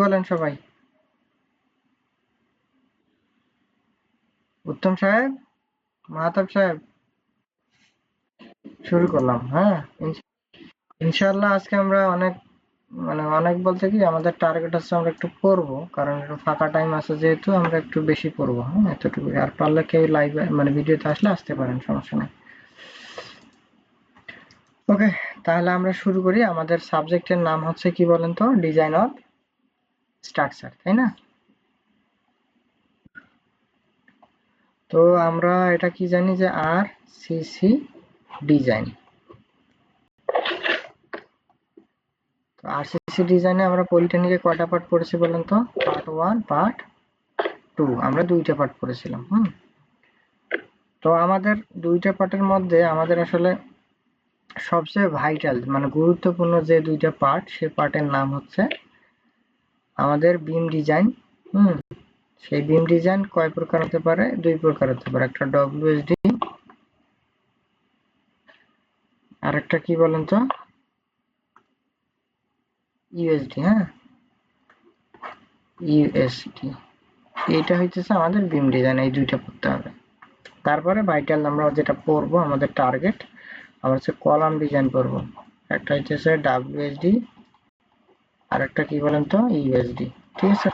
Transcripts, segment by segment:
বলেন সবাই। উত্তম সাহেব, মাহতাব সাহেব, শুরু করলাম। হ্যাঁ, ইনশাআল্লাহ আজকে আমরা অনেক বলতে কি আমাদের টার্গেট হচ্ছে আমরা একটু পড়বো, কারণ একটু ফাঁকা টাইম আছে যেহেতু আমরা একটু বেশি পড়বো। হ্যাঁ, এতটুকু। আর পারলে কেউ লাইভ ভিডিওতে আসলে আসতে পারেন, সমস্যা নেই। ওকে, তাহলে আমরা শুরু করি। আমাদের সাবজেক্টের নাম হচ্ছে কি বলেন তো, ডিজাইন অফ স্ট্রাকচার, তাই না? তো আমরা এটা কি জানি যে আর সিসি ডিজাইন। তো আরসিসি ডিজাইনে আমরা পলিটেকনিকে কয়টা পার্ট পড়েছি বলেন তো? পার্ট 1, পার্ট 2, আমরা দুইটা পার্ট পড়েছিলাম। তো আমাদের দুইটা পার্টের মধ্যে আমাদের আসলে সবচেয়ে ভাইটাল গুরুত্বপূর্ণ যে দুইটা পার্ট, সে পার্টের নাম হচ্ছে আমাদের বিম ডিজাইন। সেই বিম ডিজাইন কয় প্রকার হতে পারে? দুই প্রকার হতে পারে। একটা ডব্লিউএসডি, আর একটা কি বলেন তো, ইউএসডি। হ্যাঁ, ইউএসডি, এইটা হইতেছে আমাদের বিম ডিজাইন। এই দুইটা পড়তে হবে। তারপরে ভাইটাল আমরা যেটা পড়বো, আমাদের টার্গেট আমরা হচ্ছে কলাম ডিজাইন পড়বো। একটা হচ্ছে ডাব্লিউএসডি, আর একটা কি বলেন তো, ইউএসডি। ঠিক আছে,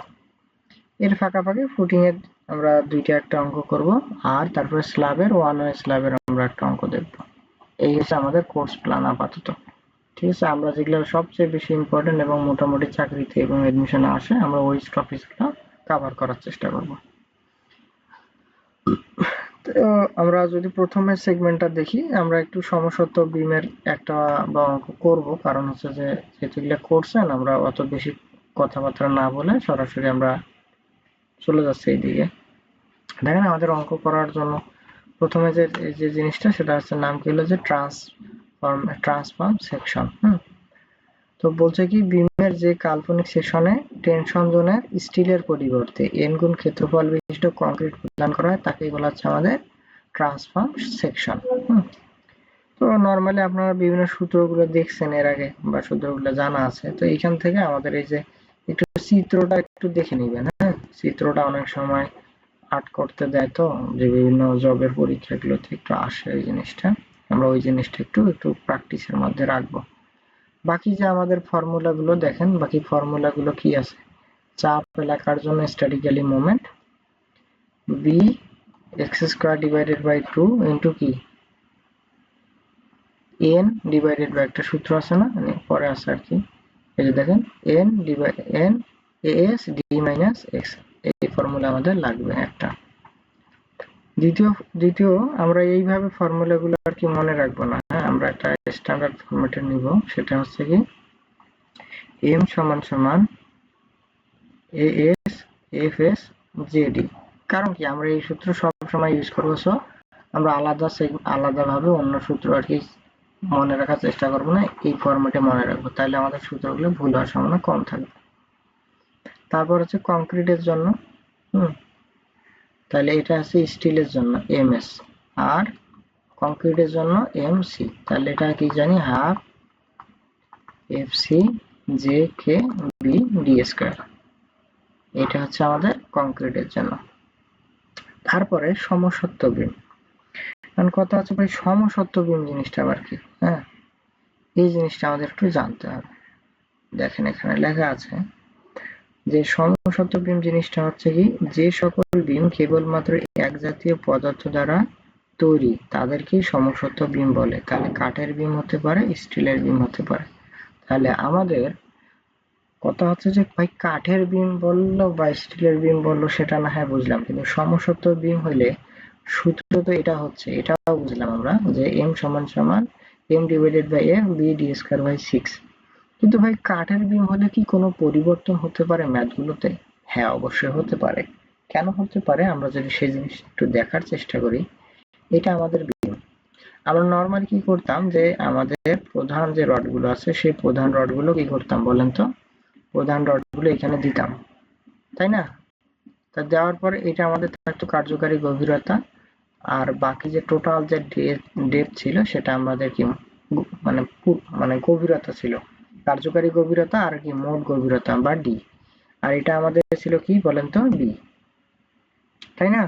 এর ফাঁকাফাঁকি ফুটিং এর আমরা দুইটা একটা অঙ্ক করব, আর তারপরে স্ল্যাবের ওয়ান ওয়ে স্ল্যাবের আমরা একটা অঙ্ক দেখব। এই হচ্ছে আমাদের কোর্স প্ল্যান আপাতত। ঠিক আছে, আমরা যেগুলো সবচেয়ে বেশি ইম্পর্টেন্ট এবং মোটামুটি চাকরিতে এবং এডমিশনে আসে, আমরা ওই টপিকগুলো কভার করার চেষ্টা করব। তো আমরা যদি প্রথমে সেগমেন্টটা দেখি, আমরা একটু সমসত্ব বিমের একটা বা অঙ্ক করব, কারণ হচ্ছে যে যেহেতু এগুলো করছেন, আমরা অত বেশি কথাবার্তা না বলে সরাসরি আমরা চলে যাচ্ছি এইদিকে। দেখেন, আমাদের অঙ্ক করার জন্য প্রথমে যে জিনিসটা, সেটা হচ্ছে নাম কি হলো যে ট্রান্সফর্ম সেকশন। তো বলছে কি, বিমের যে কাল্পনিক সেকশনে টেনশন জোনের স্টিলের পরিবর্তে এন গুণ ক্ষেত্রফল বিশিষ্ট কংক্রিট প্রদান করা হয়, তাকেই বলা হচ্ছে আমাদের ট্রান্সফর্ম সেকশন। তো নর্মালি আপনারা বিভিন্ন সূত্রগুলো দেখছেন এর আগে, বা সূত্রগুলো জানা আছে। তো এইখান থেকে আমাদের এই যে একটু চিত্রটা একটু দেখে নিবেন। হ্যাঁ, চিত্রটা অনেক সময় আর্ট করতে দেয়, তো যে বিভিন্ন জবের পরীক্ষাগুলোতে একটু আসে এই জিনিসটা। আমরা ওই জিনিসটা একটু প্র্যাকটিসের মধ্যে রাখবো। বাকি যে আমাদের ফর্মুলাগুলো দেখেন, বাকি ফর্মুলাগুলো কি আছে? চাপ এলাকার জন্য statically moment b x square divided by 2 into কি এন ডিভাইডেড বাই একটা সূত্র আছে না, পরে আছে আর কি। এই যে দেখেন, N divide N S D minus x, এই ফর্মুলা আমাদের লাগবে একটা। দ্বিতীয় আমরা এইভাবে ফর্মুলাগুলো আর কি মনে রাখবো না। হ্যাঁ, আমরা একটা স্ট্যান্ডার্ড ফরম্যাটে নিব, সেটা হচ্ছে কি এম সমান সমান A S F S JD. কারণ কি, আমরা এই সূত্র সব সময় ইউজ করবো, সো আমরা আলাদাভাবে অন্য সূত্র আর কি মনে রাখার চেষ্টা করবো না, এই ফরম্যাটে মনে রাখবো। তাহলে আমাদের সূত্রগুলো ভুল হওয়ার সম্ভাবনা কম থাকবে। তারপর হচ্ছে কংক্রিটের জন্য, তাহলে এটা আছে স্টিলের জন্য এম এস, আর কংক্রিটের জন্য এম সি। তাহলে এটা কি জানি, half F C J K B D square. এটা হচ্ছে আমাদের কংক্রিটের জন্য। তারপরে সমসত্ব বিম। কারণ কথা হচ্ছে ভাই, সমসত্ব বিম জিনিসটা আবার কি? হ্যাঁ, এই জিনিসটা আমাদের একটু জানতে হবে। দেখেন, এখানে লেখা আছে যে সমসত্ব বিম জিনিসটা হচ্ছে কি, যে সকল বিম কেবলমাত্র এক জাতীয় পদার্থ দ্বারা তৈরি তাদেরকেই সমসত্ব বিম বলে। তাহলে কাঠের বিম হতে পারে, স্টিলের বিম হতে পারে। তাহলে আমাদের কথা হচ্ছে যে ভাই, কাঠের বিম বললো বা স্টিলের বিম বললো সেটা না হয় বুঝলাম, কিন্তু সমসত্ব বিম হইলে সূত্র তো এটা হচ্ছে, এটাও বুঝলাম আমরা যে এম সমান সমান M divided by f b D square by 6। কিন্তু ভাই, কাঠের বিম হলে কি কোনো পরিবর্তন হতে পারে ম্যাথগুলোতে? হ্যাঁ, অবশ্যই হতে পারে। কেন হতে পারে, আমরা যদি সেই জিনিস একটু দেখার চেষ্টা করি। এটা আমাদের বিম। আমরা নর্মালি কি করতাম, যে আমাদের প্রধান যে রডগুলো আছে, সেই প্রধান রডগুলো কি করতাম বলেন তো? প্রধান রডগুলো এখানে দিতাম, তাই না? তা দেওয়ার পরে এটা আমাদের থাকতো কার্যকারী গভীরতা, আর বাকি যে টোটাল যে ডেপথ ছিল সেটা আমাদের কি গভীরতা ছিল, কার্যকারী গভীরতা আর কি মোট গভীরতা বা ডি। আর এটা আমাদের ছিল কি বলেন তো, বি, তাই না?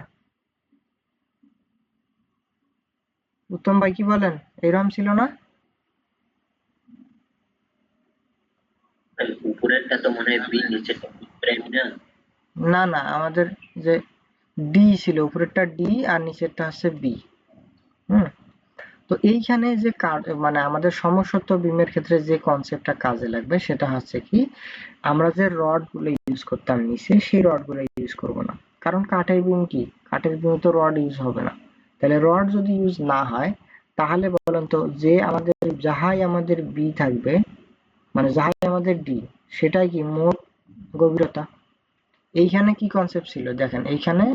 উত্তম ভাই কি বলেন, এরকম ছিল না? উপরেরটা তো মনে হয় বি, নিচেরটা প্রাইম না? না না, আমাদের যে ডি ছিল, উপরেরটা ডি আর নিচেরটা হচ্ছে বি। তো এইখানে যে মানে আমাদের সমসত্ব বিমের ক্ষেত্রে যে কনসেপ্টটা কাজে লাগবে সেটা হচ্ছে কি, আমরা যে রড গুলো ইউজ করতাম নিচে, সেই রড গুলো ইউজ করবো না। কারণ কাঠের বিম কি, কাঠের বিমে তো রড ইউজ হবে না। তাহলে রড যদি ইউজ না হয়, তাহলে বলেন তো যে আমাদের যাহাই আমাদের বি থাকবে, মানে যাহাই আমাদের ডি, সেটাই কি মোট গভীরতা। এইখানে কি কনসেপ্ট ছিল দেখেন, এইখানে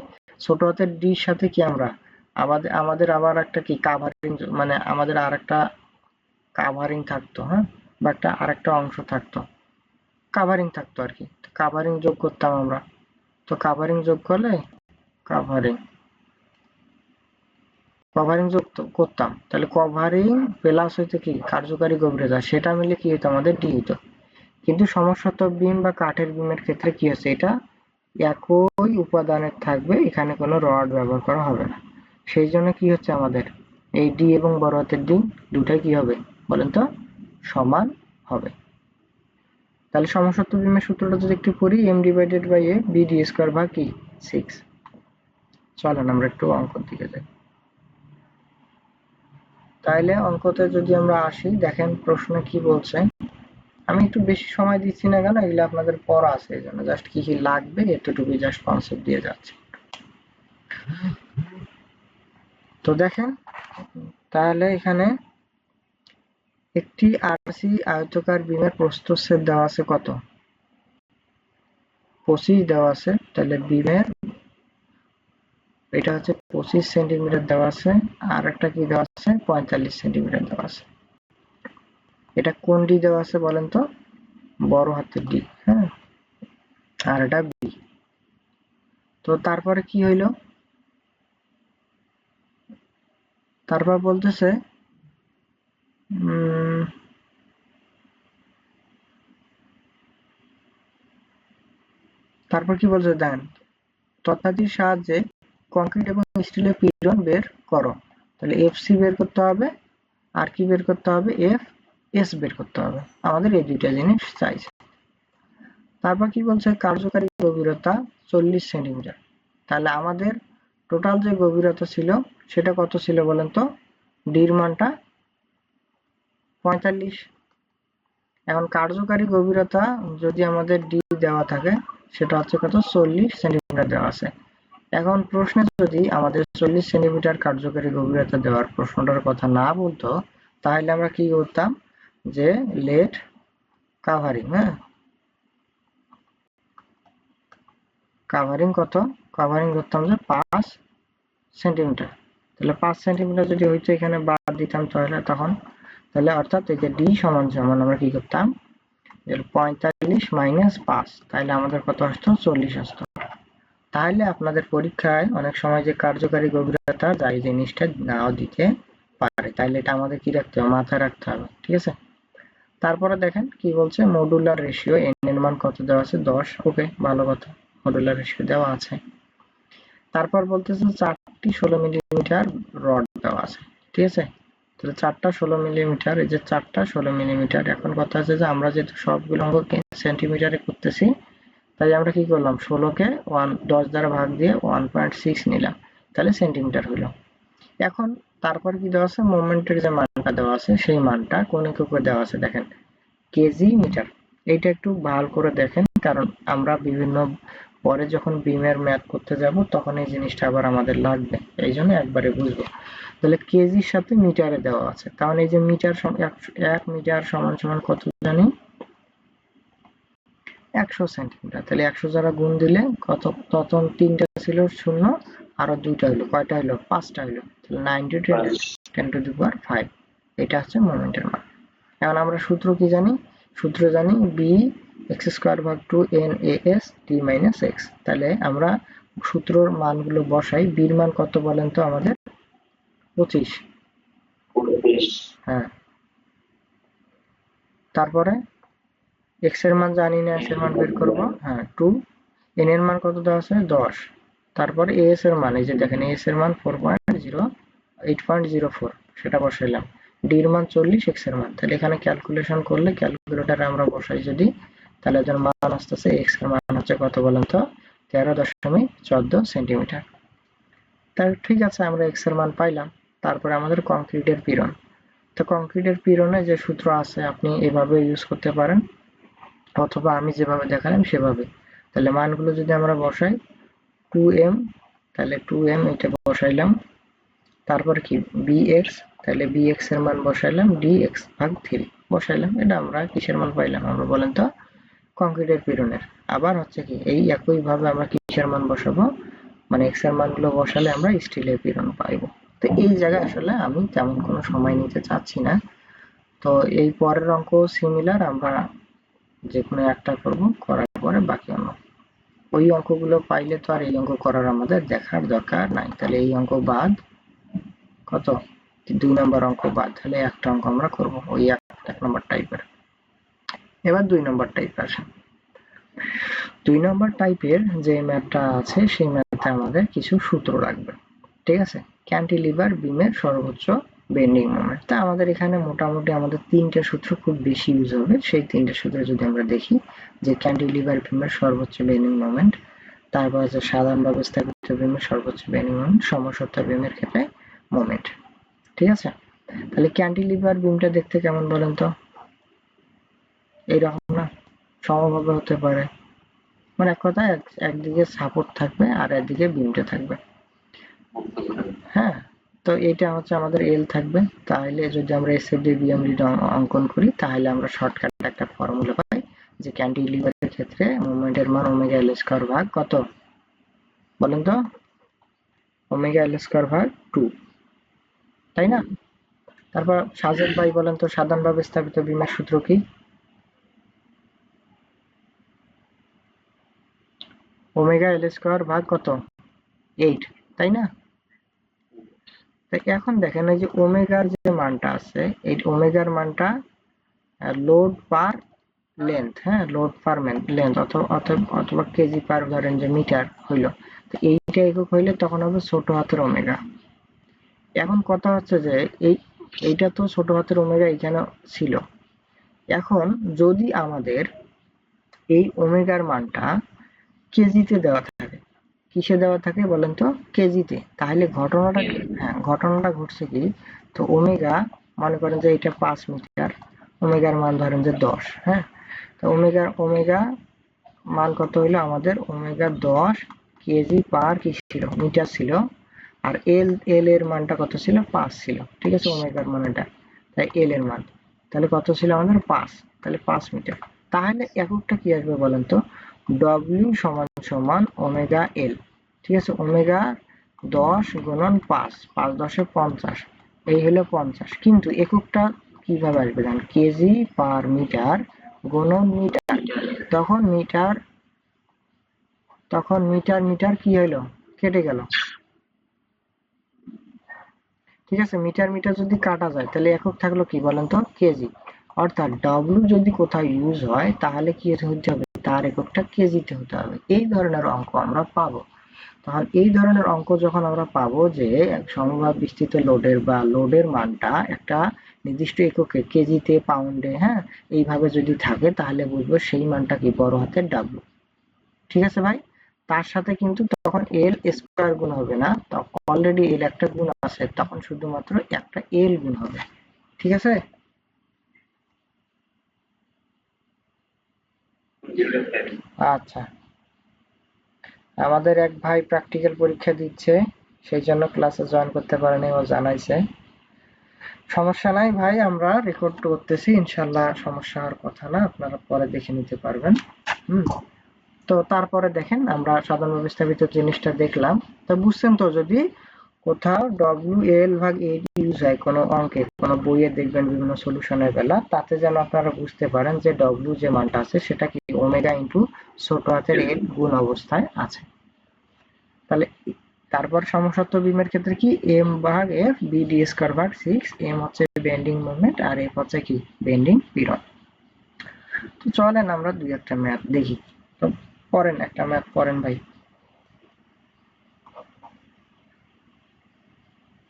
ছোট হাতের ডির সাথে কি আমরা আমাদের আমাদের আবার একটা কি কাভারিং, মানে আমাদের আর একটা কাভারিং থাকতো, হ্যাঁ, বা একটা আরেকটা অংশ থাকতো, কাভারিং থাকতো আর কি, কাভারিং যোগ করতাম আমরা। তো কাভারিং যোগ করলে কাভারিং কভারিং যোগ করতাম, তাহলে কভারিং প্লাস হইতো কি কার্যকারী গভীরতা, সেটা মিলে কি হতো আমাদের ডি হতো। কিন্তু সমসত্ব বিম বা কাঠের বিমের ক্ষেত্রে কি হচ্ছে, এটা একই উপাদানের থাকবে, এখানে কোনো রড ব্যবহার করা হবে না। সেই জন্য কি হচ্ছে আমাদের এই ডি এবং বড় হাতের ডি দুটাই কি হবে বলেন তো, সমান হবে। তাহলে সমসত্ব বিমের সূত্রটা যদি একটু পড়ি, M divided by a B D square ভাগ কি 6। চলেন আমরা একটু অঙ্কের দিকে যাই। তাইলে অঙ্কতে যদি আমরা আসি, দেখেন প্রশ্ন কি বলছে। আমি একটু বেশি সময় দিচ্ছি না, কেন এগুলো আপনাদের পড়া আছে, এই জন্য জাস্ট কি কি লাগবে এতটুকুই জাস্ট কনসেপ্ট দিয়ে যাচ্ছে। তো দেখেন, তাহলে এখানে একটি আরসি আয়তাকার বিমের প্রস্থচ্ছেদ দেওয়া আছে কত, 25 দেওয়া আছে। তাহলে বিমের এটা হচ্ছে 25 সেন্টিমিটার দেওয়া আছে, আর একটা কি দেওয়া আছে 45 সেন্টিমিটার দেওয়া আছে। এটা কোন ডি দেওয়া আছে বলেন তো, বড় হাতের ডি, হ্যাঁ, আর এটা বি। তো তারপরে কি হইল, তারপর বলতেছে তারপর কি বলছে দেখেন, তথ্যাদির সাহায্যে কংক্রিট এবং স্টিলের পীড়ন বের করো। তাহলে এফসি বের করতে হবে, আর কি বের করতে হবে, এফ এস বের করতে হবে। আমাদের এই দুইটা জিনিস চাইছে। তারপর কি বলছে, কার্যকারী গভীরতা 40 সেন্টিমিটার। তাহলে আমাদের টোটাল যে গভীরতা ছিল সেটা কত ছিল বলেন তো, ডির মানটা 45। এখন কার্যকারী গভীরতা যদি আমাদের ডি দেওয়া থাকে, সেটা হচ্ছে কত, 40 সেন্টিমিটার দেওয়া আছে। এখন প্রশ্নে যদি আমাদের 40 সেন্টিমিটার কার্যকারী গভীরতা দেওয়ার প্রশ্নটার কথা না বলতো, তাহলে আমরা কি করতাম, যে লেট কাভারিং, হ্যাঁ, কাভারিং কত, কাভারিং করতাম যে 5 সেন্টিমিটার। তাহলে 5 সেন্টিমিটার যদি হইতো, এখানে বাদ দিতাম তাহলে তখন, তাহলে অর্থাৎ এই যে ডি সমান সমান আমরা কি করতাম, 45 মাইনাস 5, তাহলে আমাদের কত আসতো, 40 আসতো। তাহলে আপনাদের পরীক্ষায় অনেক সময় যে কার্যকারী গভীরতা এই জিনিসটা নাও দিতে পারে, তাহলে এটা আমাদের কি রাখতে হবে, মাথায় রাখতে হবে, ঠিক আছে। তারপরে দেখেন কি বলছে, মডুলার রেশিও এন এর মান কত দেওয়া আছে, 10। ওকে, ভালো কথা, মডুলার রেশিও দেওয়া আছে। তারপর বলতেছে 4টি 16 মিলিমিটার রড দেওয়া আছে, ঠিক আছে। তাহলে 4টা 16 মিলিমিটার, এই যে 4টা 16 মিলিমিটার। এখন কথা আছে যে আমরা যেহেতু সবগুলো অঙ্ক সেন্টিমিটারে করতেছি, তাই আমরা কি করলাম, 16কে 10 দ্বারা ভাগ দিয়ে 1.6 নিলাম, তাহলে সেন্টিমিটার হলো। এখন তারপর কি দেওয়া আছে, মোমেন্টের যে মানটা দেওয়া আছে, সেই মানটা কোন এককে দেওয়া আছে দেখেন, কেজি মিটার। এইটা একটু ভালো করে দেখেন, কারণ আমরা বিভিন্ন পরে যখন বিমের ম্যাথ করতে যাব তখন এই জিনিসটা আবার আমাদের লাগবে, এই জন্য একবারে বুঝবো। তাহলে কেজির সাথে মিটারে দেওয়া আছে, তাহলে এই যে মিটার 1 মিটার সমান সমান কত জানি, 100 সেন্টিমিটার। তাহলে 100 দ্বারা গুণ দিলে কত, তখন 3টা ছিল শূন্য, আরো 2টা হলো, কয়টা হলো, 5টা হলো, তাহলে 9×10⁵ এটা হচ্ছে মোমেন্টের মান। এখন আমরা সূত্র কি জানি, সূত্র জানি বি এক্স স্কোয়ার ভাগ 2 N A S T minus x. তাহলে আমরা সূত্রর মানগুলো বসাই, বির মান কত বলেন তো আমাদের, 25। হ্যাঁ, তারপরে x এর মান জানি না, s এর মান বের করব। হ্যাঁ 2, n এর মান কত দেওয়া আছে 10, তারপরে as এর মান এই যে দেখেন as এর মান 8.04 সেটা বসাইলাম, d এর মান 40, x এর মান, তাহলে এখানে ক্যালকুলেশন করলে ক্যালকুলেটরে আমরা বসাই যদি, তাহলে এদের মান আসতেছে x এর মান হচ্ছে কত বলেন তো 13.14 সেন্টিমিটার। তাহলে ঠিক আছে, আমরা x এর মান পাইলাম। তারপরে আমাদের কংক্রিটের পীড়ন, তো কংক্রিটের পীড়নে যে সূত্র আছে আপনি এভাবে ইউজ করতে পারেন অথবা আমি যেভাবে দেখালাম সেভাবে। তাহলে মানগুলো যদি আমরা বসাই 2m, তাহলে 2m এটা বসাইলাম, তারপর কি bx, তাহলে bx এর মান বসাইলাম dx ভাগ 3 বসাইলাম। এটা আমরা কিসের মান পাইলাম আমরা বলেন তো কংক্রিটের পীড়নের। আবার হচ্ছে কি এই একই ভাবে আমরা কিসের মান বসাবো, মানে x এর মানগুলো বসালে আমরা স্টিলের পীড়ন পাইবো। তো এই জায়গায় আসলে আমি তেমন কোনো সময় নিতে চাচ্ছি না। তো এই পরের অঙ্ক সিমিলার, আমরা যে কোনো একটা করব, করার পরে বাকি অঙ্ক, ওই অঙ্কগুলো পাইলে তো আর এই অঙ্ক করার আমাদের দেখার দরকার নাই। তাহলে এই অঙ্ক বাদ, কত 2 নম্বর অঙ্ক বাদ, তাহলে একটা অঙ্ক আমরা করব ওই এক নম্বর টাইপের। এবার 2 নম্বর টাইপ আসেন। 2 নম্বর টাইপের যে ম্যাথটা আছে সেই ম্যাথে আমাদের কিছু সূত্র লাগবে, ঠিক আছে। ক্যান্টিলিভার বিমের সর্বোচ্চ বেন্ডিং মোমেন্ট, তা আমাদের এখানে মোটামুটি আমাদের 3টে সূত্র খুব বেশি ইউজ হবে। সেই 3টে সূত্র যদি আমরা দেখি, যে ক্যান্টিলিভার বিমের সর্বোচ্চ বেন্ডিং মোমেন্ট, তারপর হচ্ছে সাধারণভাবে স্থাপিত বিমের সর্বোচ্চ বেন্ডিং মোমেন্ট, সমসত্তা বিমের ক্ষেত্রে মোমেন্ট, ঠিক আছে। তাহলে ক্যান্টিলিভার বিমটা দেখতে কেমন বলেন তো, এইরকম না, সমভাবে হতে পারে, মানে এক কথায় একদিকে সাপোর্ট থাকবে আর একদিকে বিমটা থাকবে। হ্যাঁ, তো এটা হচ্ছে আমাদের এল থাকবে। তাহলে যদি আমরা এসএফডি বিএমডি অঙ্কন করি, তাহলে আমরা শর্টকাট একটা ফর্মুলা পাই যে ক্যান্টিলিভারের ক্ষেত্রে মোমেন্টের মান ওমেগা এল স্কয়ার ভাগ কত বলেন তো, ওমেগা এল স্কয়ার ভাগ 2, তাই না। তারপর সাজেদ ভাই বলেন তো সাধারণভাবে স্থাপিত বিমের সূত্র কি, ওমেগা এল স্কয়ার ভাগ কত 8, তাই না। এখন দেখেন এই যে ওমেগার যে মানটা আছে, এই ওমেগার মানটা লোড পার লেন্থ, হ্যাঁ লোড পার লেন্থ অথবা কেজি পার ধরেন যে মিটার হইলো, তো এইটা একক হইলে তখন হবে ছোট হাতের ওমেগা। এখন কথা হচ্ছে যে এইটা তো ছোট হাতের ওমেগা এখানে ছিল, এখন যদি আমাদের এই ওমেগার মানটা কেজিতে দেওয়া থাকে, কিসে দেওয়া থাকে বলেন তো কেজিতে, তাহলে ঘটনাটা হ্যাঁ ঘটনাটা ঘটছে কি, তো ওমেগা মনে করেন যে এটা 5 মিটার, ওমেগার মান ধরেন যে 10, হ্যাঁ, তো ওমেগা মান কত হইলো আমাদের, ওমেগা 10 কেজি পার কি ছিল মিটার ছিল, আর এল এর মানটা কত ছিল 5 ছিল, ঠিক আছে, ওমেগার মান এটা, তাই এল এর মান তাহলে কত ছিল আমাদের 5, তাহলে 5 মিটার। তাহলে এককটা কি আসবে বলেন তো, ডব্লিউ সমান সমান ওমেগা এল, ঠিক আছে, ওমেগা 10 গুণন 5, 5 10 50, এই হলো 50, কিন্তু এককটা কিভাবে আসবে জানেন, কেজি পার মিটার গুণন মিটার, তখন মিটার কি হইলো কেটে গেল, ঠিক আছে, মিটার যদি কাটা যায় তাহলে একক থাকলো কি বলেন তো কেজি, অর্থাৎ ডব্লিউ যদি কোথাও ইউজ হয় তাহলে কি হতে হবে, তার এককটা কেজিতে হতে হবে। এই ধরনের অঙ্ক আমরা পাবো। তখন এই ধরনের অঙ্ক যখন আমরা পাবো যে সমভাব বিস্তৃত লোডের বা লোডের মানটা একটা নির্দিষ্ট এককে কেজিতে পাউন্ডে, হ্যাঁ এইভাবে যদি থাকে, তাহলে বুঝবো সেই মানটা কি বড় হাতের ডাব্লু, ঠিক আছে ভাই। তার সাথে কিন্তু তখন এল স্কয়ার গুণ হবে না, অলরেডি এল একটা গুণ আছে, তখন শুধুমাত্র একটা এল গুণ হবে, ঠিক আছে। আচ্ছা, আমাদের এক ভাই প্র্যাকটিক্যাল পরীক্ষা দিচ্ছে, সেই জন্য ক্লাসে জয়েন করতে পারেনি, ও জানাইছে। সমস্যা নাই ভাই, আমরা রেকর্ড করতেছি, ইনশাল্লাহ সমস্যা হওয়ার কথা না, আপনারা পরে দেখে নিতে পারবেন। তো তারপরে দেখেন আমরা সাধারণ বিস্তারিত জিনিসটা দেখলাম, তো বুঝছেন তো, যদি কোথাও ডব্লিউ এল ভাগ এইট ইউজ হয় কোনো অঙ্কে, কোনো বইয়ে দেখবেন বিভিন্ন সলিউশনের বেলা, তাতে যেন আপনারা বুঝতে পারেন যে ডব্লিউ যে মানটা আছে সেটা কি ওমেগা ইন্টু ছোট হাতের এল গুণ অবস্থায় আছে। তাহলে তারপর সমসত্ব বিমের ক্ষেত্রে কি এম ভাগ এফ বি ডি স্কয়ার ভাগ 6, এম হচ্ছে বেন্ডিং মোমেন্ট আর এফ হচ্ছে কি বেন্ডিং পীড়ন। তো চলেন আমরা দুই একটা ম্যাথ দেখি। তো পড়েন, একটা ম্যাথ পড়েন ভাই।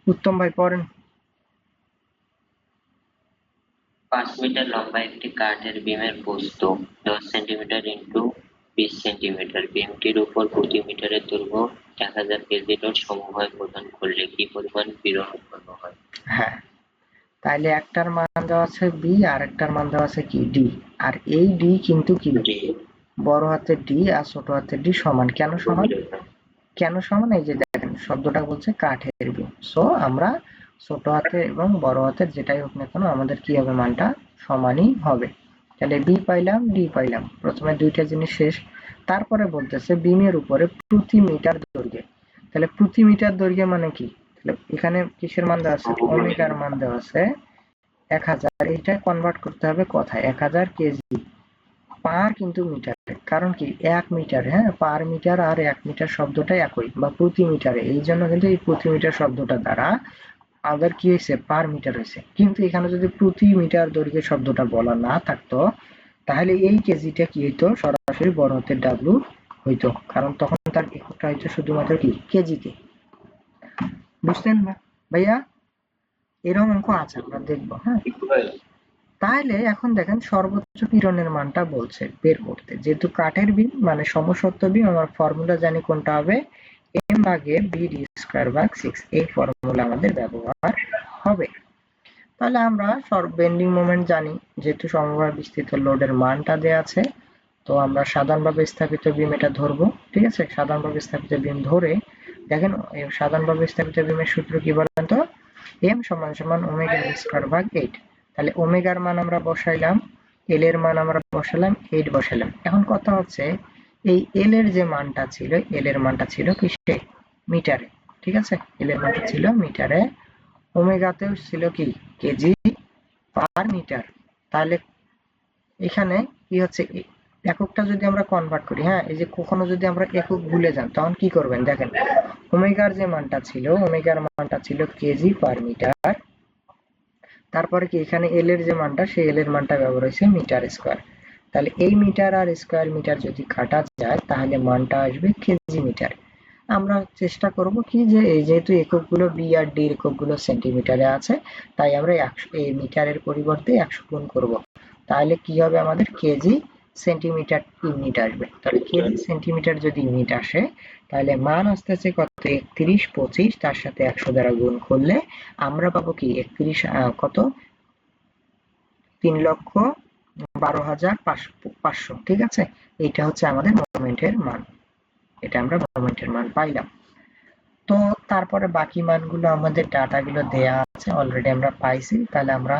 উত্তম ভাই পড়েন। 5 মিটার লম্বা একটি কাঠের বিমের প্রস্থ 10 সেন্টিমিটার ইন্টু 20 সেন্টিমিটার। বিমটির উপর প্রতি মিটারের দৈর্ঘ্য 1000 কেজি লোড সমবায় প্রদান করলে কি পরিমাণ পীড়ন উৎপন্ন হয়? হ্যাঁ, তাহলে একটার মান দেওয়া আছে বি আর একটার মান দেওয়া আছে কি ডি। আর এই ডি কিন্তু কি বড় হাতের ডি আর ছোট হাতের ডি সমান। কেন সমান? কেন সমান? এই যে দেখেন শব্দটা বলছে কাঠের বিম, সো আমরা ছোট হাতে এবং বড় হাতের যেটাই হোক না কেন আমাদের কি হবে, মানটা সমানই হবে। তাহলে বি পাইলাম, ডি পাইলাম, প্রথমে দুইটা জিনিস শেষ। তারপরে বলতেছে বিমের উপরে প্রতি মিটার দৈর্ঘ্যে। তাহলে প্রতি মিটার দৈর্ঘ্যে মানে কি? তাহলে এখানে কিসের মান দেওয়া আছে? ওমেগার মান দেওয়া আছে 1000। এটা কনভার্ট করতে হবে কথায়, 1000 কেজি পার কিন্তু মিটারে। কারণ কি 1 মিটার, হ্যাঁ পার মিটার আর 1 মিটার শব্দটা একই, বা প্রতি মিটারে, এই জন্য কিন্তু এই প্রতি মিটার শব্দটা দ্বারা আমাদের কি হয়েছে, পার মিটার হয়েছে। কিন্তু এখানে যদি প্রতি মিটার দৈর্ঘ্যের শব্দটা বলা না থাকতো, তাহলে এই কেজিটা কি হইতো, সরাসরি বড় হাতের ডাব্লু হইতো, কারণ তখন তার এককটা হইতো শুধুমাত্র কি কেজিতে। বুঝলেন ভাইয়া? এরকম অঙ্ক আছে, আমরা দেখবো। হ্যাঁ, তাহলে এখন দেখেন সর্বোচ্চ পীড়নের মানটা বলছে বের করতে। যেহেতু কাঠের বিম মানে সমসত্ব বিম, আমার ফর্মুলা জানি কোনটা হবে, এম ভাগে বি ডি স্কয়ার ভাগ 6। এই ফর্মুলা আমাদের ব্যবহার হবে। তাহলে আমরা বেন্ডিং মোমেন্ট জানি, যেহেতু সমবায় বিস্তৃত লোডের মানটা দেয়া আছে, তো আমরা সাধারণভাবে স্থাপিত বিম এটা ধরবো। ঠিক আছে, সাধারণভাবে স্থাপিত বিম ধরে দেখেন, সাধারণভাবে স্থাপিত বিমের সূত্র কি বলেন তো, এম সমান সমান ওমেগা স্কয়ার ভাগ 8। তাহলে ওমেগার মান আমরা বসাইলাম, এল এর মান আমরা বসালাম, 8 বসালাম। এখন কথা হচ্ছে এই এল এর যে মানটা ছিল, এল এর মানটা ছিল কিসে, মিটারে। ঠিক আছে, এল এর মানটা ছিল মিটারে, ওমেগাতেও ছিল কি কেজি পার মিটার। তাহলে এখানে কি হচ্ছে, এককটা যদি আমরা কনভার্ট করি, হ্যাঁ এই যে কখনো যদি আমরা একক ভুলে যান তখন কি করবেন, দেখেন ওমেগার যে মানটা ছিল, ওমেগার মানটা ছিল কেজি পার মিটার। তারপরে কি এখানে এল এর যে মানটা, সেই এল এর মানটা ব্যবহার হয়েছে মিটার স্কয়ার। তাহলে এই মিটার আর স্কয়ার মিটার যদি কাটা যায় তাহলে মানটা আসবে কেজি মিটার। আমরা চেষ্টা করব কি যে এই যেহেতু এককগুলো বি আর ডি এককগুলো সেন্টিমিটারে আছে, তাই আমরা 100 এই মিটারের পরিবর্তে 100 গুণ করব। তাহলে কি হবে, আমাদের কেজি সেন্টিমিটার ইউনিট আসবে। তাহলে কেজি সেন্টিমিটার যদি ইউনিট আসে, তাহলে মান আসতেছে কত, 31, 25, তার সাথে 100 দ্বারা গুণ করলে আমরা পাবো কি 31 কত, 3,12,500। ঠিক আছে, এটা হচ্ছে আমাদের মোমেন্টের মান। এটা আমরা মোমেন্টের মান পাইলাম। তো তারপরে বাকি মানগুলো আমাদের ডাটাগুলো দেয়া আছে অলরেডি, আমরা পাইছি। তাহলে আমরা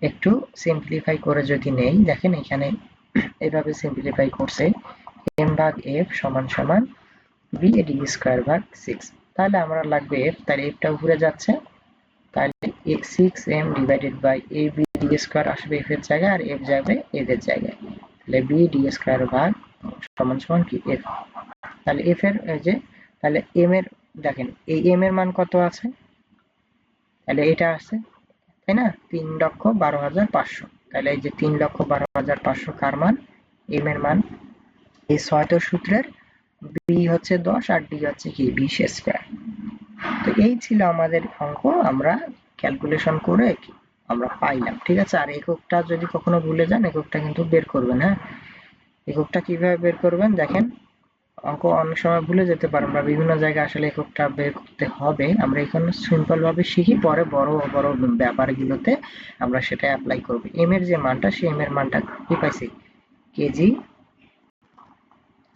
একটু সিম্পলিফাই করে যদি নেই, দেখেন এখানে এভাবে সিম্পলিফাই করছে, এম ভাগ এফ সমান সমান বি ডি স্কয়ার ভাগ 6। তাহলে আমরা লাগবে এফ, তাহলে এফটা উপরে যাচ্ছে, তাহলে 6m divided by a B D square আসবে এফ এর জায়গায়, আর এফ যাবে এদের জায়গায়। তাহলে বি ডি স্কয়ার ভাগ সমান সমান কি এফ। তাহলে এফ এর যে, তাহলে এম এর দেখেন এই এম এর মান কত আছে, তাহলে এটা আছে, তাই না, 3,12,500। তাহলে এই যে 3,12,500 কার মান, এম এর মান। এই 6 সূত্রের বি হচ্ছে 10 আর ডি হচ্ছে কি 20 স্কয়ার। তো এই ছিল আমাদের অঙ্ক, আমরা ক্যালকুলেশন করে আমরা পাইলাম। ঠিক আছে, আর এককটা যদি কখনো ভুলে যান এককটা কিন্তু বের করবেন। হ্যাঁ, এককটা কিভাবে বের করবেন, দেখেন অঙ্ক অনেক সময় ভুলে যেতে পারেন বা বিভিন্ন জায়গায় আসলে এককটা বের করতে হবে, আমরা এখানে সিম্পল ভাবে শিখি, পরে বড় বড় ব্যাপারগুলোতে আমরা সেটা অ্যাপ্লাই করব। এম এর যে মানটা, সেই এম এর মানটা কি পাইছি, কেজি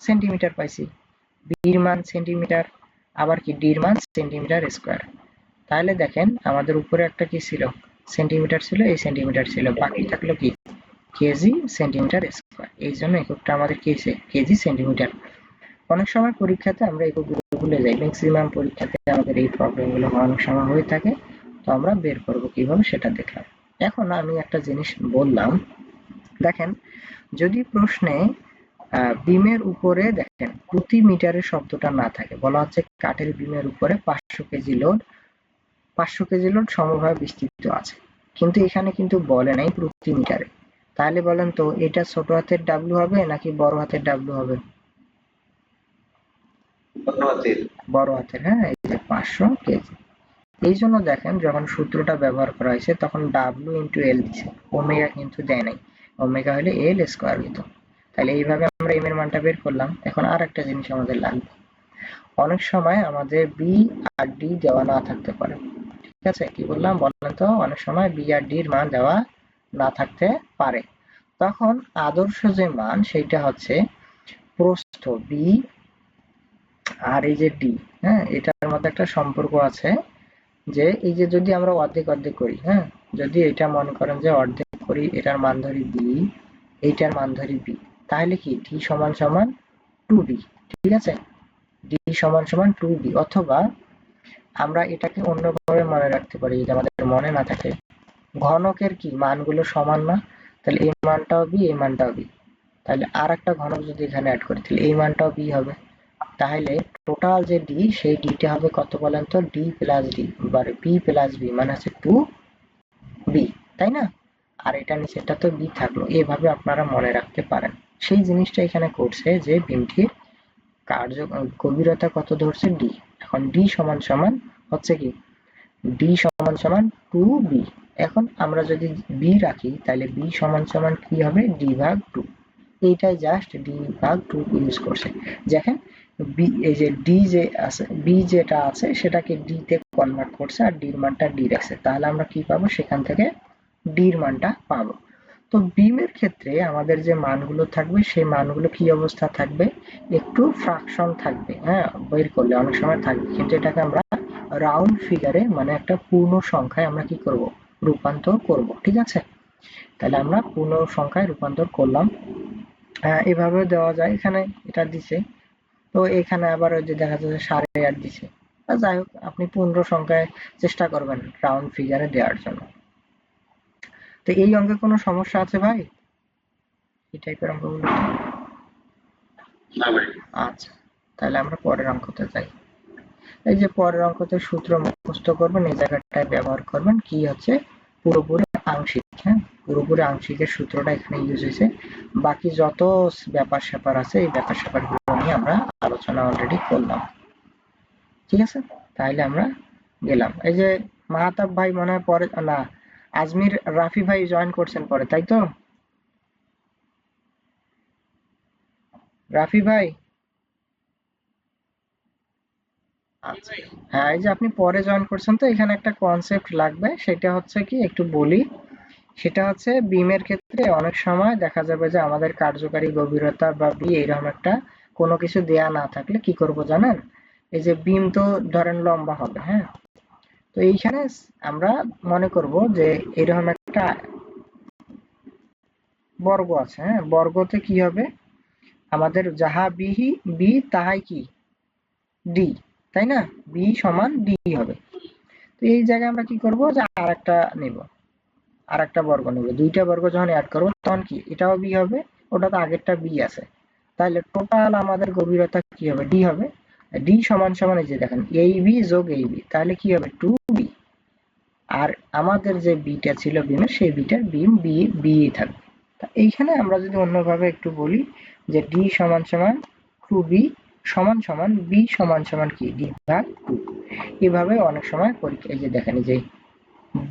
সেন্টিমিটার পাইছি, বির মান সেন্টিমিটার, আবার কি ডির মান সেন্টিমিটার স্কয়ার। তাহলে দেখেন আমাদের উপরে একটা কি ছিল, সেন্টিমিটার ছিল, এই সেন্টিমিটার ছিল, বাকি থাকলো কি কেজি সেন্টিমিটার স্কয়ার। এই জন্য এককটা আমাদের কি হয়েছে, কেজি সেন্টিমিটার। অনেক সময় পরীক্ষাতে আমরা এককগুলো ভুলে যাই, ম্যাক্সিমাম পরীক্ষাতে আমাদের এই প্রবলেমগুলো অনেক সময় হয়ে থাকে। তো আমরা বের করব কিভাবে সেটা দেখলাম। এখন আমি একটা জিনিস বললাম, দেখেন যদি প্রশ্নে বিমের উপরে দেখেন প্রতি মিটারের শব্দটা না থাকে, বলা হচ্ছে কাঠের বিমের উপরে 500 কেজি লোড, 500 কেজি লোড সমভাবে বিস্তৃত আছে, কিন্তু এখানে কিন্তু বলে নাই প্রতি মিটারে। তাহলে বলেন তো এটা ছোট হাতের ডাব্লিউ হবে নাকি বড় হাতের ডাব্লিউ হবে? বড় হাতের। হ্যাঁ, এই যে 500 কেজি। এই জন্য দেখেন যখন সূত্রটা ব্যবহার করা হয়েছে তখন ডাব্লিউ ইন্টু এল দিচ্ছে, ওমেগা কিন্তু দেয় নাই। ওমেগা হলে এল স্কোয়ার হইত। তাহলে এইভাবে আমরা এম এর মানটা বের করলাম। এখন আর একটা জিনিস আমাদের লাগবে, অনেক সময় আমাদের বি আর ডি দেওয়া না থাকতে পারে। ঠিক আছে, কি বললাম বলেন তো? অনেক সময় বি আর ডি এর মান দেওয়া না থাকতে পারে। তখন আদর্শ যে মান সেটা হচ্ছে প্রস্থ বি আর এই যে ডি, হ্যাঁ, এটার মধ্যে একটা সম্পর্ক আছে যে এই যে যদি আমরা অর্ধেক অর্ধেক করি, হ্যাঁ, যদি এটা মনে করেন যে অর্ধেক করি, এটার মান ধরি বি, এইটার মান ধরি বি, তাহলে কি ডি সমান সমান 2b। ঠিক আছে, ডি সমান সমান 2b। অথবা আমরা এটাকে অন্যভাবে মনে রাখতে পারি, যদি আমাদের মনে না থাকে, ঘনকের কি মানগুলো সমান না, তাহলে এই মানটাও বি, এই মানটাও বি। তাহলে আর একটা ঘনক যদি এখানে অ্যাড করি তাহলে এই মানটাও বি হবে। তাহলে টোটাল যে ডি, সেই ডিটা হবে কত বলেন তো? ডি প্লাস ডি, এবারে বি প্লাস বি মানে হচ্ছে 2b, তাই না? আর এটা নিচেটা তো বি থাকলো। এভাবে আপনারা মনে রাখতে পারেন। সেই জিনিসটা এখানে করছে যে বিমটির গভীরতা কত ধরছে? ডি। এখন ডি সমান সমান হচ্ছে কি, ডি সমান সমান 2b। এখন আমরা যদি বি রাখি তাহলে বি সমান সমান কি হবে? ডি ভাগ 2। এইটাই জাস্ট ডি ভাগ 2 ইউজ করছে। দেখেন বি, এই যে ডি যে আছে, বি যেটা আছে সেটাকে ডি তে কনভার্ট করছে আর ডির মানটা ডি রাখছে। তাহলে আমরা কি পাবো? সেখান থেকে ডির মানটা পাবো। তো বিমের ক্ষেত্রে আমাদের যে মানগুলো থাকবে সেই মানগুলো কি অবস্থা থাকবে? একটু ফ্রাকশন থাকবে। হ্যাঁ, বের করলে অনেক সময় থাকবে, কিন্তু এটাকে আমরা রাউন্ড ফিগারে মানে একটা পূর্ণ সংখ্যায় আমরা কি করব? রূপান্তর করব। ঠিক আছে, তাহলে আমরা পূর্ণ সংখ্যায় রূপান্তর করলাম। এভাবে দেওয়া যায়। এখানে এটা দিছে, তো এখানে আবার ওই যে দেখা যাচ্ছে 8.5 দিছে। যাই হোক, আপনি পূর্ণ সংখ্যায় চেষ্টা করবেন রাউন্ড ফিগারে দেওয়ার জন্য। তো এই অঙ্কে কোনো সমস্যা আছে ভাই? এই টাইপের অঙ্কগুলো? আচ্ছা, তাহলে আমরা পরের অঙ্কতে যাই। এই যে পরের অঙ্কতে সূত্র মুখস্থ করবেন, এই জায়গাটায় ব্যবহার করবেন কি হচ্ছে পুরোপুরি আংশিক। হ্যাঁ, পুরোপুরি আংশিকের সূত্রটা এখানে ইউজ হয়েছে। বাকি যত ব্যাপার স্যাপার আছে এই ব্যাপার স্যাপার গুলো নিয়ে আমরা আলোচনা অলরেডি করলাম। ঠিক আছে, তাহলে আমরা গেলাম। এই যে মাহতাব ভাই মনে হয় পরে, না, আজমির রাফি ভাই জয়েন করছেন পরে, তাই তো? রাফি ভাই, আচ্ছা, হ্যাঁ, এই যে আপনি পরে জয়েন করছেন, তো এখানে একটা কনসেপ্ট লাগবে, সেটা হচ্ছে কি একটু বলি। সেটা হচ্ছে বিমের ক্ষেত্রে অনেক সময় দেখা যাবে যে আমাদের কার্যকারী গভীরতা বা বি এরকম একটা কোনো কিছু দেয়া না থাকলে কি করব জানেন? এই যে বিম তো ধরেন লম্বা হবে, হ্যাঁ, তো এইখানে আমরা মনে করব যে এরকম একটা বর্গ আছে। হ্যাঁ, বর্গতে কি হবে? আমাদের যাহা বিহি বি তাহাই কি ডি, তাই না? বি সমান ডি হবে। তো এই জায়গায় আমরা কি করব যে আরেকটা নেব, আরেকটা বর্গ নেব। দুইটা বর্গ যখন অ্যাড করব তখন কি এটাও বি হবে, ওটা তো আগেরটা বি আছে। তাহলে টোটাল আমাদের গভীরতা কি হবে? ডি হবে। ডি সমান সমান এই যে দেখেন এই বি যোগ এই বি, তাহলে কি হবে? 2b। আর আমাদের যে বিটা ছিল বিমের, সেই বিটার বিম বি বি থাকবে। এইখানে আমরা যদি অন্যভাবে একটু বলি যে ডি সমান সমান 2b সমান সমান বি সমান সমান কি ডি ভাগ 2। এভাবে অনেক সময় পরীক্ষা, এই যে দেখেন এই যে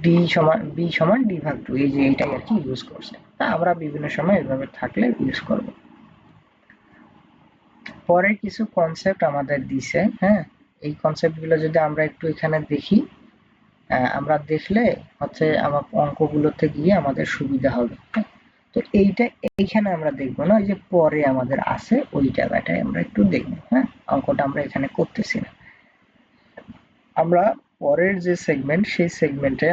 ডি সমান বি সমান ডি ভাগ 2, এই যে এইটাই আর কি ইউজ করছে। তা আমরা বিভিন্ন সময় এভাবে থাকলে ইউজ করব। পরে কিছু কনসেপ্ট আমাদের দিছে। হ্যাঁ, এই কনসেপ্ট গুলো যদি আমরা একটু এখানে দেখি, আমরা দেখলে হচ্ছে আমার অঙ্কগুলোতে গিয়ে আমাদের সুবিধা হবে। তো এইটা এইখানে আমরা দেখবো না, ওই যে পরে আমাদের আছে ওই জায়গাটায় আমরা একটু দেখবো। হ্যাঁ, অঙ্কটা আমরা এখানে করতেছি না। আমরা পরের যে সেগমেন্ট, সেই সেগমেন্টে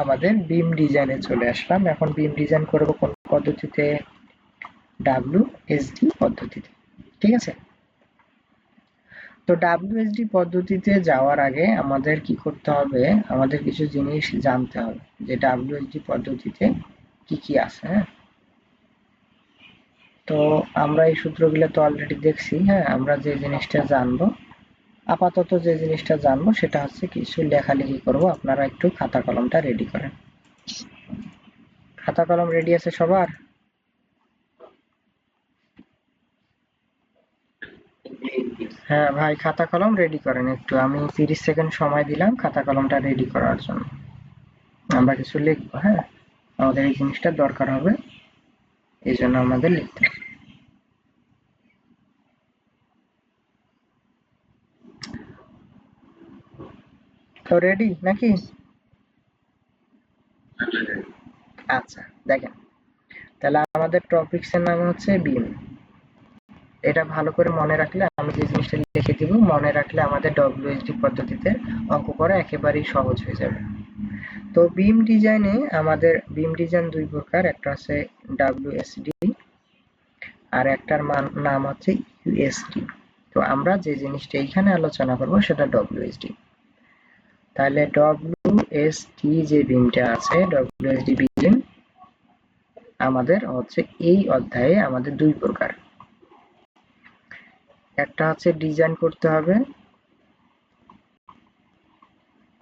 আমাদের বিম ডিজাইনে চলে আসলাম। এখন বিম ডিজাইন করব কোন পদ্ধতিতে? WSD পদ্ধতিতে। ঠিক আছে, তো WSD পদ্ধতিতে যাওয়ার আগে আমাদের কি করতে হবে? আমাদের কিছু জিনিস জানতে হবে যে WSD পদ্ধতিতে কি কি আছে। হ্যাঁ, তো আমরা এই সূত্রগুলো তো অলরেডি দেখছি। হ্যাঁ, আমরা যে জিনিসটা জানবো, আপাতত যে জিনিসটা জানবো সেটা হচ্ছে কিছু লেখালেখি করব। আপনারা একটু খাতা কলমটা রেডি করেন। খাতা কলম রেডি আছে সবার? হ্যাঁ ভাই, খাতা কলম রেডি করেন একটু, আমি 30 সেকেন্ড সময় দিলাম খাতা কলমটা রেডি করার জন্য। আমরা কিছু লিখবো, হ্যাঁ, আমাদের এই জিনিসটা দরকার হবে, এই জন্য আমাদের লিখতে হবে। তো রেডি নাকি? আচ্ছা দেখেন, তাহলে আমাদের টপিকস এর নাম হচ্ছে বিম। এটা ভালো করে মনে রাখলে, আমি যে জিনিসটা লিখে দিব মনে রাখলে আমাদের ডব্লিউএসডি পদ্ধতিতে অঙ্ক করা একেবারেই সহজ হয়ে যাবে। তো বিম ডিজাইনে আমাদের বিম ডিজাইন দুই প্রকার, একটা আছে ডব্লিউএসডি আর একটার নাম হচ্ছে ইউএসডি। তো আমরা যে জিনিসটা এইখানে আলোচনা করব সেটা ডব্লিউএসডি। তাহলে ডব্লিউএসডি যে বিমটা আছে, ডব্লিউএসডি বিম আমাদের হচ্ছে এই অধ্যায়ে আমাদের দুই প্রকার। একটা হচ্ছে ডিজাইন করতে হবে,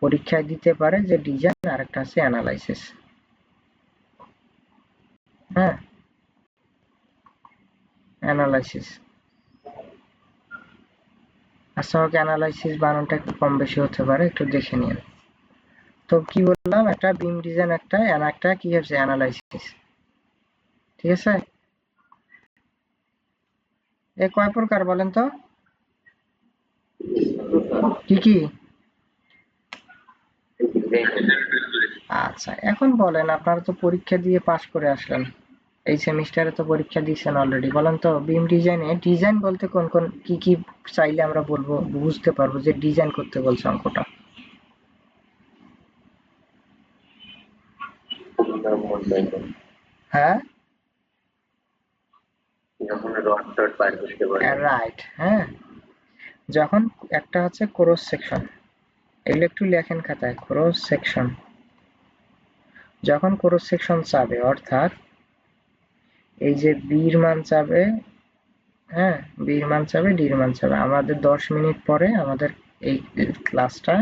পরীক্ষায় দিতে পারে যে ডিজাইন, আর একটা আছে অ্যানালাইসিস। হ্যাঁ, অ্যানালাইসিস। আচ্ছা, ওকে, অ্যানালাইসিস বানানটা একটু কম বেশি হতে পারে, একটু দেখে নিন। তো কি বললাম, একটা বিম ডিজাইন, একটা কি হচ্ছে অ্যানালাইসিস। ঠিক আছে, এ কয় প্রকার বলেন তো, কি কি? আচ্ছা এখন বলেন, আপনারা তো পরীক্ষা দিয়ে পাশ করে আসলেন, এই সেমিস্টারে তো পরীক্ষা দিয়েছেন অলরেডি, বলেন তো বিম ডিজাইনে ডিজাইন বলতে কোন কোন কি কি চাইলে আমরা বলবো, বুঝতে পারবো যে ডিজাইন করতে বলছে অঙ্কটা? হ্যাঁ, রাইট, হ্যাঁ, যখন একটা হচ্ছে ক্রস সেকশন, এগুলো একটু লেখেন খাতায়, ক্রস সেকশন। যখন ক্রস সেকশন চাবে, অর্থাৎ এই যে বির মান চাবে, হ্যাঁ, বির মান চাবে, ডির মান চাবে, আমাদের 10 মিনিট পরে আমাদের এই ক্লাসটা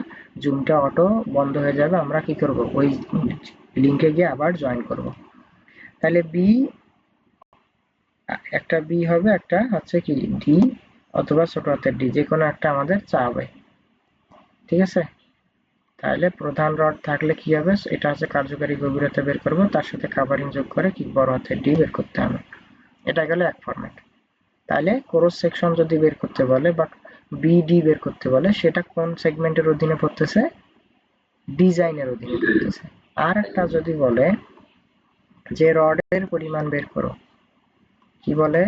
জুমটা অটো বন্ধ হয়ে যাবে, আমরা কি করব, ওই লিংকে গিয়ে আবার জয়েন করব। তাহলে বি, একটা বি হবে, একটা হচ্ছে কি ডি অথবা ছোট হাতের ডি, যে কোনো একটা আমাদের চাবে। ঠিক আছে, তাহলে প্রধান রড থাকলে কি হবে, এটা হচ্ছে কার্যকারী গভীরতা বের করব, তার সাথে কাভারিং যোগ করে কি বড় হাতের ডি বের করতে হবে। এটা গেল এক ফরম্যাট। তাহলে ক্রস সেকশন যদি বের করতে বলে বা বিডি বের করতে বলে, সেটা কোন সেগমেন্টের অধীনে পড়তেছে, ডিজাইনের অধীনে পড়তেছে। আর একটা যদি বলে যে রডের পরিমাণ বের করো, কি বলে,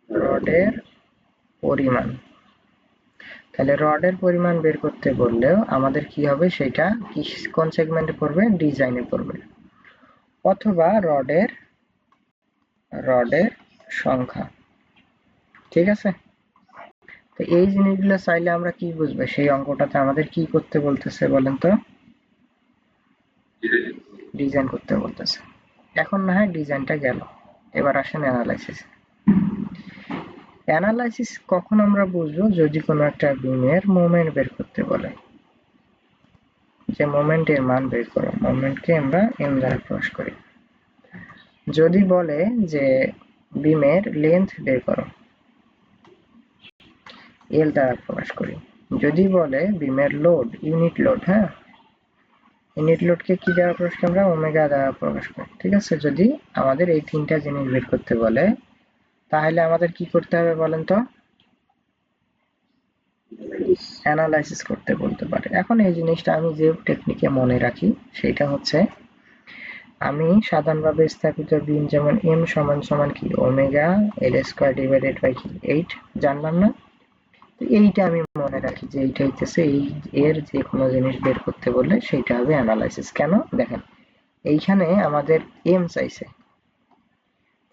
রডের পরিমাণ। তাহলে রডের পরিমাণ বের করতে বললেও আমাদের কি হবে, সেটা কি কোন সেগমেন্টে পড়বে, ডিজাইনে পড়বে। অথবা রডের সংখ্যা। ঠিক আছে, তো এই জিনিসগুলো চাইলে আমরা কি বুঝবো, সেই অঙ্কটাতে আমাদের কি করতে বলতেছে বলেন তো, ডিজাইন করতে বলতেছে। এখন না হয় ডিজাইনটা গেল, এবার আসেন অ্যানালাইসিস। অ্যানালাইসিস কখন আমরা বুঝবো, যদি কোনো একটা বিমের মোমেন্ট বের করতে বলে, যে মোমেন্টের মান বের করো, মোমেন্টকে আমরা এম দ্বারা প্রকাশ করি। যদি বলে যে বিমের লেন্থ বের করো, এল দ্বারা প্রকাশ করি। যদি বলে বিমের লোড, ইউনিট লোড, হ্যাঁ, ইউনিট লোডকে কি দ্বারা প্রকাশ করি, আমরা ওমেগা দ্বারা প্রকাশ করি। ঠিক আছে, যদি আমাদের এই তিনটা জিনিস বের করতে বলে, তাহলে আমাদের কি করতে হবে বলেন তো, অ্যানালাইসিস করতে বলতে পারে। এখন এই জিনিসটা আমি যে টেকনিকে মনে রাখি সেটা হচ্ছে, আমি সাধারণভাবে স্থাপিত বিম যেমন এম সমান সমান কি omega L square divided by কি 8 জানলাম না, তো এইটা আমি মনে রাখি যে এইটা হইতেছে এই এর যে কোনো জিনিস বের করতে বললে সেইটা হবে অ্যানালাইসিস। কেন দেখেন, এইখানে আমাদের এম চাইছে,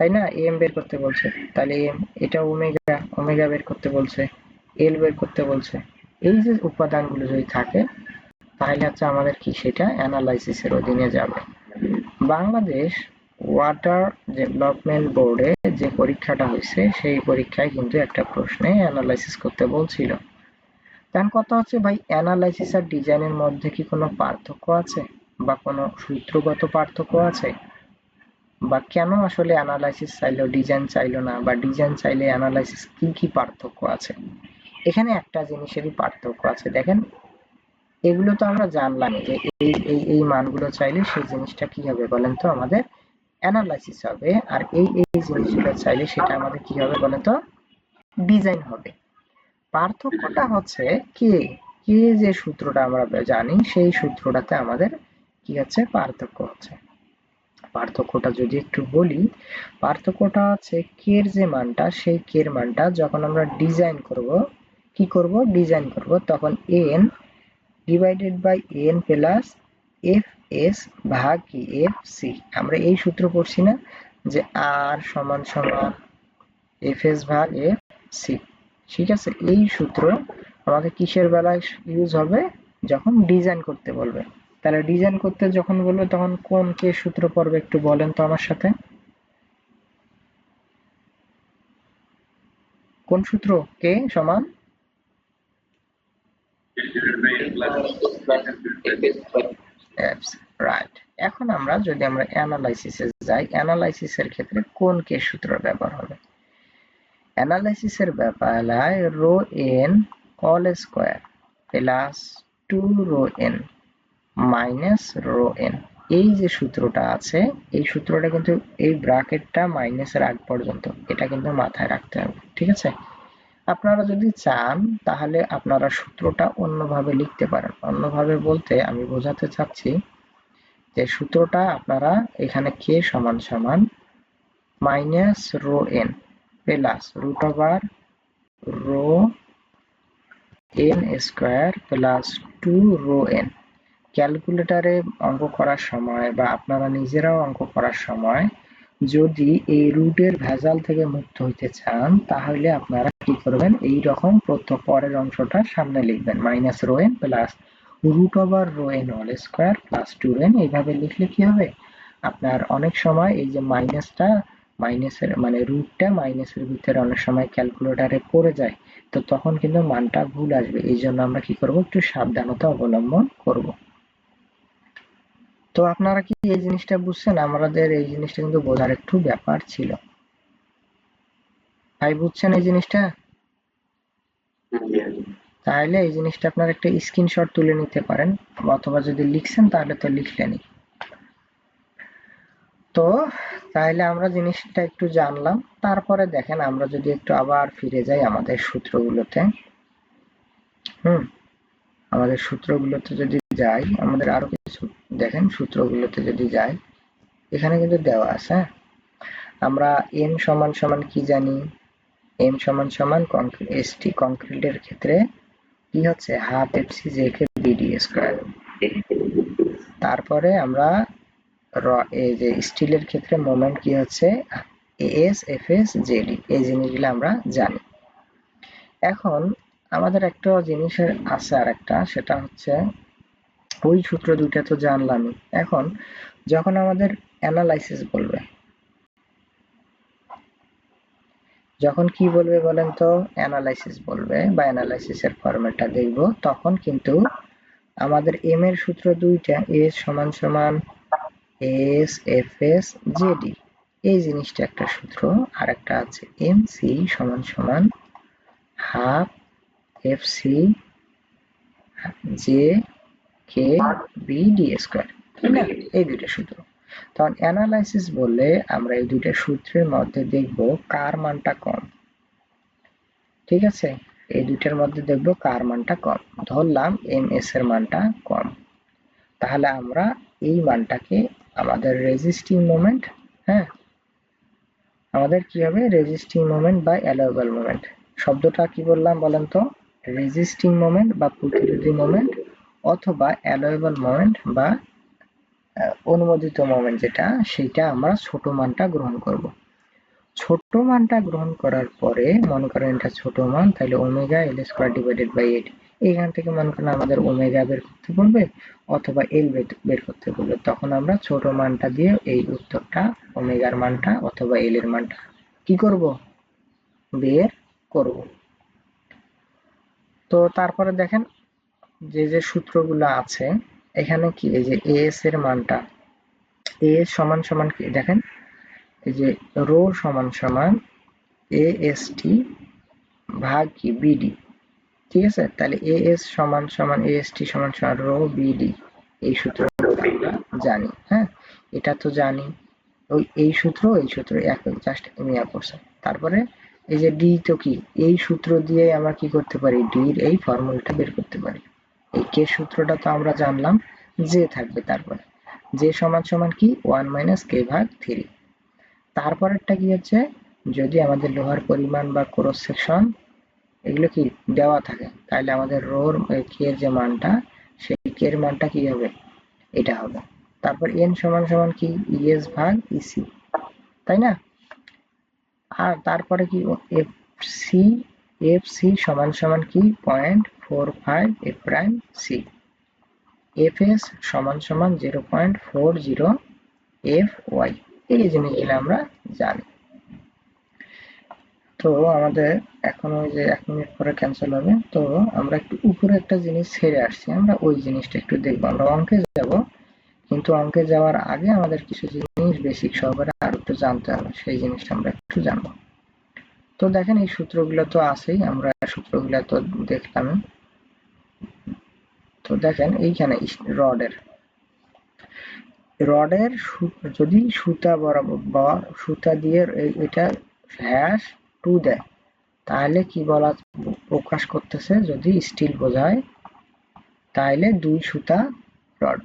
তাই না, এম বের করতে বলছে, তাহলে এম, এটা ওমেগা, ওমেগা বের করতে বলছে, এল বের করতে বলছে। এই যে উপাদানগুলো যদি থাকে, তাহলে হচ্ছে আমাদের কি সেটা অ্যানালাইসিসের অধীনে যাবে। বাংলাদেশ ওয়াটার ডেভেলপমেন্ট বোর্ডে যে পরীক্ষাটা হয়েছে, সেই পরীক্ষায় কিন্তু একটা প্রশ্নে অ্যানালাইসিস করতে বলছিল। এখন কথা হচ্ছে ভাই, অ্যানালাইসিস আর ডিজাইনের মধ্যে কি কোনো পার্থক্য আছে বা কোনো সূত্রগত পার্থক্য আছে? বা কেন আসলে অ্যানালাইসিস চাইলো ডিজাইন চাইলো না, বা ডিজাইন চাইলে অ্যানালাইসিস কি কি পার্থক্য আছে। এখানে একটা জিনিসেরই পার্থক্য আছে। দেখেন, এগুলো তো আমরা জানলাম যে এই মানগুলো চাইলে সেই জিনিসটা কি হবে বলেন তো, আমাদের অ্যানালাইসিস হবে। আর এই জিনিসগুলো চাইলে সেটা আমাদের কি হবে বলেন তো, ডিজাইন হবে। পার্থক্যটা হচ্ছে কে কে যে সূত্রটা আমরা জানি সেই সূত্রটাতে আমাদের কি হচ্ছে, পার্থক্য হচ্ছে। পার্থক্যটা যদি একটু বলি, পার্থক্যটা হচ্ছে কের যে মানটা, সেই কের মানটা যখন আমরা ডিজাইন করব, কি করব, ডিজাইন করব, তখন N divided by N plus F S ভাগ কি এফ সি। আমরা এই সূত্র পড়ছি না, যে আর সমান সমান এফ এস ভাগ এফ সি। ঠিক আছে, এই সূত্র আমাকে কিসের বেলায় ইউজ হবে, যখন ডিজাইন করতে বলবে। তাহলে ডিজাইন করতে যখন বলবে তখন কোন কে সূত্র পড়বে একটু বলেন তো আমার সাথে, কোন সূত্র, কে সমান এফ, রাইট। এখন আমরা যদি আমরা অ্যানালাইসিসে যাই, অ্যানালাইসিসের ক্ষেত্রে কোন কে সূত্র ব্যবহার হবে। অ্যানালাইসিসের বেলায় rho N all square plus 2 rho N minus rho N, এই যে সূত্রটা আছে, এই সূত্রটা কিন্তু এই ব্র্যাকেটটা মাইনাসের আগ পর্যন্ত এটা কিন্তু মাথায় রাখতে হবে। ঠিক আছে, আপনারা যদি চান তাহলে আপনারা সূত্রটা অন্যভাবে লিখতে পারেন। অন্যভাবে বলতে আমি বোঝাতে চাচ্ছি যে সূত্রটা আপনারা এখানে কে সমান সমান minus rho N plus root over rho n square plus 2 rho n. ক্যালকুলেটরে অঙ্ক করার সময় বা আপনারা নিজেরাও অঙ্ক করার সময় যদি এই রুটের ভেজাল থেকে মুক্ত হইতে চান, তাহলে আপনারা কি করবেন, এই রকম পরের অংশটা সামনে লিখবেন, minus rho N plus root over rho N all square plus 2 N. এইভাবে লিখলে কি হবে, আপনার অনেক সময় এই যে মাইনাসের মানে রুটটা মাইনাসের ভিতরে অনেক সময় ক্যালকুলেটরে পড়ে যায়, তো তখন কিন্তু মানটা ভুল আসবে। এই জন্য আমরা কি করব, একটু সাবধানতা অবলম্বন করব। তো আপনারা কি এই জিনিসটা বুঝছেন? আমাদের এই জিনিসটা কিন্তু বোঝার একটু ব্যাপার ছিল। ভাই বুঝছেন এই জিনিসটা? তাহলে এই জিনিসটা আপনারা একটা স্ক্রিনশট তুলে নিতে পারেন, অথবা যদি লিখছেন তাহলে তো লিখলেনই। তো তাহলে আমরা জিনিসটা একটু জানলাম। তারপরে দেখেন, আমরা যদি একটু আবার ফিরে যাই আমাদের সূত্রগুলোতে, আমাদের সূত্রগুলোতে যদি যাই, আমাদের আরো কিছু দেখেন, সূত্রগুলোতে যদি যাই, এখানে কিন্তু দেওয়া আছে। আমরা এম সমান সমান কি জানি, এম সমান সমান এসটি কংক্রিটের ক্ষেত্রে কি হচ্ছে, half FC J k bd square. তারপরে আমরা এই যে স্টিলের ক্ষেত্রে মোমেন্ট কি হচ্ছে, এস এফ এস জেডি। এই জিনিসগুলো আমরা জানি। এখন আমাদের একটা জিনিসের আছে আর একটা, সেটা হচ্ছে ওই সূত্র দুইটা তো জানলামই। এখন যখন আমাদের অ্যানালাইসিস বলবে, যখন কি বলবে বলেন তো, অ্যানালাইসিস বলবে বা অ্যানালাইসিসের ফরম্যাটটা দেখব, তখন কিন্তু আমাদের এম এর সূত্র দুইটা, এস সমান সমান এস এফ এস জেডি, এই জিনিসটা একটা সূত্র। আর একটা আছে এম সি সমান সমান half F C J K B D square, তাই না? এই দুইটা সূত্র। তখন অ্যানালাইসিস বললে আমরা এই দুইটা সূত্রের মধ্যে দেখব কার মানটা কম। ঠিক আছে, এই দুইটার মধ্যে দেখব কার মানটা কম। ধরলাম এম এস এর মানটা কম, তাহলে আমরা এই মানটাকে আমাদের রেজিস্টিং মোমেন্ট, হ্যাঁ, আমাদের কি হবে, রেজিস্টিং মোমেন্ট বা অ্যালাউয়েবল মোমেন্ট। শব্দটা কি বললাম বলেন তো, রেজিস্টিং মোমেন্ট বা প্রতিরোধী মোমেন্ট, অথবা অ্যালাউয়েবল মোমেন্ট বা অনুমোদিত মোমেন্ট যেটা, সেটা আমরা ছোট মানটা গ্রহণ করব। ছোট মানটা গ্রহণ করার পরে মনে করেন এটা ছোট মান, তাহলে omega L square divided by 8, এখান থেকে মনে করেন আমাদের ওমেগা বের করতে বলবে অথবা এল বের করতে বলবে, তখন আমরা ছোট মানটা দিয়ে এই উত্তরটা, ওমেগার মানটা অথবা এল এর মানটা কি করব, বের করব। তো তারপরে দেখেন যে যে সূত্রগুলো আছে এখানে, কি এই যে এস এর মানটা, এস সমান সমান কি দেখেন, এই যে রো সমান সমান এএসটি ভাগ কি বিডি, ঠিক আছে? তাহলে এএস সমান সমান এএসটি সমান সমান রো বিডি, এই সূত্র আমরা জানি। হ্যাঁ, এটা তো জানি, ওই এই সূত্র একই, জাস্ট মিয়া করছে। তারপরে এই যে ডি তো কি, এই সূত্র দিয়ে আমরা কি করতে পারি, ডি এর এই ফর্মুলাটা বের করতে পারি। এই কে সূত্রটা তো আমরা জানলাম, যে থাকবে তারপরে যে সমান সমান কি 1 মাইনাস কে ভাগ 3। তারপরেরটা কি হচ্ছে, যদি আমাদের লোহার পরিমাণ বা ক্রস সেকশন এগুলো কি দেওয়া থাকে, তাহলে আমাদের রোর কে এর যে মানটা, সেই কে এর মানটা কি হবে, এটা হবে। তারপর এন সমান সমান কি ইএস ভাগ ইসি, তাই না? আর তারপরে কি এফসি, এফসি সমান সমান কি 0.45 এফ প্রাইম সি, এফএস সমান সমান 0.40 এফ ওয়াই। এই জিনিসগুলো আমরা জানি। তো আমাদের এখন ওই যে 1 মিনিট পরে ক্যান্সেল হবে, তো আমরা একটু উপরে একটা জিনিস ছেড়ে আসছি, আমরা ওই জিনিসটা একটু দেখবো। আমরা অঙ্কে যাব, কিন্তু অঙ্কে যাওয়ার আগে আমাদের কিছু জিনিস বেসিক সহকারে আর একটু জানতে হবে, সেই জিনিসটা আমরা একটু জানবো। তো দেখেন এই সূত্রগুলো তো আছেই, আমরা সূত্রগুলো তো দেখলাম। তো দেখেন এইখানে রডের যদি সুতা বরাবর বা সুতা দিয়ে এটা হ্যাশ 2 দেয়, তাহলে কি বলা প্রকাশ করতেছে, যদি স্টিল বোঝায় তাহলে 2 সুতা রড।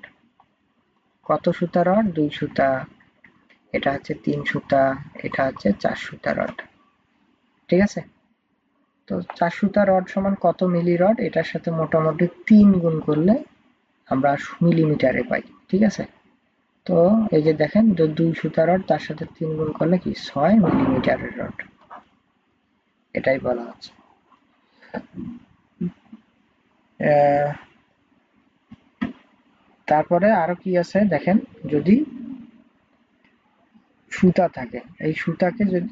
কত সুতা রড? 2 সুতা। এটা হচ্ছে 3 সুতা, এটা হচ্ছে 4 সুতা রড, ঠিক আছে? তো 4 সুতা রড সমান কত মিলি রড? এটার সাথে মোটামুটি 3 গুণ করলে আমরা মিলিমিটারে পাই, ঠিক আছে? তো এই যে দেখেন, 2 সুতা রড তার সাথে 3 গুণ করলে কি 6 মিলিমিটারের রড, এটাই বলা হচ্ছে। তারপরে আরো কি আছে দেখেন, যদি সুতা থাকে, এই সুতাকে যদি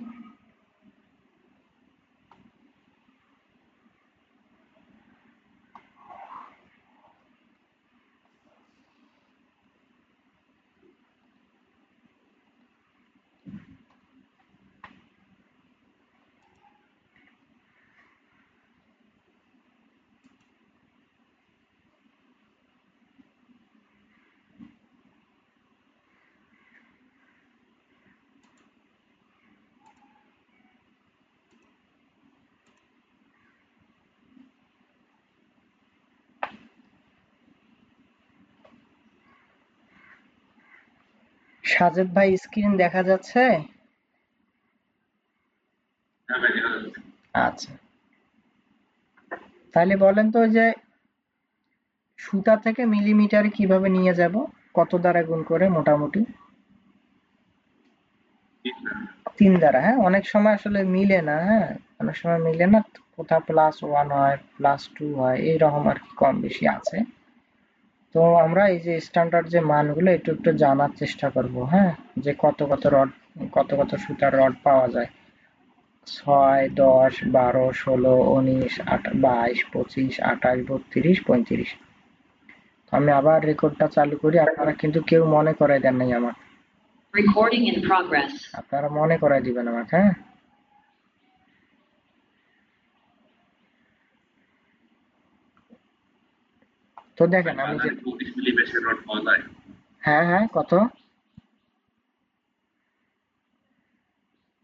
সাজেদ ভাই স্ক্রিন দেখা যাচ্ছে? আচ্ছা, তাহলে বলেন তো যে সুতা থেকে মিলিমিটারে কিভাবে নিয়ে যাব, কত দ্বারা গুণ করে? মোটামুটি 3 দ্বারা। হ্যাঁ, অনেক সময় আসলে মিলে না, হ্যাঁ অনেক সময় মিলে না, কোথাও +1 হয়, +2 হয়, এইরকম আর কি, কম বেশি আছে। তো আমরা এই যে স্ট্যান্ডার্ড যে মানগুলো একটু একটু জানার চেষ্টা করব। হ্যাঁ, যে কত কত রড, কত কত সুতার রড পাওয়া যায়, 6, 10, 12, 16, 19, 22, 25, 28, 32, 35। আমি আবার রেকর্ডটা চালু করি, আপনারা কিন্তু কেউ মনে করাই দেন নাই আমার, রেকর্ডিং ইন প্রগ্রেস, আপনারা মনে করাই দিবেন আমাকে। হ্যাঁ, তো দেখেন আমি যে 25 মিলি ব্যাসের রড পাওয়া যায়। হ্যাঁ হ্যাঁ, কত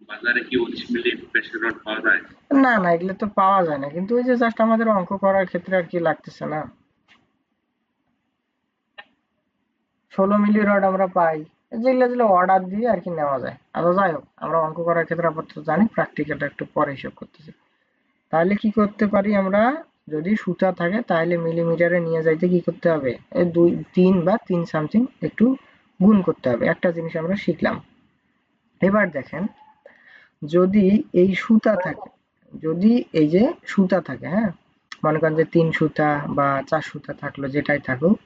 বাজারে কি 25 মিলি ব্যাসের রড পাওয়া যায়? না না, এগুলো তো পাওয়া যায় না, কিন্তু ওই যে জাস্ট আমাদের অঙ্ক করার ক্ষেত্রে আর কি লাগতেছে না, 16 মিলি রড আমরা পাই, যেগুলো যেগুলো অর্ডার দিয়ে আর কি নেওয়া যায়। আচ্ছা যাই হোক, আমরা অঙ্ক করার ক্ষেত্রে আপাতত জানি, প্র্যাকটিক্যালটা একটু পরে হিসাব করতেছি। তাহলে কি করতে পারি আমরা, যদি সুতা থাকে তাহলে মিলিমিটারে নিয়ে যাইতে কি করতে হবে, এই 2, 3 বা 3 সামথিং একটু গুণ করতে হবে। একটা জিনিস আমরা শিখলাম। এবার দেখেন, যদি এই সুতা থাকে, যদি এই যে সুতা থাকে, হ্যাঁ মনে করেন যে 3 সুতা বা 4 সুতা থাকলো, যেটাই থাকুক,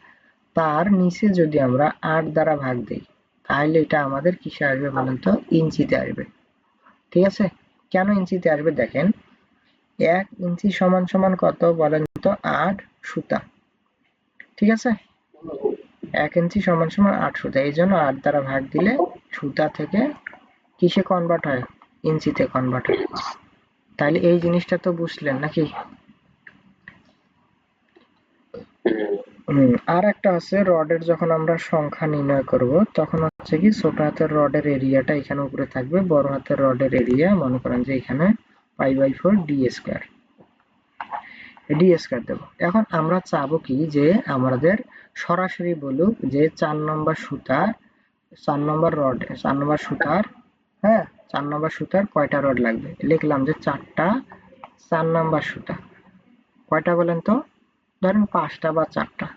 তার নিচে যদি আমরা 8 দ্বারা ভাগ দিই, তাহলে এটা আমাদের কিসে আসবে বলেন তো? ইঞ্চিতে আসবে, ঠিক আছে? কেন ইঞ্চিতে আসবে দেখেন, 1 ইঞ্চি সমান সমান কত বলেন তো? 8 সুতা, ঠিক আছে? 1 ইঞ্চি সমান সমান 8 সুতা, এই জন্য 8 দ্বারা ভাগ দিলে সুতা থেকে কিসে কনভার্ট হয়? ইঞ্চিতে কনভার্ট হয়। তাহলে এই জিনিসটা তো বুঝলেন নাকি? আর একটা আছে রডের যখন আমরা সংখ্যা নির্ণয় করব তখন হচ্ছে কি ছোট হাতের রডের এরিয়াটা এখানে উপরে থাকবে, বড় হাতের রডের এরিয়া মনে করেন যে এখানে π/4 ডি স্কয়ার দেব। এখন আমরা চাবো কি যে আমাদের সরাসরি বলুক যে 4 নম্বর সুতার 4 নম্বর রড 4 নম্বর সুতার হ্যাঁ 4 নম্বর সুতার কয়টা রড লাগবে, লিখলাম যে 4টা 4 নম্বর সুতা। কয়টা বলেন তো? ধরেন 5টা বা 4টা।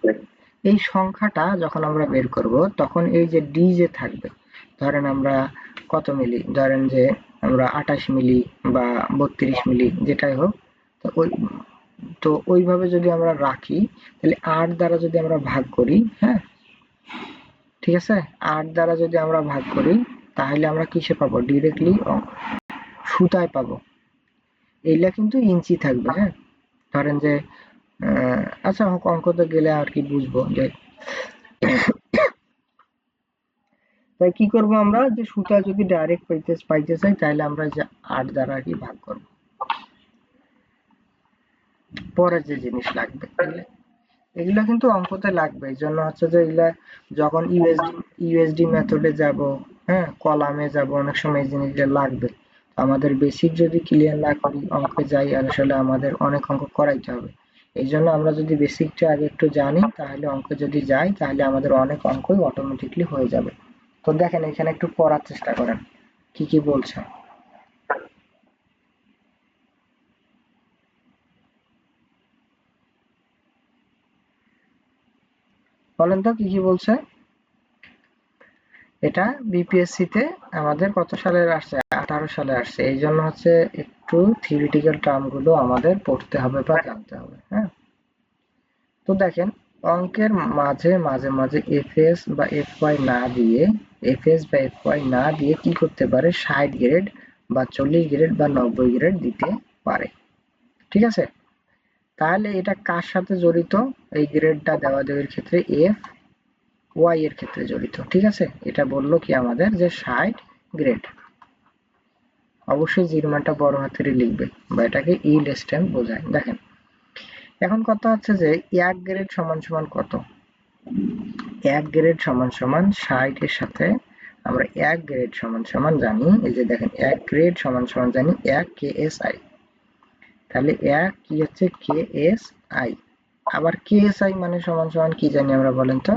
এই সংখ্যাটা যখন আমরা বের করব তখন এই যে ডি যে থাকবে, ধরেন আমরা কত মিলি, ধরেন যে আমরা 28 মিলি বা 32 মিলি যেটাই হোক, তো ওইভাবে যদি আমরা রাখি তাহলে 8 দ্বারা যদি আমরা ভাগ করি, হ্যাঁ ঠিক আছে, 8 দ্বারা যদি আমরা ভাগ করি তাহলে আমরা কিসে পাবো? ডিরেক্টলি সুতায় পাবো। এইটা কিন্তু ইঞ্চি থাকবে। হ্যাঁ ধরেন যে আচ্ছা অঙ্কতে গেলে আর কি বুঝবো যে তাই কি করব আমরা, যে সুতা যদি ডাইরেক্ট পাইতে চাই তাহলে আমরা যে 8 দ্বারা কি ভাগ করব। পরে যে জিনিস লাগবে এগুলা কিন্তু অঙ্কতে লাগবে, এই জন্য হচ্ছে যে এগুলা যখন ইউএসডি মেথডে যাব, হ্যাঁ কলামে যাব, অনেক সময় এই জিনিসগুলো লাগবে। আমাদের বেসিক যদি ক্লিয়ার না করি অঙ্কে যাই আসলে আমাদের অনেক অঙ্ক করাইতে হবে। এই জন্য আমরা যদি বেসিকটা আগে একটু জানি তাহলে অঙ্কে যদি যাই তাহলে আমাদের অনেক অঙ্কই অটোমেটিকলি হয়ে যাবে। তো দেখেন এখানে একটু পড়ার চেষ্টা করেন কি কি বলছে। বলেন তো কি কি বলছে। এটা বিপিএসসি তে আমাদের কত সালে আসছে? 18 সালে আসছে। এই জন্য হচ্ছে একটু থিওরিটিক্যাল টার্ম গুলো আমাদের পড়তে হবে বা জানতে হবে। হ্যাঁ তো দেখেন অঙ্কের মাঝে মাঝে মাঝে এফএস বা এফওয়াই না দিয়ে কি করতে পারে, 60 গ্রেড বা 40 গ্রেড বা 90 গ্রেড দিতে পারে। ঠিক আছে, তাহলে এটা কার সাথে জড়িত? এই গ্রেডটা দেওয়া দেওয়ার ক্ষেত্রে এফ ওয়াই এর ক্ষেত্রে জড়িত। ঠিক আছে, এটা বললো কি আমাদের যে 60 গ্রেড। অবশ্যই জির মানটা বড় হাতেরই লিখবে বা এটাকে ইল্ড স্ট্রেংথ বোঝায়। দেখেন এখন কথা হচ্ছে যে 1 গ্রেড সমান সমান কত? 1 গ্রেড সমান সমান 60 এর সাথে আমরা 1 গ্রেড সমান সমান জানি, এই যে দেখেন 1 গ্রেড সমান সমান জানি 1 কেএসআই। তাহলে 1 কি হচ্ছে কেএসআই, আবার কেএসআই মানে সমান সমান কি জানি আমরা বলেন তো?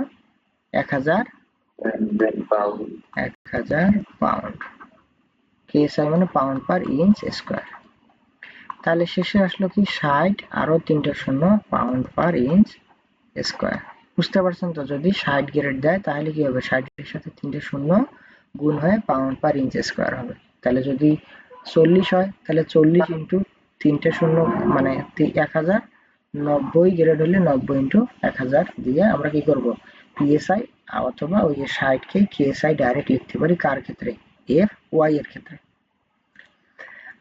1000 পাউন্ড। কেএসআই মানে পাউন্ড পার ইঞ্চ স্কয়ার। তাহলে শেষে আসলো কি 60 আরো 3টা শূন্য পাউন্ড পার ইঞ্চ স্কয়ার। বুঝতে পারছেন তো? যদি 60 গ্রেড দেয় তাহলে কি হবে, 60 এর সাথে 3টে শূন্য গুণ হয়ে পাউন্ড পার ইঞ্চ স্কয়ার হবে। তাহলে যদি 40 হয় তাহলে 40 ইন্টু 3টে শূন্য মানে 1000, 90 গ্রেড হলে 90 ইন্টু 1000 দিয়ে আমরা কি করব, পিএসআই অথবা ওই যে 60 কে কেএসআই ডাইরেক্ট লিখতে পারি। কার ক্ষেত্রে? এফ ওয়াই এর ক্ষেত্রে।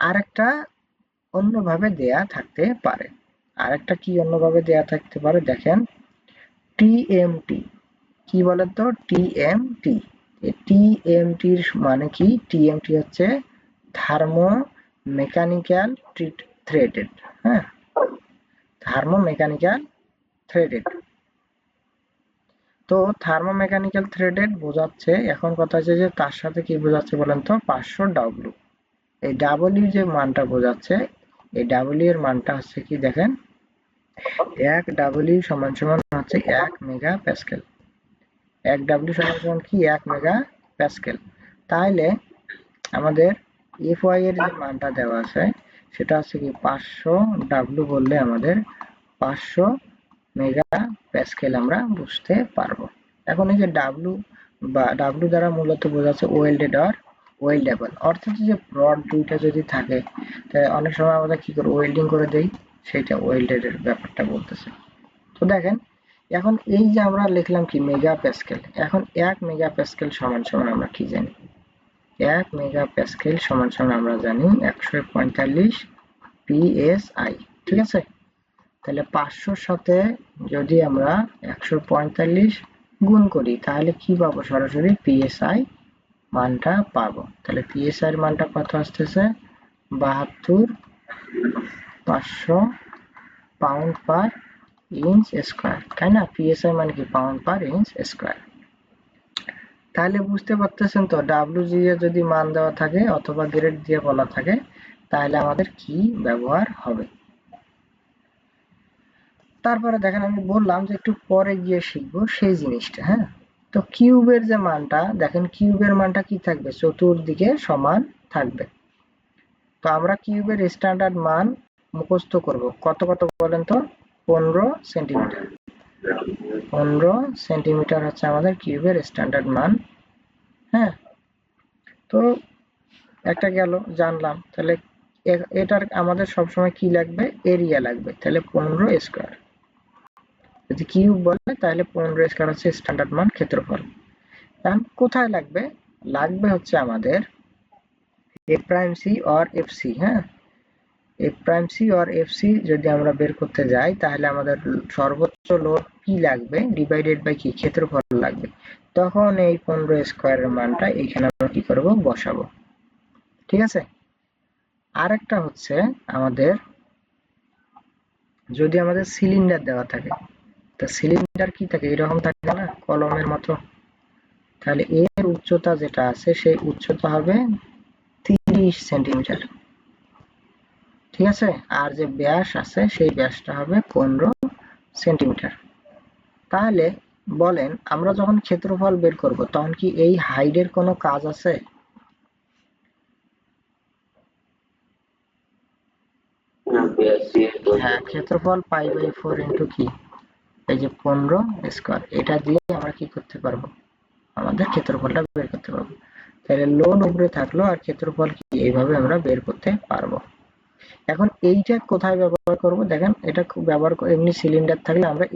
আরেকটা অন্যভাবে দেয়া থাকতে পারে। আরেকটা কি অন্যভাবে দেয়া থাকতে পারে দেখেন, টিএমটি। কি বলেন তো? টিএমটি। টিএমটির মানে কি? টিএমটি হচ্ছে থার্মো মেকানিক্যাল থ্রেডেড। হ্যাঁ থার্মো মেকানিক্যাল থ্রেডেড। তো থার্মো মেকানিক্যাল থ্রেডেড বোঝাচ্ছে, এখন কথা হচ্ছে যে তার সাথে কি বোঝাচ্ছে বলেন তো? 500 ডাব্লু। এই ডাব্লিউ যে মানটা বোঝাচ্ছে, এই ডাব্লিউ এর মানটা হচ্ছে কি দেখেন, 1 ডাব্লিউ সমান সমান হচ্ছে 1 মেগা প্যাসকেল। 1 ডাব্লিউ সমান সমান কি? 1 মেগা প্যাসকেল। তাহলে আমাদের এফওয়াই এর যে মানটা দেওয়া আছে সেটা হচ্ছে কি 500 ডাব্লিউ বললে আমাদের 500 মেগা প্যাসকেল আমরা বুঝতে পারবো। এখন এই যে ডাব্লিউ বা ডাব্লিউ দ্বারা মূলত বোঝাচ্ছে ওয়েল্ডেড আর ওয়েল্ডেবল, অর্থাৎ যে রড দুইটা যদি থাকে তাহলে অনেক সময় আমরা কি করি, ওয়েল্ডিং করে দেই, সেটা ওয়েল্ডেড এর ব্যাপারটা বলতেছে। তো দেখেন এখন এই যে আমরা লিখলাম কি মেগা প্যাসকেল, এখন 1 মেগা প্যাসকেল সমান সমান আমরা কি জানি? 1 মেগা প্যাসকেল সমান সমান আমরা জানি 145 পিএসআই। ঠিক আছে, তাহলে 500 সাথে যদি আমরা 145 গুণ করি তাহলে কি পাবো? সরাসরি পিএসআই মানটা পাবো। তাহলে পিএসআই এর মানটা কত আসতেছে 72,500 পাউন্ড পার ইঞ্চ স্কয়ার, তাই না? পিএসআই মানে কি পাউন্ড পার ইঞ্চ স্কয়ার। তাহলে বুঝতে পারতেছেন তো ডাব্লিউজি এর যদি মান দেওয়া থাকে অথবা গ্রেড দিয়ে বলা থাকে তাহলে আমাদের কি ব্যবহার হবে। তারপরে দেখেন আমি বললাম যে একটু পরে গিয়ে শিখবো সেই জিনিসটা। হ্যাঁ, তো কিউবের যে মানটা দেখেন, কিউবের মানটা কি থাকবে চতুর্দিকে সমান থাকবে। তো আমরা কিউবের স্ট্যান্ডার্ড মান মুখস্থ করব। কত কত বলেন তো? 15 সেন্টিমিটার। 15 সেন্টিমিটার হচ্ছে আমাদের কিউবের স্ট্যান্ডার্ড মান। হ্যাঁ, তো একটা গেল জানলাম। তাহলে এটার আমাদের সবসময় কি লাগবে? এরিয়া লাগবে। তাহলে 15 স্কয়ার। যদি কিউব বলে তাহলে 15 স্কয়ার হচ্ছে স্ট্যান্ডার্ড মান ক্ষেত্রফল। এখন কোথায় লাগবে? লাগবে হচ্ছে আমাদের A prime c or f c. হ্যাঁ, A prime c or f c যদি আমরা বের করতে যাই তাহলে আমাদের সর্বোচ্চ লোড কি লাগবে ডিভাইডেড বাই কি ক্ষেত্রফল লাগবে। তখন এই 15 স্কয়ারের মানটা এখানে আমরা কি করব? বসাবো। ঠিক আছে। আরেকটা হচ্ছে আমাদের যদি আমাদের সিলিন্ডার দেওয়া থাকে, তো সিলিন্ডার কি থাকে এরকম থাকে না কলমের মতো, তাহলে এর উচ্চতা যেটা আছে সেই উচ্চতা হবে 30 সেন্টিমিটার। ঠিক আছে, আর যে ব্যাস আছে সেই ব্যাসটা হবে 15 সেন্টিমিটার। তাহলে বলেন আমরা যখন ক্ষেত্রফল বের করব তখন কি এই হাইটের কোনো কাজ আছে? হ্যাঁ, ক্ষেত্রফল পাই বাই 4 ইন্টু কি এই যে 15 স্কয়ার, এটা দিয়ে আমরা কি করতে পারবো? আমাদের ক্ষেত্রফলটা বের করতে পারবো। তাহলে লোড উপরে থাকলো আর ক্ষেত্রফল কি এইভাবে আমরা বের করতে পারবো। এখন এইটা কোথায় ব্যবহার করব? দেখেন এটা খুব ব্যবহার এমনি সিলিন্ডার থাকলে আমরা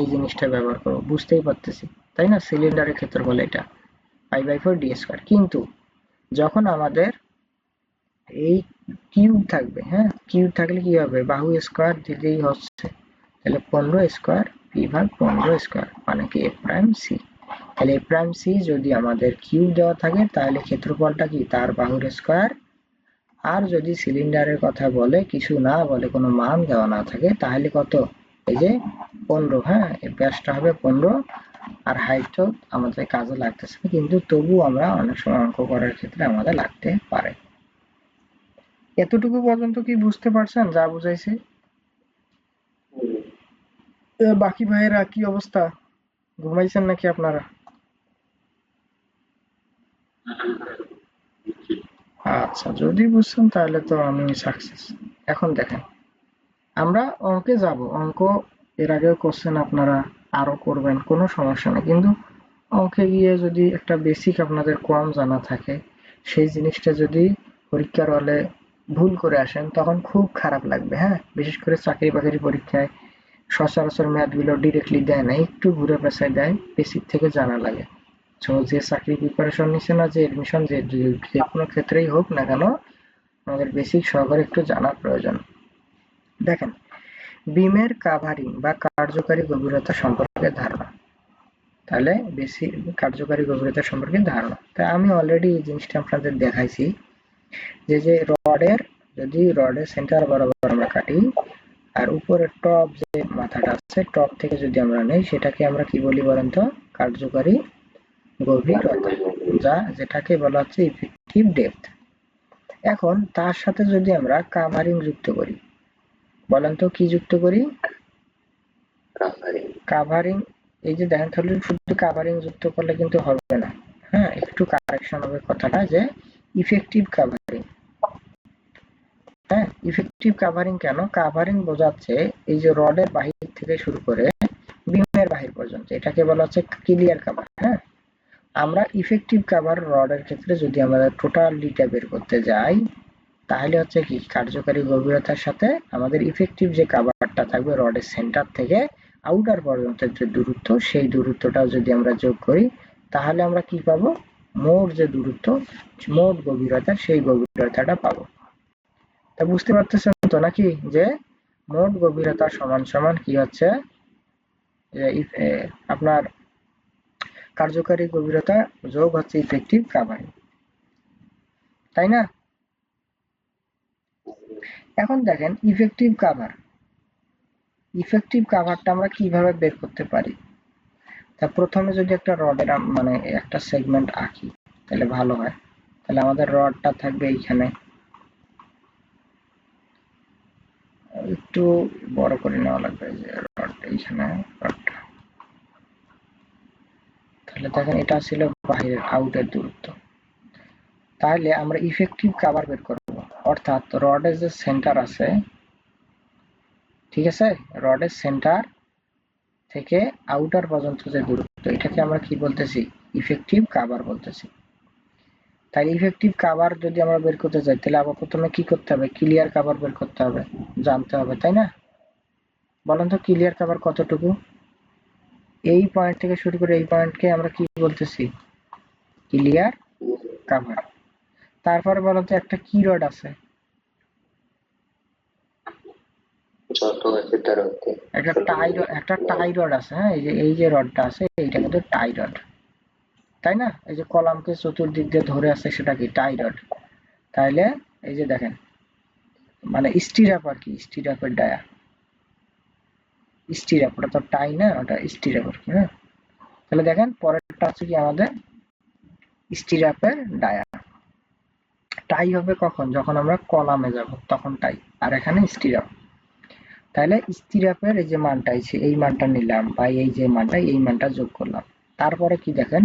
এই জিনিসটা ব্যবহার করব, বুঝতেই পারতেছি তাই না? সিলিন্ডারের ক্ষেত্রফল এটা পাই বাই 4 ডি স্কয়ার। কিন্তু যখন আমাদের এই কিউব থাকবে, হ্যাঁ কিউব থাকলে কি হবে? বাহু স্কয়ার দিলেই হচ্ছে। তাহলে 15 স্কয়ার পি ভাগ 15 স্কয়ার মানে কি এ প্রাইম সি। তাহলে এ প্রাইম সি যদি আমাদের কিউব দেওয়া থাকে তাহলে ক্ষেত্রফলটা কি তার বাহুর স্কয়ার। আর যদি সিলিন্ডারের কথা বলে কিছু না বলে কোনো মান দেওয়া না থাকে তাহলে কত? এই যে 15। হ্যাঁ, এই ব্যাসটা হবে 15 আর হাইটও আমাদের কাজে লাগতেছে না, কিন্তু তবু আমরা অনেক সময় অঙ্ক করার ক্ষেত্রে আমাদের লাগতে পারে। এতটুকু পর্যন্ত কি বুঝতে পারছেন যা বুঝাইছি? বাকি ভাইয়েরা কি অবস্থা? ঘুমাইছেন নাকি আপনারা? আচ্ছা, যদি বুঝছেন তাহলে তো আমি সাকসেস। এখন দেখেন আমরা অঙ্কে যাব। অঙ্ক এর আগেও কোশ্চেন আপনারা আরো করবেন, কোনো সমস্যা নেই। কিন্তু অঙ্কে গিয়ে যদি একটা বেসিক আপনাদের কম জানা থাকে সেই জিনিসটা যদি পরীক্ষার হলে ভুল করে আসেন তখন খুব খারাপ লাগবে। হ্যাঁ, বিশেষ করে চাকরি বাকরি পরীক্ষায় সচরাচর ম্যাথগুলো ডিরেক্টলি দেয় না, একটু ঘুরে পেঁচায় দেয়, বেসিক থেকে জানা লাগে। তো যে চাকরি প্রিপারেশন নিচ্ছে না, যে এডমিশন যে কোনো ক্ষেত্রেই হোক না কেন আমাদের বেসিক সহকারে একটু জানা প্রয়োজন। দেখেন বিমের কাভারিং বা কার্যকারী গভীরতা সম্পর্কে ধারণা। তাহলে বেশি কার্যকারী গভীরতা সম্পর্কে ধারণা, তাই আমি অলরেডি এই জিনিসটা আপনাদের দেখাইছি যে রডের যদি রডের সেন্টার বরাবর আমরা কাটি আর উপরের টপ যে মাথাটা আছে টপ থেকে যদি আমরা নেই সেটাকে আমরা কি বলি বলেন তো? কার্যকারী গভীরতা, যেটাকে বলা হচ্ছে ইফেক্টিভ ডেপথ। এখন তার সাথে যদি আমরা কাভারিং যুক্ত করি, বলেন তো কি যুক্ত করি? কাভারিং। এই যে দেখেন তাহলে শুধু কাভারিং যুক্ত করলে কিন্তু হবে না। হ্যাঁ, একটু কারেকশন হবে কথাটা, যে ইফেক্টিভ কাভারিং। হ্যাঁ, ইফেক্টিভ কাভারিং কেন? কাভারিং বোঝাচ্ছে এই যে রডের বাহির থেকে শুরু করে বিমের বাহির পর্যন্ত, এটাকে বলা হচ্ছে ক্লিয়ার কাভার। হ্যাঁ, আমরা ইফেক্টিভ কাভার রডের ক্ষেত্রে যদি আমরা টোটালিটা বের করতে যাই তাহলে হচ্ছে কি কার্যকারী গভীরতার সাথে আমাদের ইফেক্টিভ যে কাভারটা থাকবে রডের সেন্টার থেকে আউটার পর্যন্ত যে দূরত্ব সেই দূরত্বটাও যদি আমরা যোগ করি তাহলে আমরা কি পাবো? মোট যে দূরত্ব, মোট গভীরতা, সেই গভীরতাটা পাবো। তা বুঝতে পারতেছেন তো নাকি যে মোট গভীরতা সমান সমান কি হচ্ছে আপনার কার্যকারী গভীরতা যোগ হচ্ছে ইফেক্টিভ কাভারিং। তাই না? এখন দেখেন ইফেক্টিভ কাভারটা আমরা কিভাবে বের করতে পারি। তা প্রথমে যদি একটা রডের মানে একটা সেগমেন্ট আঁকি তাহলে ভালো হয়। তাহলে আমাদের রডটা থাকবে এইখানে, একটু বড় করে নেওয়া লাগবে, যে রড এইখানে, রডটা। তাহলে দেখেন এটা ছিল বাইরের আউটের দূরত্ব। তাহলে আমরা ইফেক্টিভ কাভার বের করব, অর্থাৎ রডের যে সেন্টার আছে, ঠিক আছে, রডের সেন্টার থেকে আউটার পর্যন্ত যে দূরত্ব, এটাকে আমরা কি বলতেছি? ইফেক্টিভ কাভার বলতেছি। তাই ইফেক্টিভ কাভার যদি আমরা বের করতে চাই তাহলে আবার প্রথমে কি করতে হবে? ক্লিয়ার কাভার বের করতে হবে, জানতে হবে, তাই না? বলেন তো ক্লিয়ার কাভার কতটুকু? এই পয়েন্ট থেকে শুরু করে এই পয়েন্টকে আমরা কি বলতেছি? Clear cover. তারপরে বলেন তো একটা কি রড আছে? একটা টাই রড আছে, হ্যাঁ, এই যে রডটা আছে এইটা কিন্তু টাই রড, তাই না? এই যে কলামকে চতুর্দিক দিয়ে ধরে আছে সেটা কি? টাই রড। তাইলে এই যে দেখেন, মানে স্টিরাপ আর কি, স্টিরাপের ডায়া, স্টিরাপ, ওটা তো টাই না, ওটা স্টিরাপ আর কি। হ্যাঁ, তাহলে দেখেন পরেরটা হচ্ছে কি আমাদের স্টিরাপের ডায়া। টাই হবে কখন? যখন আমরা কলামে যাব তখন টাই, আর এখানে স্টিরাপ। তাহলে স্টিরাপের এই যে মানটা আছে, এই মানটা নিলাম, বা এই যে মানটা, এই মানটা যোগ করলাম। তারপরে কি দেখেন,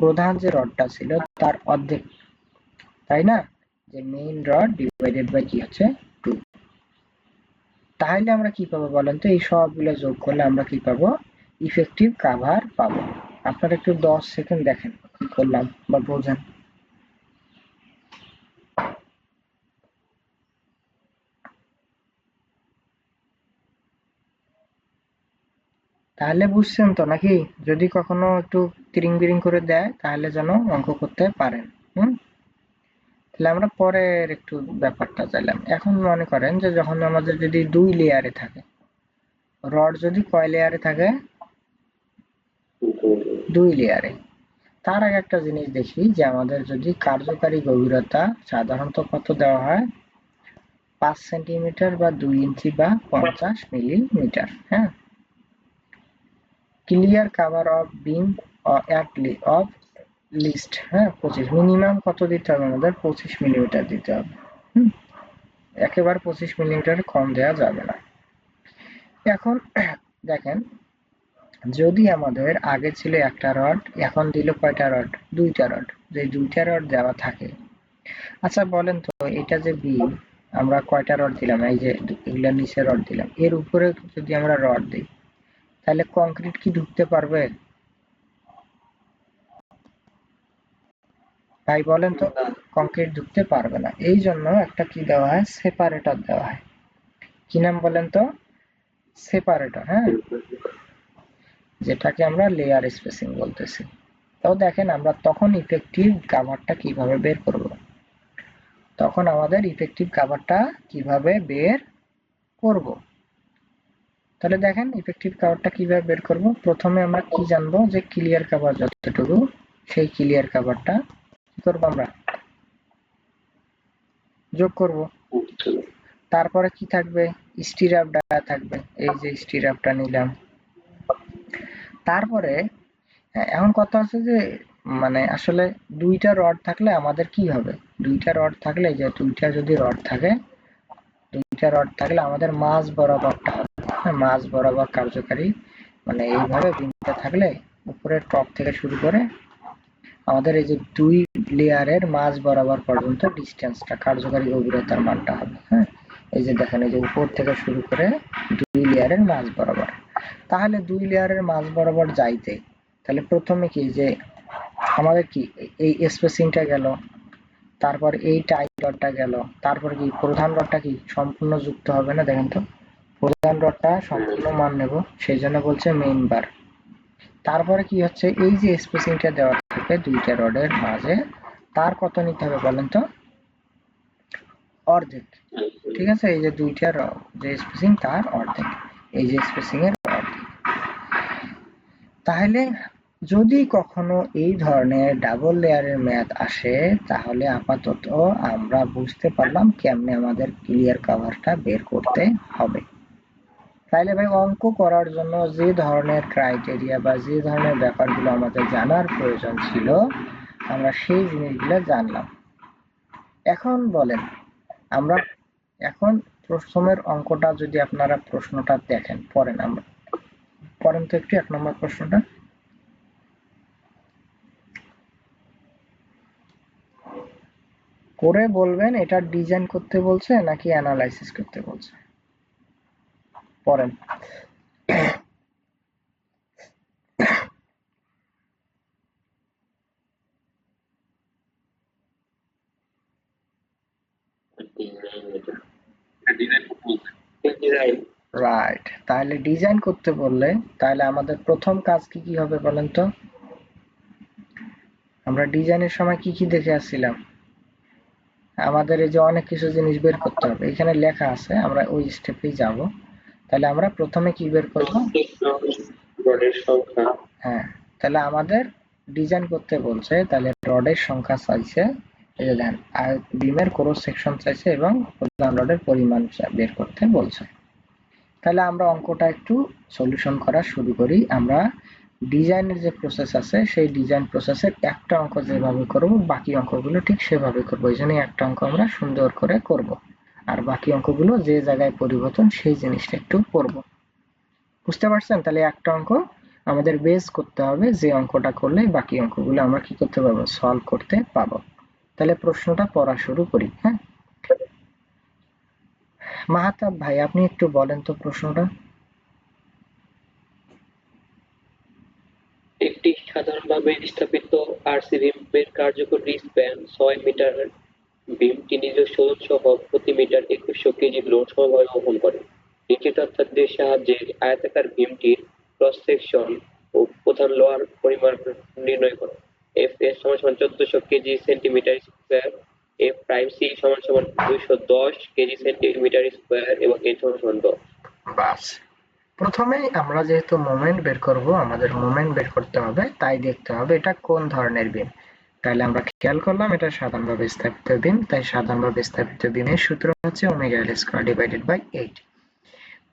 প্রধান যে রডটা ছিল তার অর্ধেক, তাই না? যে মেইন রড ডিভাইডেড বাই কি হচ্ছে 2। তাহলে আমরা কি পাবো বলেন তো? এই সবগুলো যোগ করলে আমরা কি পাবো? ইফেক্টিভ কাভার পাবো। আপনারা একটু 10 সেকেন্ড দেখেন কি করলাম বা বোঝেন। তাহলে বুঝছেন তো নাকি? যদি কখনো একটু তিরিং বিরিং করে দেয় তাহলে যেন অঙ্ক করতে পারেন। তাহলে আমরা পরের একটু ব্যাপারটা চাইলাম। এখন মনে করেন যে যখন আমাদের যদি 2 লেয়ারে থাকে, রড যদি কয় লেয়ারে থাকে? 2 লেয়ারে। তার আগে একটা জিনিস দেখি যে আমাদের যদি কার্যকারী গভীরতা সাধারণত কত দেওয়া হয়? 5 সেন্টিমিটার বা 2 ইঞ্চি বা 50 মিলিমিটার। হ্যাঁ, clear cover of beam of least, হ্যাঁ 25, মিনিমাম কত দিতে হবে আমাদের? 25 মিলিমিটার দিতে হবে। একেবারে 25 মিলিমিটার কম দেওয়া যাবে না। এখন দেখেন, যদি আমাদের আগে ছিল একটা রড, এখন দিল কয়টা রড? 2টা রড। যে 2টা রড দেওয়া থাকে, আচ্ছা বলেন তো এটা যে বিম, আমরা কয়টা রড দিলাম? এই যে এগুলোর নিচে রড দিলাম, এর উপরে যদি আমরা রড দিই তাহলে কংক্রিট কি ঢুকতে পারবে? তাই বলেন তো, কংক্রিট ঢুকতে পারবে না। এই জন্য একটা কি দেওয়া হয়? সেপারেটর দেওয়া হয়। কি নাম বলেন তো? সেপারেটর। হ্যাঁ, যেটাকে আমরা লেয়ার স্পেসিং বলতেছি। তো দেখেন আমরা তখন ইফেক্টিভ কাভারটা কিভাবে বের করব। তখন আমাদের ইফেক্টিভ কাভারটা কিভাবে বের করব। তাহলে দেখেন ইফেক্টিভ কাভারটা কিভাবে বের করব। প্রথমে আমরা কি জানবো? যে ক্লিয়ার কাভার যতটুকু, সেই ক্লিয়ার কাভারটা কি করব? আমরা যোগ করব। তারপরে কি থাকবে? স্টিরাপ ডায়া থাকবে, এই যে স্টিরাপটা নিলাম। তারপরে এখন কথা হচ্ছে যে মানে আসলে 2টা রড থাকলে আমাদের কি হবে? 2টা রড থাকলে, যে 2টা যদি রড থাকে, 2টা রড থাকলে আমাদের মাঝ বরাবরটা হবে, মাঝ বরাবর কার্যকারী, মানে এইভাবে বিমটা থাকলে উপরের টপ থেকে শুরু করে আমাদের এই যে 2 লেয়ারের মাঝ বরাবর পর্যন্ত ডিস্টেন্সটা, কার্যকারী গভীরতার মানটা হবে। হ্যাঁ, এই যে দেখেন, এই যে উপর থেকে শুরু করে 2 লেয়ারের মাঝ বরাবর। তাহলে 2 লেয়ারের মাঝ বরাবর যাইতে তাহলে প্রথমে কি যে আমাদের কি এই স্পেসিংটা গেল, তারপর এই টাই রডটা গেল, তারপর কি প্রধান রডটা কি সম্পূর্ণ যুক্ত হবে না? দেখেন তো, প্রধান রডটা সম্পূর্ণ মান নেব, সেই জন্য বলছে মেইন বার। তারপরে কি হচ্ছে? এই যে স্পেসিংটা দেওয়া থাকে 2টা রডের মাঝে, তার কত নিতে হবে বলেন তো? অর্ধেক। ঠিক আছে, এই যে 2টা যে স্পেসিং তার অর্ধেক, এই যে স্পেসিং এর অর্ধেক। তাহলে যদি কখনো এই ধরনের ডাবল লেয়ারের ম্যাথ আসে তাহলে আপাতত আমরা বুঝতে পারলাম কেমনে আমাদের ক্লিয়ার কভারটা বের করতে হবে। তাইলে ভাই অঙ্ক করার জন্য যে ধরনের ক্রাইটেরিয়া বা যে ধরনের ব্যাপারগুলো আমাদের জানার প্রয়োজন ছিল আমরা সেই জিনিসগুলো জানলাম। এখন বলেন আমরা এখন প্রথমের অঙ্কটা যদি আপনারা প্রশ্নটা দেখেন পড়েন তো একটু 1 নম্বর প্রশ্নটা করে বলবেন এটা ডিজাইন করতে বলছে নাকি অ্যানালাইসিস করতে বলছে। পড়েন। রাইট, তাহলে ডিজাইন করতে বললে তাহলে আমাদের প্রথম কাজ কি কি হবে বলেন তো। আমরা ডিজাইনের সময় কি কি দেখে আসছিলাম, আমাদের এই যে অনেক কিছু জিনিস বের করতে হবে, এখানে লেখা আছে আমরা ওই স্টেপেই যাব। তাহলে আমরা প্রথমে কি বের করব, রডের সংখ্যা। হ্যাঁ, তাহলে আমাদের ডিজাইন করতে বলছে, তাহলে রডের সংখ্যা চাইছে, এই যে দেখেন আর বিমের ক্রস সেকশন চাইছে এবং প্রধান রডের পরিমাণ বের করতে বলছে। তাহলে আমরা অঙ্কটা একটু সলিউশন করা শুরু করি। আমরা ডিজাইনের যে প্রসেস আছে সেই ডিজাইন প্রসেসের একটা অঙ্ক যেভাবে করব বাকি অঙ্কগুলো ঠিক সেভাবে করব। এই জন্য একটা অঙ্ক আমরা সুন্দর করে করব আর বাকি অঙ্কগুলো যে জায়গায় পরিবর্তন সেই জিনিসটা একটু পড়ব। বুঝতে পারছেন? তাহলে একটা অঙ্ক আমাদের বেস করতে হবে, যে অঙ্কটা করলে বাকি অঙ্কগুলো আমরা কি করতে পারবো, সলভ করতে পারবো। তাহলে প্রশ্নটা পড়া শুরু করি। হ্যাঁ, মাহতাব ভাই আপনি একটু বলেন তো প্রশ্নটা। একটি সাধারণভাবে স্থাপিত আরসি বিমের কার্যকরী স্প্যান 6 মিটার। বিমটি নিজস্ব ওজন সহ প্রতি মিটার 2100 কেজি লোড সমভাবে বহন করে। নিচে তথ্যাদির সাহায্যে আয়তাকার বিমটির ক্রস সেকশন ও প্রধান লোহার পরিমাণ নির্ণয় করো। এফ এস সমান 1400 KG centimetre square, F prime C সমান 210 কেজি সেন্টিমিটার স্কোয়ার এবং এন সমান 10। বাস, প্রথমেই আমরা যেহেতু মোমেন্ট বের করব, আমাদের মোমেন্ট বের করতে হবে, তাই দেখতে হবে এটা কোন ধরনের বিম। তাহলে আমরা খেয়াল করলাম এটা সাধারণভাবে স্থাপিত বিম, তাই সাধারণভাবে স্থাপিত বিমের সূত্র হচ্ছে omega L square divided by 8।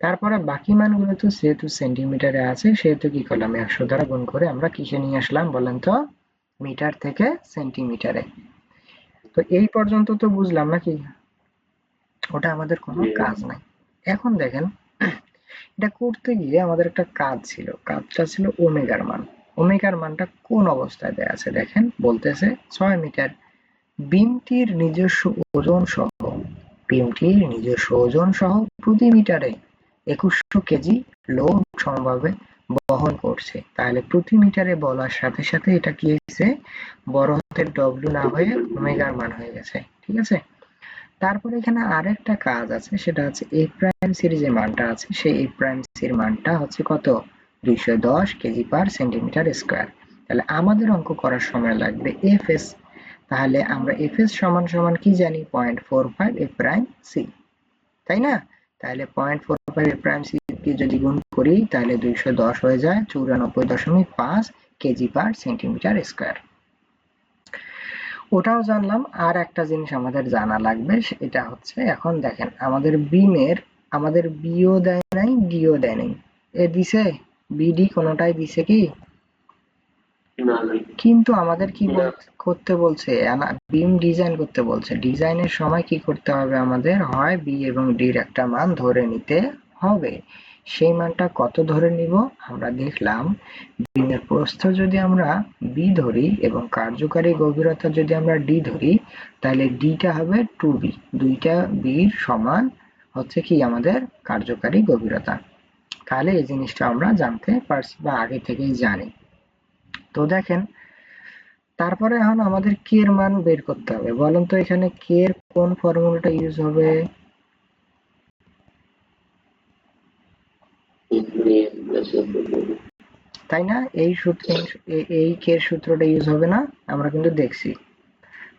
তারপরে বাকি মানগুলো তো যেহেতু সেন্টিমিটারে আছে সেহেতু কি করলাম 100 দ্বারা গুণ করে আমরা কিসে নিয়ে আসলাম বলেন তো, মিটার থেকে সেন্টিমিটারে। তো এই পর্যন্ত তো বুঝলাম নাকি, ওটা আমাদের কোনো কাজ নাই। এখন দেখেন এটা করতে গিয়ে আমাদের একটা কাজ ছিল, কাজটা ছিল ওমেগার মান। ওমেগার মানটা কোন অবস্থায় দেয়া আছে দেখেন, বলতেছে 6 মিটার বিমটির নিজস্ব ওজন সহ, বিমটির নিজস্ব ওজন সহ প্রতি মিটারে 2100 কেজি লোড সমভাবে বহন করছে। তাহলে প্রতি মিটারে বলার সাথে সাথে এটা কি হয়েছে, বড় হাতের ডব্লিউ না হয়ে ওমেগার মান হয়ে গেছে। ঠিক আছে, তারপরে এখানে আরেকটা কাজ আছে, সেটা হচ্ছে এ প্রাইম সির যে মানটা আছে সেই এ প্রাইম সির মানটা হচ্ছে কত, 210 কেজি পার সেন্টিমিটার স্কয়ার। তাহলে আমাদের অঙ্ক করার সময় লাগবে এফএস। তাহলে আমরা এফএস সমান সমান কি জানি, 0.45 এ প্রাইম সি, তাই না? তাহলে 0.45 এ প্রাইম সি কে যদি গুণ করি তাহলে 210 হয়ে যায় 94.5 কেজি পার সেন্টিমিটার স্কয়ার। ওটাও জানলাম। আর একটা জিনিস আমাদের জানা লাগবে, সেটা হচ্ছে এখন দেখেন আমাদের বিমের আমাদের বিও দেয় নাই ডিও দেয় নাই, এ দিছে বিডি কোনোটাই দিছে কি, কিন্তু আমাদের কি করতে বলছে, বিম ডিজাইন করতে বলছে। ডিজাইনের সময় কি করতে হবে, আমাদের হয় বি এবং ডির একটা মান ধরে নিতে হবে। সেই মানটা কত ধরে নিব, আমরা দেখলাম বিমের প্রস্থ যদি আমরা বি ধরি এবং কার্যকারী গভীরতা যদি আমরা ডি ধরি তাহলে ডিটা হবে 2b, দুইটা বির সমান হচ্ছে কি আমাদের কার্যকারী গভীরতা। তাহলে এই জিনিসটা আমরা জানতে পারছি বা আগে থেকেই জানি। তো দেখেন তারপরে এখন আমাদের কে এর মান বের করতে হবে, বলেন তো এখানে কে এর কোন ফর্মুলাটা ইউজ হবে, তাই না? এই সূত্র, এই কে এর সূত্রটা ইউজ হবে না, আমরা কিন্তু দেখছি।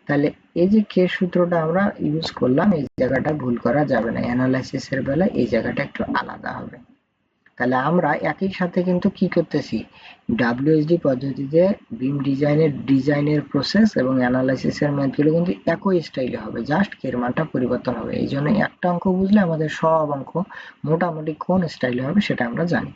তাহলে এই যে কে সূত্রটা আমরা ইউজ করলাম, এই জায়গাটা ভুল করা যাবে না, অ্যানালাইসিসের বেলায় এই জায়গাটা একটু আলাদা হবে। তাহলে আমরা একই সাথে কিন্তু কি করতেছি, ডাব্লিউএসডি পদ্ধতিতে বিম ডিজাইনের প্রসেস এবং অ্যানালাইসিসের ম্যাথগুলো কিন্তু একই স্টাইলে হবে, জাস্ট এর মানটা পরিবর্তন হবে। এই জন্য একটা অঙ্ক বুঝলে আমাদের সব অঙ্ক মোটামুটি কোন স্টাইলে হবে সেটা আমরা জানি।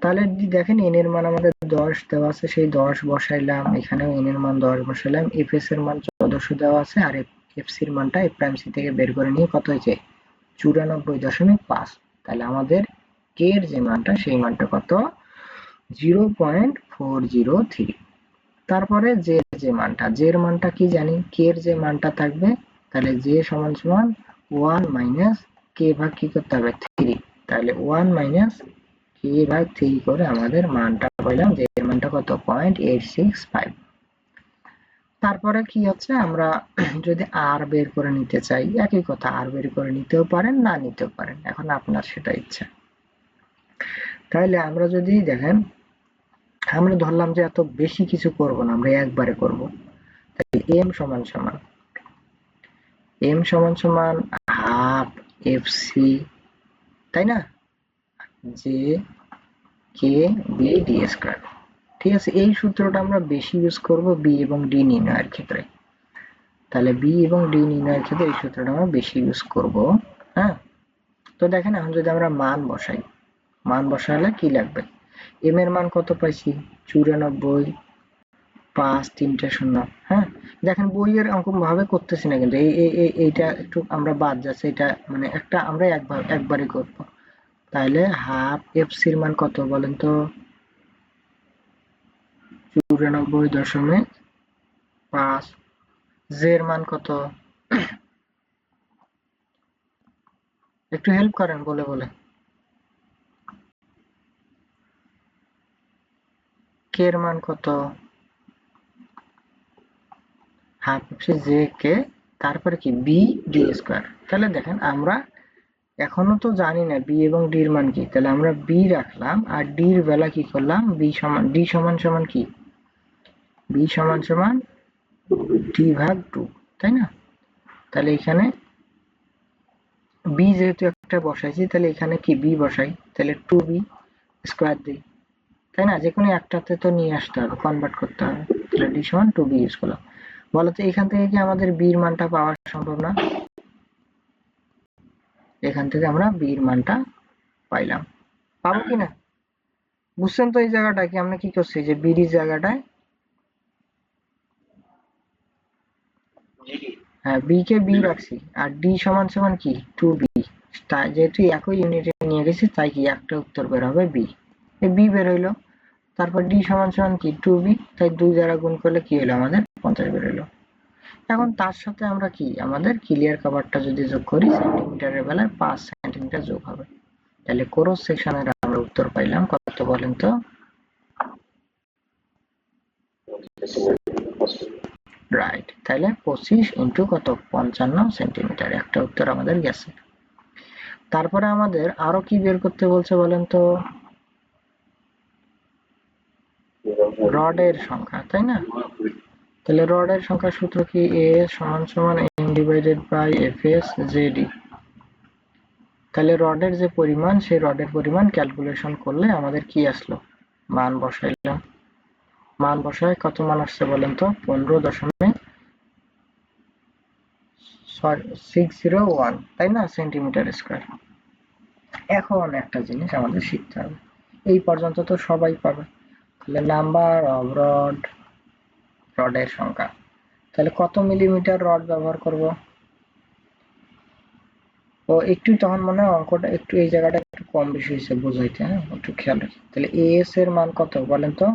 তাহলে দেখেন এন এর মান আমাদের 10 দেওয়া আছে, সেই 10 বসাইলাম, এখানেও এন এর মান 10 বসাইলাম, এফএস এর মান 1400 দেওয়া আছে, আর এফসি এর মানটা এফ প্রাইম সি থেকে বের করে নিয়ে কত হয়েছে 94.5। তাহলে আমাদের কে এর যে মানটা সেই মানটা কত 0.403। তারপরে জে যে মানটা, জে এর মানটা কি জানি, কে এর যে মানটা থাকবে, তাহলে জে সমান সমান 1 মাইনাস কে ভাগ কি করতে হবে 3, তাহলে 1 মাইনাস কে ভাগ 3 করে আমাদের মানটা পাইলাম, যে এর মানটা কত 0.865। তারপরে কি হচ্ছে, আমরা যদি আর বের করে নিতে চাই, একই কথা, আর বের করে নিতেও পারেন না নিতেও পারেন, এখন আপনার সেটা ইচ্ছা। তাহলে আমরা যদি দেখেন, আমরা ধরলাম যে এত বেশি কিছু করব না, আমরা একবারে করব। তাই এম সমান সমান হাফ এফ সি, তাই না, যে কে বি ডি স্কয়ার। ঠিক আছে, এই সূত্রটা আমরা বেশি ইউজ করব বি এবং ডি নির্ণয়ের ক্ষেত্রে। তাহলে বি এবং ডি নির্ণয়ের ক্ষেত্রে এই সূত্রটা আমরা বেশি ইউজ করব। হ্যাঁ, তো দেখেন এখন যদি আমরা মান বসাই, মান বসালে কি লাগবে, এম এর মান কত পাইছি 94, 5 3 0। হ্যাঁ, দেখেন বইয়ের অঙ্ক ভাবে করতেছি না, কিন্তু এইটা একটু আমরা বাদ যাচ্ছে, এটা মানে একটা আমরা একবারই করব। তাহলে হাফ এফসি এর মান কত বলেন তো 94.5, জে এর মান কত, একটু হেল্প করেন বলে বলে, কে এর মান কত হাফ এফসি জে কে, তারপরে কি বি ডি স্কয়ার। তাহলে দেখেন আমরা এখনো তো জানি না বি এবং ডি এর মান কি, তাহলে আমরা বি রাখলাম আর ডি এর বেলা কি করলাম, বি সমান ডি সমান সমান কি, বি সমান সমান ডি ভাগ 2, তাই না। তাহলে এখানে বি যেহেতু একটা বসাইছি, তাহলে এখানে কি বি বসাই, তাহলে 2b স্কয়ার দিই, তাই না, যে কোনো একটাতে তো নিয়ে আসতে হবে, কনভার্ট করতে হবে। তাহলে ডি সমান 2b ইউজ করলাম। বলো তো এখান থেকে কি আমাদের বি এর মানটা পাওয়া সম্ভব না, এখান থেকে আমরা বি এর মানটা পাইলাম, পাবো কিনা বুঝছেন তো। এই জায়গাটা কি আমরা কি করছি, যে বি এর জায়গাটায় হ্যাঁ বি কে বি রাখছি, আর ডি সমান সমান কি 2b, যেহেতু একই ইউনিটে নিয়ে গেছি তাই কি একটা উত্তর বের হবে বি, বি বের হইলো। তারপর ডি সমান সমান কি 2b, তাই 2 দ্বারা গুণ করলে কি হলো আমাদের 50 বের হইলো। এখন তার সাথে আমরা কি আমাদের ক্লিয়ার কভারটা যদি যোগ করি, সেন্টিমিটারের বেলায় 5 সেন্টিমিটার যোগ হবে, তাহলে ক্রস সেকশনের আমরা উত্তর পাইলাম কত বলেন তো, রাইট, তাহলে 25 ইন্টু কত 55 সেন্টিমিটার, একটা উত্তর আমাদের গেছে। তারপরে আমাদের আরো কি বের করতে বলছে বলেন তো, রডের সংখ্যা, তাই না। তাহলে রডের সংখ্যার সূত্র কি, এ সমান সমান M divided by F S JD. তাহলে রডের যে পরিমাণ, সেই রডের পরিমাণ ক্যালকুলেশন করলে আমাদের কি আসলো, মান বসাইলাম, মান বসায় কত মান আসছে বলেন তো 15.601, তাই না, সেন্টিমিটার স্কয়ার। এখন একটা জিনিস আমাদের শিখতে হবে, এই পর্যন্ত তো সবাই পাবে, তাহলে নাম্বার অফ রডের সংখ্যা, তাহলে কত মিলিমিটার রড ব্যবহার করব, ও একটু তখন মনে হয় অঙ্কটা একটু এই জায়গাটা একটু কম বেশি হয়েছে বুঝাইতে, হ্যাঁ একটু খেয়াল রাখি। তাহলে এস এর মান কত বলেন তো,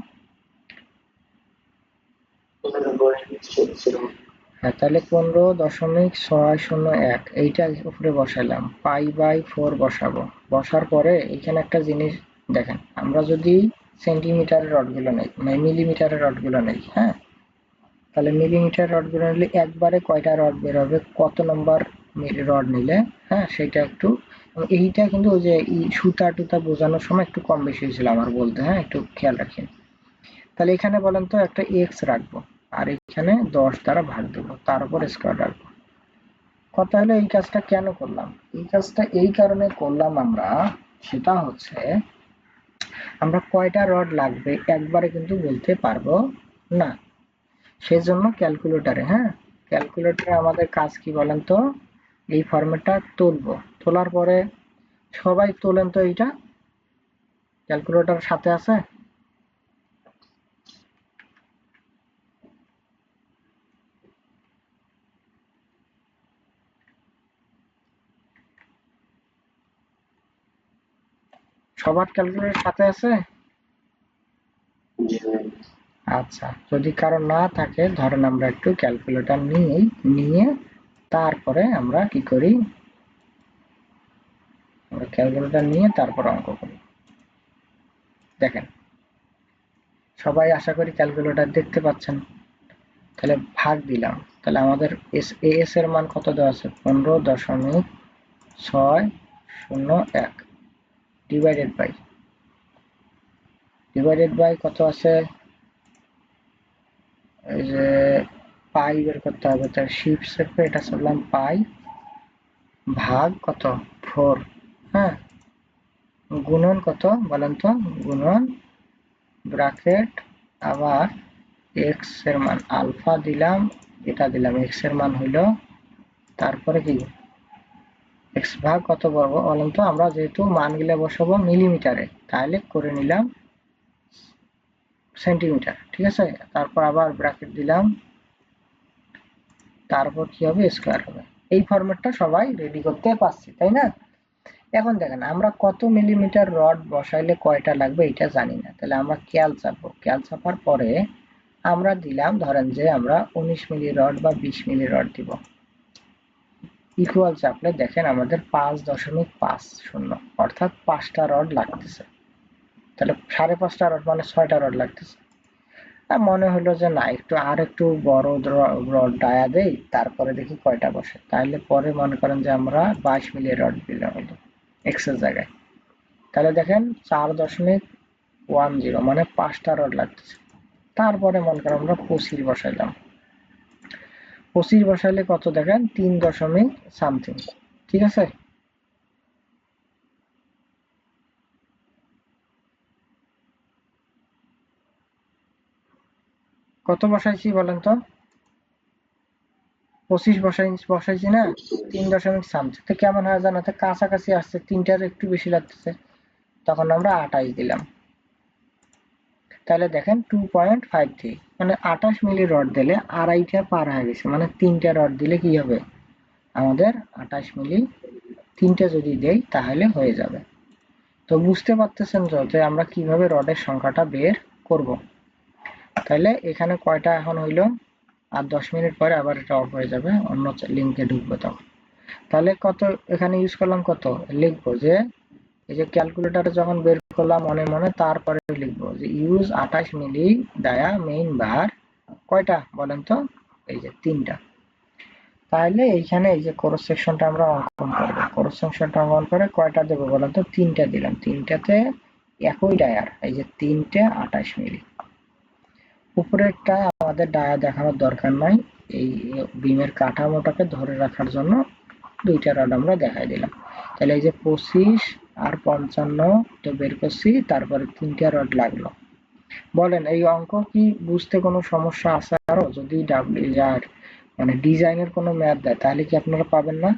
হ্যাঁ তাহলে 15.601, এইটা উপরে বসালাম, পাই বাই 4 বসাবো, বসার পরে এখানে একটা জিনিস দেখেন, আমরা যদি সেন্টিমিটারের রডগুলো নেই মানে মিলিমিটারের রডগুলো নেই, হ্যাঁ তাহলে মিলিমিটার রডগুলো নিলে একবারে কয়টা রড বের হবে, কত নম্বর রড নিলে, হ্যাঁ সেটা একটু, এইটা কিন্তু ওই যে সুতা টুতা বোঝানোর সময় একটু কম বেশি হয়েছিল আমার বলতে, হ্যাঁ একটু খেয়াল রাখেন। তাহলে এখানে বলেন তো একটা এক্স রাখবো, আর এখানে 10 দ্বারা ভাগ দেবো, তার উপর স্কয়ার রাখবো। কথা হলো এই কাজটা কেন করলাম, এই কাজটা এই কারণে করলাম আমরা, সেটা হচ্ছে আমরা কয়টা রড লাগবে একবারে কিন্তু বলতে পারবো না, সেজন্য ক্যালকুলেটরে, হ্যাঁ ক্যালকুলেটরে আমাদের কাজ কি বলেন তো, এই ফর্মেটটা তুলবো, তোলার পরে সবাই তোলেন তো, এইটা ক্যালকুলেটর সাথে আছে? সবার ক্যালকুলেটর সাথে আছে? আচ্ছা, যদি কারো না থাকে ধরেন আমরা একটু ক্যালকুলেটর নিয়ে তারপরে আমরা কি করি, আমরা ক্যালকুলেটর নিয়ে তারপর অঙ্ক করি। দেখেন সবাই আশা করি ক্যালকুলেটর দেখতে পাচ্ছেন। তাহলে ভাগ দিলাম, তাহলে আমাদের এস এর মান কত দেওয়া আছে, 15.601 ডিভাইডেড বাই কত আছে, এই যে পাই বের করতে হবে, তার শিফট শেপে এটা করলাম পাই ভাগ কত 4, হ্যাঁ গুণন কত বলেন তো, গুণন ব্র্যাকেট আবার এক্স এর মান আলফা দিলাম, এটা দিলাম এক্স এর মান হইল, তারপরে কি এক্স ভাগ কত বর্গ বলেন তো, আমরা যেহেতু মানগুলো বসাবো মিলিমিটারে তাহলে করে নিলাম সেন্টিমিটার, ঠিক আছে, তারপর আবার ব্র্যাকেট দিলাম, তারপর কি হবে স্কয়ার হবে। এই ফরম্যাটটা সবাই রেডি করতে পারছি তাই না? এখন দেখেন আমরা কত মিলিমিটার রড বসাইলে কয়টা লাগবে এটা জানি না, তাহলে আমরা ক্যাল চাপবো, ক্যাল চাপার পরে আমরা দিলাম ধরেন যে আমরা 19 মিলি রড বা 20 মিলি রড দিব, ইকুয়াল চাপলে দেখেন আমাদের 5.50 অর্থাৎ 5টা রড লাগতেছে, তাহলে 5.5টা রড মানে 6টা রড লাগতেছে। মনে হলো যে না একটু আর একটু বড় রড ডায়া দেই, তারপরে দেখি কয়টা বসে, তাহলে পরে মনে করেন যে আমরা 22 মিলি রড দিলাম এক্স এর জায়গায়, তাহলে দেখেন 4.10 মানে 5টা রড লাগতেছে। তারপরে মনে করেন আমরা 25 বসাইলাম, 25 বসাইলে কত দেখেন 3.something, ঠিক আছে। কত বসাইছি বলেন তো, 25 বসাইছি না, 3.something, তো কেমন হয় জানো তো, কাছাকাছি আসছে, 3টার একটু বেশি লাগতেছে, তখন আমরা 28 দিলাম, তাহলে দেখেন 2.53 মানে 28 মিলি রড দিলে আড়াইটা পার হয়ে গেছে, মানে 3টা রড দিলে কি হবে আমাদের 28 মিলি, 3টা যদি দেই তাহলে হয়ে যাবে। তো বুঝতে পারতেছেন যে আমরা কিভাবে রডের সংখ্যাটা বের করব। তাহলে এখানে কয়টা এখন হইলো, আর 10 মিনিট পরে আবার এটা অফ হয়ে যাবে, অন্য লিংকে ঢুকবো তখন। তাহলে কত এখানে ইউজ করলাম, কত লিখবো যে এই যে ক্যালকুলেটরে যখন বের করলাম মনে মনে, তারপরে লিখবো যে ইউজ 28 মিলি ডায়া মেইন বার কয়টা বলেন তো, এই যে 3টা। তাহলে এইখানে এই যে ক্রস সেকশনটা আমরা অঙ্কন করব, ক্রস সেকশনটা অঙ্কন করে কয়টা দেবো বলেন তো, 3টা দিলাম, 3টাতে একই ডায়ার, এই যে 3টে 28 মিলি। উপরেরটা আমাদের ডায়া দেখানোর দরকার নাই, এই বিমের কাঠামোটাকে ধরে রাখার জন্য 2টা রড আমরা দেখাই দিলাম। তাহলে এই যে 25 আর 55 তো বের করছি, তারপরে 3টা রড লাগলো। বলেন এই অঙ্ক কি বুঝতে কোনো সমস্যা আছে আরো? যদি ডাব্লিউআর মানে ডিজাইনের কোনো ম্যাথ দেয় তাহলে কি আপনারা পাবেন না?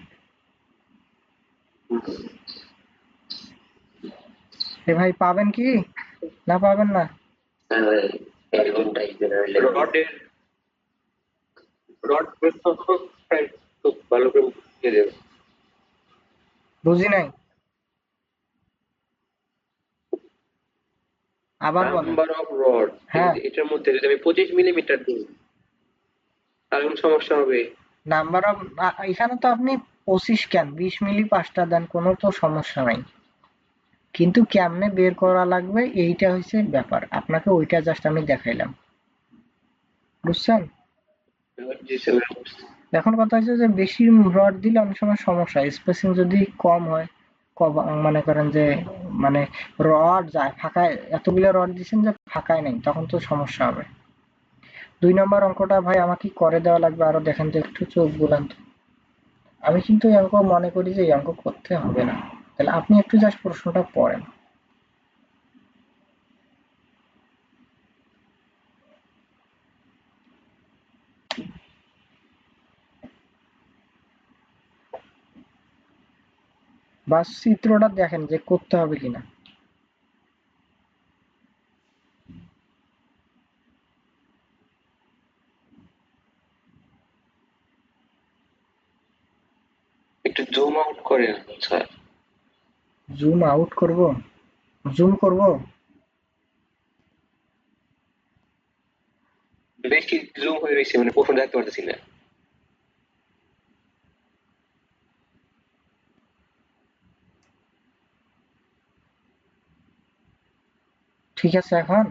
এ ভাই পাবেন কি না পাবেন না? বুঝি নাই, আবার বলেন। নাম্বার অফ রড, হ্যাঁ এটার মধ্যে যদি আমি 25 মিলিমিটার দিই তাহলে কোনো সমস্যা হবে? নাম্বার অফ, এখানে তো আপনি 25 কেন 20 মিলি 5টা দেন, কোনো তো সমস্যা নাই, কিন্তু কেমনে বের করা লাগবে এইটা হচ্ছে ব্যাপার, আপনাকে ওইটা জাস্ট আমি দেখাইলাম, বুঝছেন? এখন কথা হচ্ছে যে বেশি রড দিলে অনেক সময় সমস্যা, স্পেসিং যদি কম হয়, মনে করেন যে মানে রড যায় ফাঁকায়, এতগুলো রড দিচ্ছেন যে ফাঁকায় নেই, তখন তো সমস্যা হবে। 2 নম্বর অঙ্কটা ভাই আমাকে করে দেওয়া লাগবে, আরো দেখেন তো একটু চোখ বুলান তো। আমি কিন্তু এই অঙ্ক মনে করি যে এই অঙ্ক করতে হবে না, তাহলে আপনি একটু জাস্ট প্রশ্নটা পড়েন। বা চিত্রটা দেখেন যে করতে হবে কিনা। একটু জুম আউট করে স্যার। জুম আউট করব, জুম করব। বেশি জুম হয়ে রয়েছে, মানে প্রশ্ন দেখতে পারতেছি না। ঠিক আছে এখন?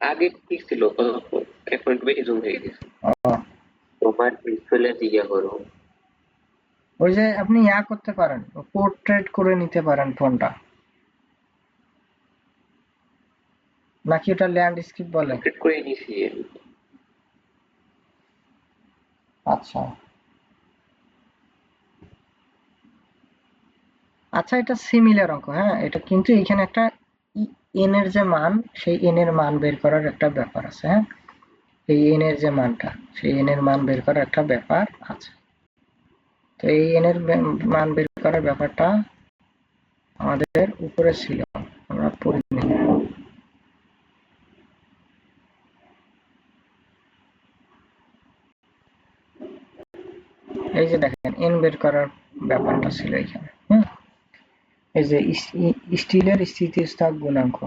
আগে ঠিক ছিল, এখন একটু বেশি জুম হয়ে গেছে। তোমার ডিসপ্লে দিকে করো। ওই যে আপনি ইয়া করতে পারেন, পোর্ট্রেট করে নিতে পারেন ফোনটা, নাকি ওটা ল্যান্ডস্কেপ বলে? আপডেট করে নিয়েছি। আচ্ছা আচ্ছা, এটা সিমিলার অঙ্ক। হ্যাঁ, এটা কিন্তু এখানে একটা এন এর যে মান, সেই এন এর মান বের করার একটা ব্যাপার আছে। হ্যাঁ, এই এন এর যে মানটা, সেই এন এর মান বের করার একটা ব্যাপার আছে। তো এই এন এর মান বের করার ব্যাপারটা আমাদের উপরে ছিল, আমরা পড়ে নিই। এই যে দেখেন এন বের করার ব্যাপারটা ছিল এখানে। এই যে স্টিলের স্থিতিস্থাপ গুণাঙ্ক,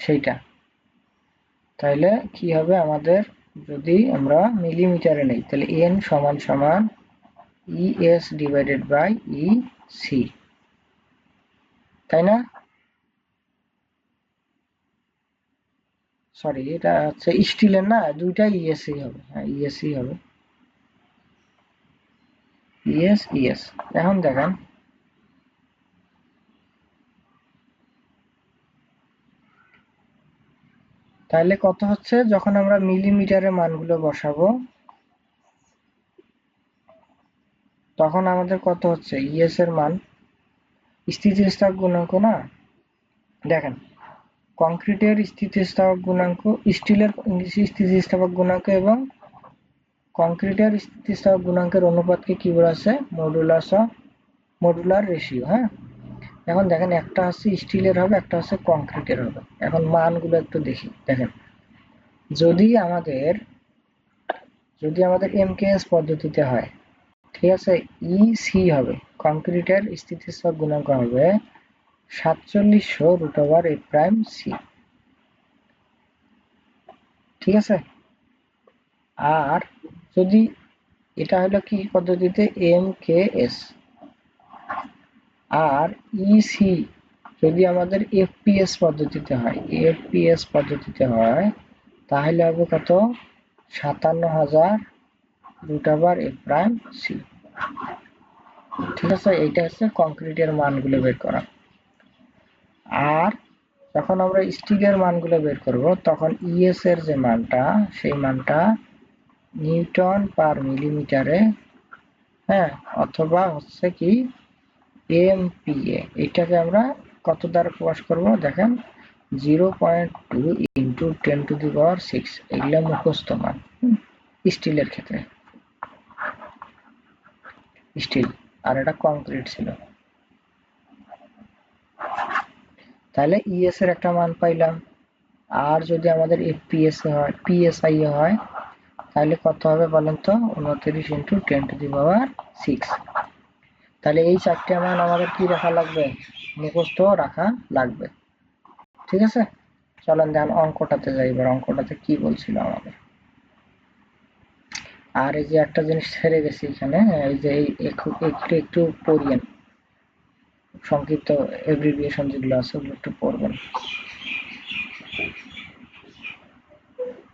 সেইটা। তাহলে কি হবে আমাদের, যদি আমরা মিলিমিটারে নেই তাহলে এন সমান সমান ES divided by E C, তাই না? সরি, এটা হচ্ছে স্টিলের না, দুইটাই ইএসই হবে। হ্যাঁ, ইএসই হবে, ইএস ইএস। এখন দেখেন তাহলে কত হচ্ছে, যখন আমরা মিলিমিটারে মানগুলো বসাবো তখন আমাদের কত হচ্ছে, ইএস এর মান স্থিতিস্থাপক গুণাঙ্ক না। দেখেন কংক্রিটের স্থিতিস্থাপক গুণাঙ্ক, স্টিলের স্থিতিস্থাপক গুণাঙ্ক এবং কংক্রিটের স্থিতিস্থাপক গুণাঙ্কের অনুপাতকে কি বলা আছে, মডুলার রেশিও। হ্যাঁ, এখন দেখেন একটা হচ্ছে স্টিলের হবে, একটা হচ্ছে কংক্রিটের হবে। এখন মানগুলো একটু দেখি। দেখেন যদি আমাদের এমকেএস পদ্ধতিতে হয়, ঠিক আছে, ইসি হবে, কংক্রিটের স্থিতিস্থাপক গুণাঙ্ক হবে 4700 root over a prime C. ঠিক আছে, আর যদি এটা হলো কি পদ্ধতিতে, এমকেএস, আর ইসি যদি আমাদের এফপিএস পদ্ধতিতে হয়, এফপিএস পদ্ধতিতে হয় তাহলে হবে কত, 57,000 root over a prime C. ঠিক আছে, এইটা হচ্ছে কংক্রিটের মানগুলো বের করা। আর যখন আমরা স্টিলের মানগুলো বের করব তখন ইএস এর যে মানটা, সেই মানটা নিউটন পার মিলিমিটারে, হ্যাঁ, অথবা হচ্ছে কি এমপিএ, এটাকে আমরা কত দ্বারা প্রকাশ করব, দেখেন 0.2 ইন্টু 10⁶, এগুলো মুখস্থ মান স্টিলের ক্ষেত্রে, স্টিল, আর এটা কংক্রিট ছিল। তাহলে ইএস এর একটা মান পাইলাম। আর যদি আমাদের এফপিএস হয়, পিএসআই হয়, তাহলে কত হবে বলেন তো, 29 ইন্টু 10⁶। তাহলে এই চারটে মান আমাদের কি রাখা লাগবে, মুখস্থ রাখা লাগবে। ঠিক আছে, চলেন দেখেন অঙ্কটাতে যাই। এবার অঙ্কটাতে কি বলছিল আমাদের। আর এই যে একটা জিনিস ছেড়ে গেছি এখানে, এই যে একটু একটু পড়িয়েন, সংক্ষিপ্ত এব্রিভিয়েশন যেগুলো আছে ওগুলো একটু পড়বেন।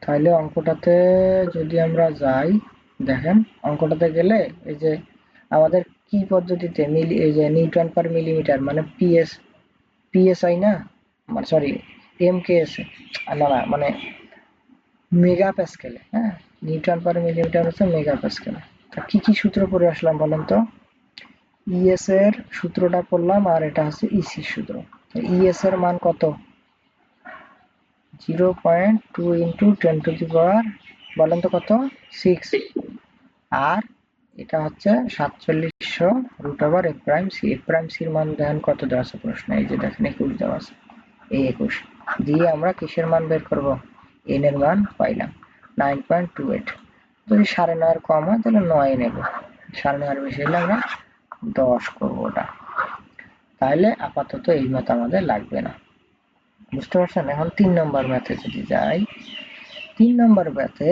তাহলে অঙ্কটাতে যদি আমরা যাই, দেখেন অঙ্কটাতে গেলে এই যে আমাদের কি পদ্ধতিতে এই যে নিউটন পার মিলিমিটার, মানে পিএসআই না, সরি এমকেএস না, মানে মেগা প্যাসকেলে, হ্যাঁ, নিউটন পার মিলিমিটার হচ্ছে মেগাপাস্কেল। তা কি কি সূত্র পড়ে আসলাম বলেন তো? ইএস এর সূত্রটা পড়লাম, আর এটা হচ্ছে ইসি সূত্র। ইএস এর মান কত? 0.2 ইন্টু 10⁻, বলেন তো কত? 6। আর এটা হচ্ছে 4700 root over f prime c. F prime সির মান দেখেন কত দেওয়া আছে প্রশ্ন, এই যে দেখেন 21 দেওয়া আছে। এই 21 দিয়ে আমরা কিসের মান বের করব? এন এর মান পাইলাম 9.28। যদি 9.5 কম হয় তাহলে 9 নেব, 9.5 বেশি হলে আমরা 10 করবো ওটা। তাহলে আপাতত এই ম্যাথ আমাদের লাগবে না, বুঝতে পারছেন? এখন 3 নম্বর ম্যাথে যদি যাই, 3 নম্বর ম্যাথে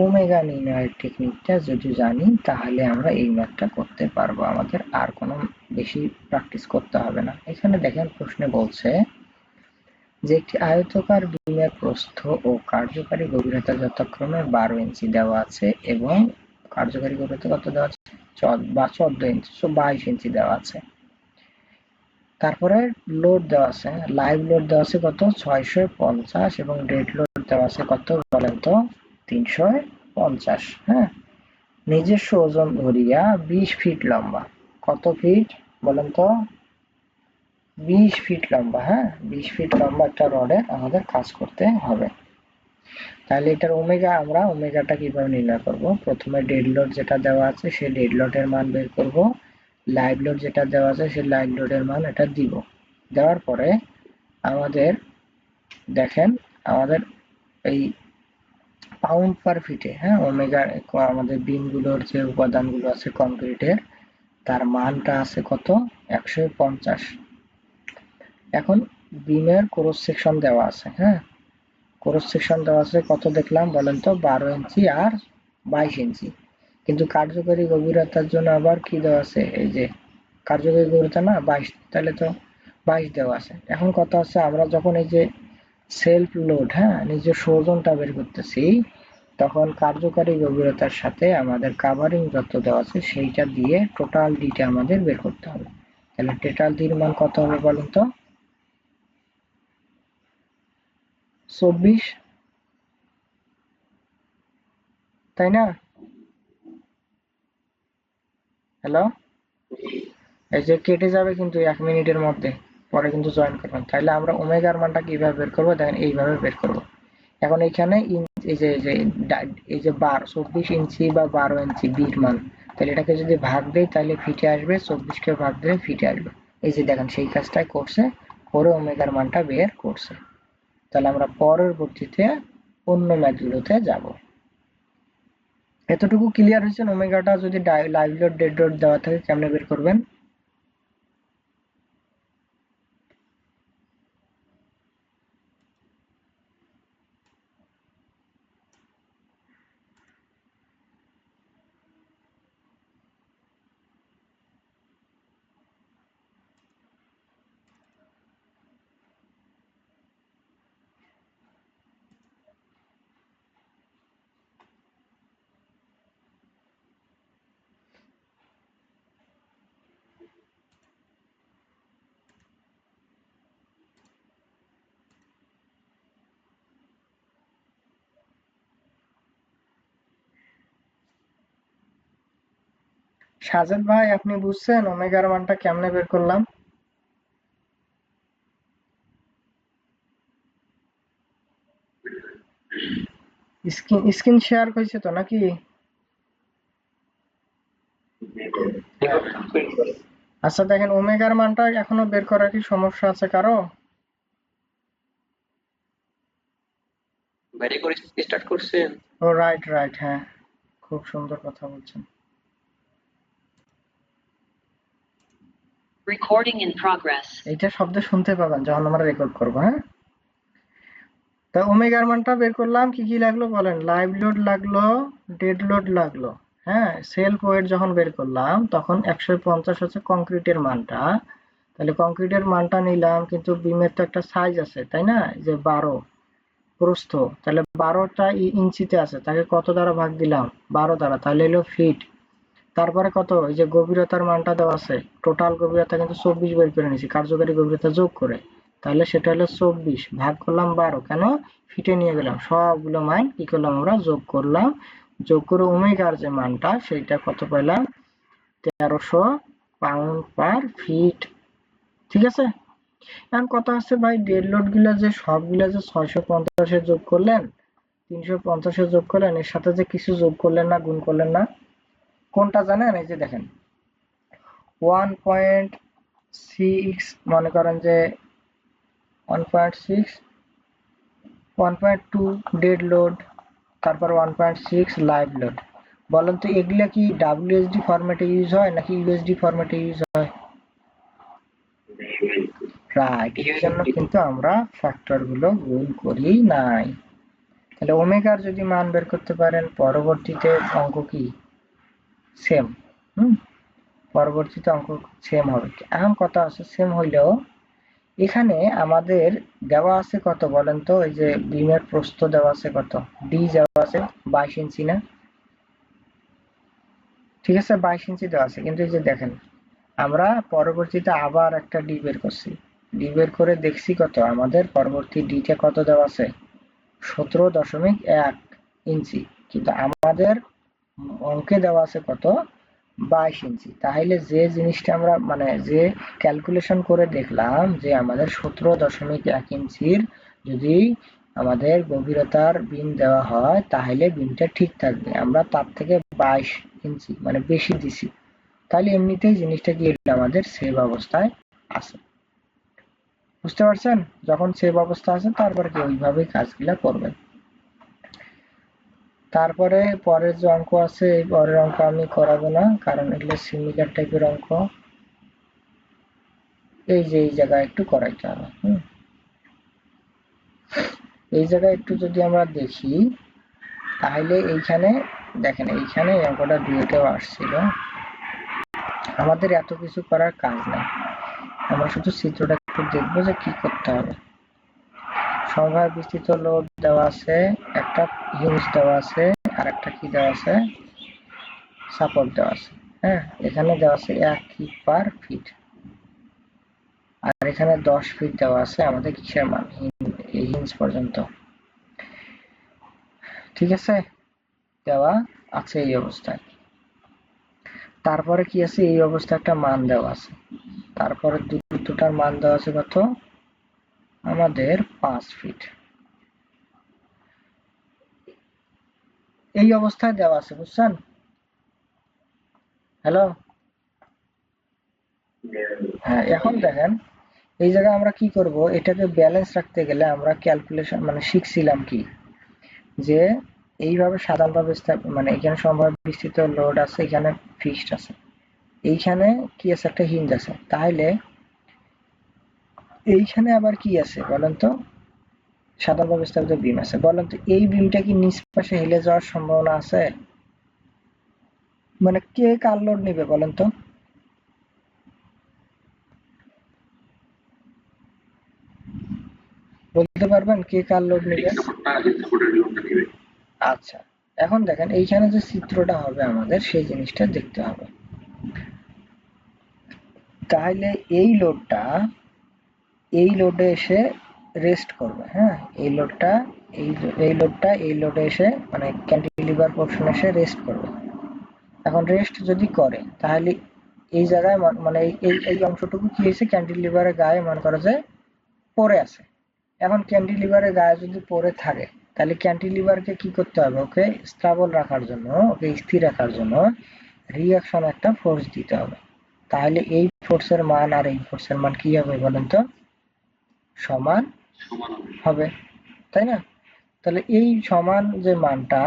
ওমেগা নির্ণয়ের টেকনিকটা যদি জানি তাহলে আমরা এই ম্যাথটা করতে পারবো, আমাদের আর কোনো বেশি প্র্যাকটিস করতে হবে না। এখানে দেখেন প্রশ্নে বলছে যে একটি আয়তাকার বিমের প্রস্থ ও কার্যকারী গভীরতা যথাক্রমে 12 ইঞ্চি দেওয়া আছে এবং কার্যকারী গভীরতা কত দেওয়া আছে? 14 ইঞ্চি, 22 ইঞ্চি দেওয়া আছে। তারপরে লোড দেওয়া আছে, লাইভ লোড দেওয়া আছে কত? 650 এবং ডেড লোড দেওয়া আছে কত বলেন তো? 350। হ্যাঁ, নিজস্ব ওজন ধরিয়া 20 ফিট লম্বা। কত ফিট বলেন তো? 20 ফিট লম্বা। হ্যাঁ, 20 ফিট লম্বা একটা রডে আমাদের কাজ করতে হবে। তাহলে এটার ওমেগা, আমরা ওমেগাটা কিভাবে নির্ণয় করব? প্রথমে ডেড লোড যেটা দেওয়া আছে সেই ডেড লোডের মান বের করব, লাইভ লোড যেটা দেওয়া আছে সেই লাইভ লোডের মান এটা দিব। দেওয়ার পরে আমাদের দেখেন আমাদের এই পাউন্ড পার ফিটে, হ্যাঁ, ওমেগা আমাদের বিমগুলোর যে উপাদানগুলো আছে কংক্রিটের, তার মানটা আছে কত? 150। এখন বিমের ক্রস সেকশন দেওয়া আছে, হ্যাঁ, ক্রস সেকশন দেওয়া আছে কত দেখলাম বলেন তো? 12 ইঞ্চি আর 22 ইঞ্চি। কিন্তু কার্যকরী গভীরতার জন্য আবার কি দেওয়া আছে? এই যে কার্যকরী গভীরতা না 22, তাহলে তো 22 দেওয়া আছে। এখন কথা হচ্ছে আমরা যখন এই যে সেলফ লোড, হ্যাঁ, নিজস্ব ওজনটা বের করতেছি, তখন কার্যকারী গভীরতার সাথে আমাদের কাভারিং যত দেওয়া আছে সেইটা দিয়ে টোটাল ডিটা আমাদের বের করতে হবে। তাহলে টোটাল ডির মান কত হবে বলেন তো? 24, তাই না? হ্যালো, এই যে কেটে যাবে কিন্তু 1 মিনিটের মধ্যে, পরে কিন্তু জয়েন করবেন। তাহলে আমরা ওমেগার মানটা কিভাবে বের করবো দেখেন, এইভাবে বের করবো। এখন এখানে এই যে 24 ইঞ্চি বা 12 ইঞ্চি বির মান, তাহলে এটাকে যদি ভাগ দেই তাহলে ফিটে আসবে, 24 কে ভাগ দিলে ফিটে আসবে। এই যে দেখেন সেই কাজটাই করছে, করে ওমেগার মানটা বের করছে। তাহলে আমরা পরবর্তীতে অন্য ম্যাথগুলোতে যাব। এতটুকু ক্লিয়ার হয়েছে? ওমেগাটা যদি লাইভ লোড ডেড লোড দেওয়া থাকে কেমনে বের করবেন? সাজেদ ভাই, আপনি বুঝছেন ওমেগার মানটা কেমনে বের করলাম? স্ক্রিন শেয়ার হয়েছে তো নাকি? আচ্ছা দেখেন, ওমেগার মানটা এখনো বের করার কি সমস্যা আছে কারো? বাইরে করে স্টার্ট করছেন? ও রাইট রাইট, হ্যাঁ, খুব সুন্দর কথা বলছেন। Recording in progress. এইটা শব্দ শুনতে পাবেন যখন আমরা রেকর্ড করবো, হ্যাঁ। তা ওমেগার মানটা বের করলাম, কি কি লাগলো বলেন? লাইভ লোড লাগলো, ডেড লোড লাগলো, হ্যাঁ। সেলফ ওয়েট যখন বের করলাম তখন 150 হচ্ছে কংক্রিটের মানটা। তাহলে কংক্রিটের মানটা নিলাম, কিন্তু বিমের তো একটা সাইজ আছে তাই না, যে 12 প্রস্থ, তাহলে 12টা ইঞ্চিতে আছে, তাকে কত দ্বারা ভাগ দিলাম? 12 দ্বারা, তাহলে হলো ফিট। তারপরে কত? এই যে গভীরতার মানটা দেওয়া আছে, টোটাল গভীরতা কিন্তু 24 বের করে নিয়েছি কার্যকারী গভীরতা যোগ করে, তাহলে সেটা হলো 24 ভাগ করলাম 12, কেন? ফিটে নিয়ে গেলাম, সবগুলো মান কি করলাম আমরা? যোগ করলাম, যোগ করে ওমেগার যে মানটা সেইটা কত পেলাম, 1300 পাউন্ড পার ফিট। ঠিক আছে, এখন কথা হচ্ছে ভাই ডেড লোড গুলা যে সবগুলা যে 650 যোগ করলেন, 350 যোগ করলেন, এর সাথে যে কিছু যোগ করলেন না, গুণ করলেন না, কোনটা জানেন? এই যে দেখেন 1.6 মনে করেন যে 1.6, 1.2 ডেড লোড, তারপর 1.6 লাইভ লোড। বলেন তো এগুলা কি ডাব্লিউএসডি ফরম্যাটে ইউজ হয় নাকি ইউএসডি ফরম্যাটে ইউজ হয়? রাইট, এর জন্য কিন্তু আমরা ফ্যাক্টর গুলো গুণ করি নাই। তাহলে ওমেগার যদি মান বের করতে পারেন, পরবর্তীতে অঙ্ক কি সেম, পরবর্তীতে অঙ্ক সেম হবে। এখন কথা আছে সেম হইলেও এখানে আমাদের দেওয়া আছে কত বলেন তো? এই যে বিমের প্রস্থ দেওয়া আছে কত, ডি দেওয়া আছে 22 ইঞ্চি না? ঠিক আছে, 22 ইঞ্চি দেওয়া আছে, কিন্তু এই যে দেখেন আমরা পরবর্তীতে আবার একটা ডি বের করছি, ডি বের করে দেখছি কত আমাদের পরবর্তী ডিটা কত দেওয়া আছে, 17.1 ইঞ্চি, কিন্তু আমাদের অঙ্কে দেওয়া আছে কত, 22 ইঞ্চি। তাহলে যে জিনিসটা আমরা মানে যে ক্যালকুলেশন করে দেখলাম যে আমাদের 17.1 ইঞ্চির যদি আমাদের গভীরতার বিম দেওয়া হয় তাহলে বিমটা ঠিক থাকবে, আমরা তার থেকে 22 ইঞ্চি মানে বেশি দিছি, তাহলে এমনিতেই জিনিসটা কি আমাদের সেভ অবস্থায় আছে। বুঝতে পারছেন? যখন সেভ অবস্থা আছে তারপরে কি ওইভাবেই কাজগুলা করবেন। তারপরে পরের যে অঙ্ক আছে, এই পরের অঙ্ক আমি করাবো না, কারণ এগুলো সিমিলার টাইপের অঙ্ক, এই যে এই জায়গায় একটু করাইতে হবে। এই জায়গায় একটু যদি আমরা দেখি তাহলে এইখানে দেখেন, এইখানে অঙ্কটা দুইটাও আসছিল, আমাদের এত কিছু করার কাজ নাই, আমরা শুধু চিত্রটা একটু দেখবো যে কি করতে হবে। সমবায় বিস্তৃত লোড দেওয়া আছে, একটা হিঞ্জ দেওয়া আছে, আর একটা কি দেওয়া আছে, সাপোর্ট দেওয়া আছে। হ্যাঁ, এখানে দেওয়া আছে 1 কিপ পার ফিট, আর এখানে 10 ফিট দেওয়া আছে আমাদের কিসের মান, এই হিঞ্জ পর্যন্ত। ঠিক আছে, দেওয়া আছে এই অবস্থায়। তারপরে কি আছে, এই অবস্থায় একটা মান দেওয়া আছে, তারপরে দূরত্বটার মান দেওয়া আছে কত আমাদের 5 ফিট, এই অবস্থায় দেওয়া আছে। বুঝছেন? হ্যালো, হ্যাঁ, এখন দেখেন এই জায়গায় আমরা কি করব, এটাকে ব্যালেন্স রাখতে গেলে আমরা ক্যালকুলেশন মানে শিখছিলাম কি, যে এইভাবে সাধারণভাবে মানে এখানে সম্ভাব্য বিস্তৃত লোড আছে, এখানে ফিক্সড আছে, এইখানে কি আছে, একটা হিঞ্জ আছে, তাহলে এইখানে আবার কি আছে বলেন তো, সাধারণভাবে স্থাপিত বিম আছে, বলেন তো এই বিমটা কি নিচ পাশে হেলে যাওয়ার সম্ভাবনা আছে? মানে কে কার লোড নিবে বলেন তো? বলতে পারবেন কে কার লোড নিবে? আচ্ছা, এখন দেখেন এইখানে যে চিত্রটা হবে আমাদের সেই জিনিসটা দেখতে হবে। তাহলে এই লোডটা এই লোডে এসে রেস্ট করবে। হ্যাঁ, এই লোডটা এই লোডে এসে মানে ক্যান্টিলিভার পোর্শন এসে রেস্ট করবে। এখন রেস্ট যদি করে তাহলে এই জায়গায় মানে এই অংশটুকু কি হয়েছে, ক্যান্টিলিভারের গায়ে মনে করা যায় পড়ে আছে। এখন ক্যান্টিলিভারের গায়ে যদি পড়ে থাকে তাহলে ক্যান্টিলিভারকে কি করতে হবে, ওকে স্টেবল রাখার জন্য, ওকে স্থির রাখার জন্য রিঅ্যাকশন একটা ফোর্স দিতে হবে। তাহলে এই ফোর্সের মান আর এই ফোর্সের মান কি হবে বলেন তো, সমান হবে, তাই না? তাহলে এই সমান যে মানটা,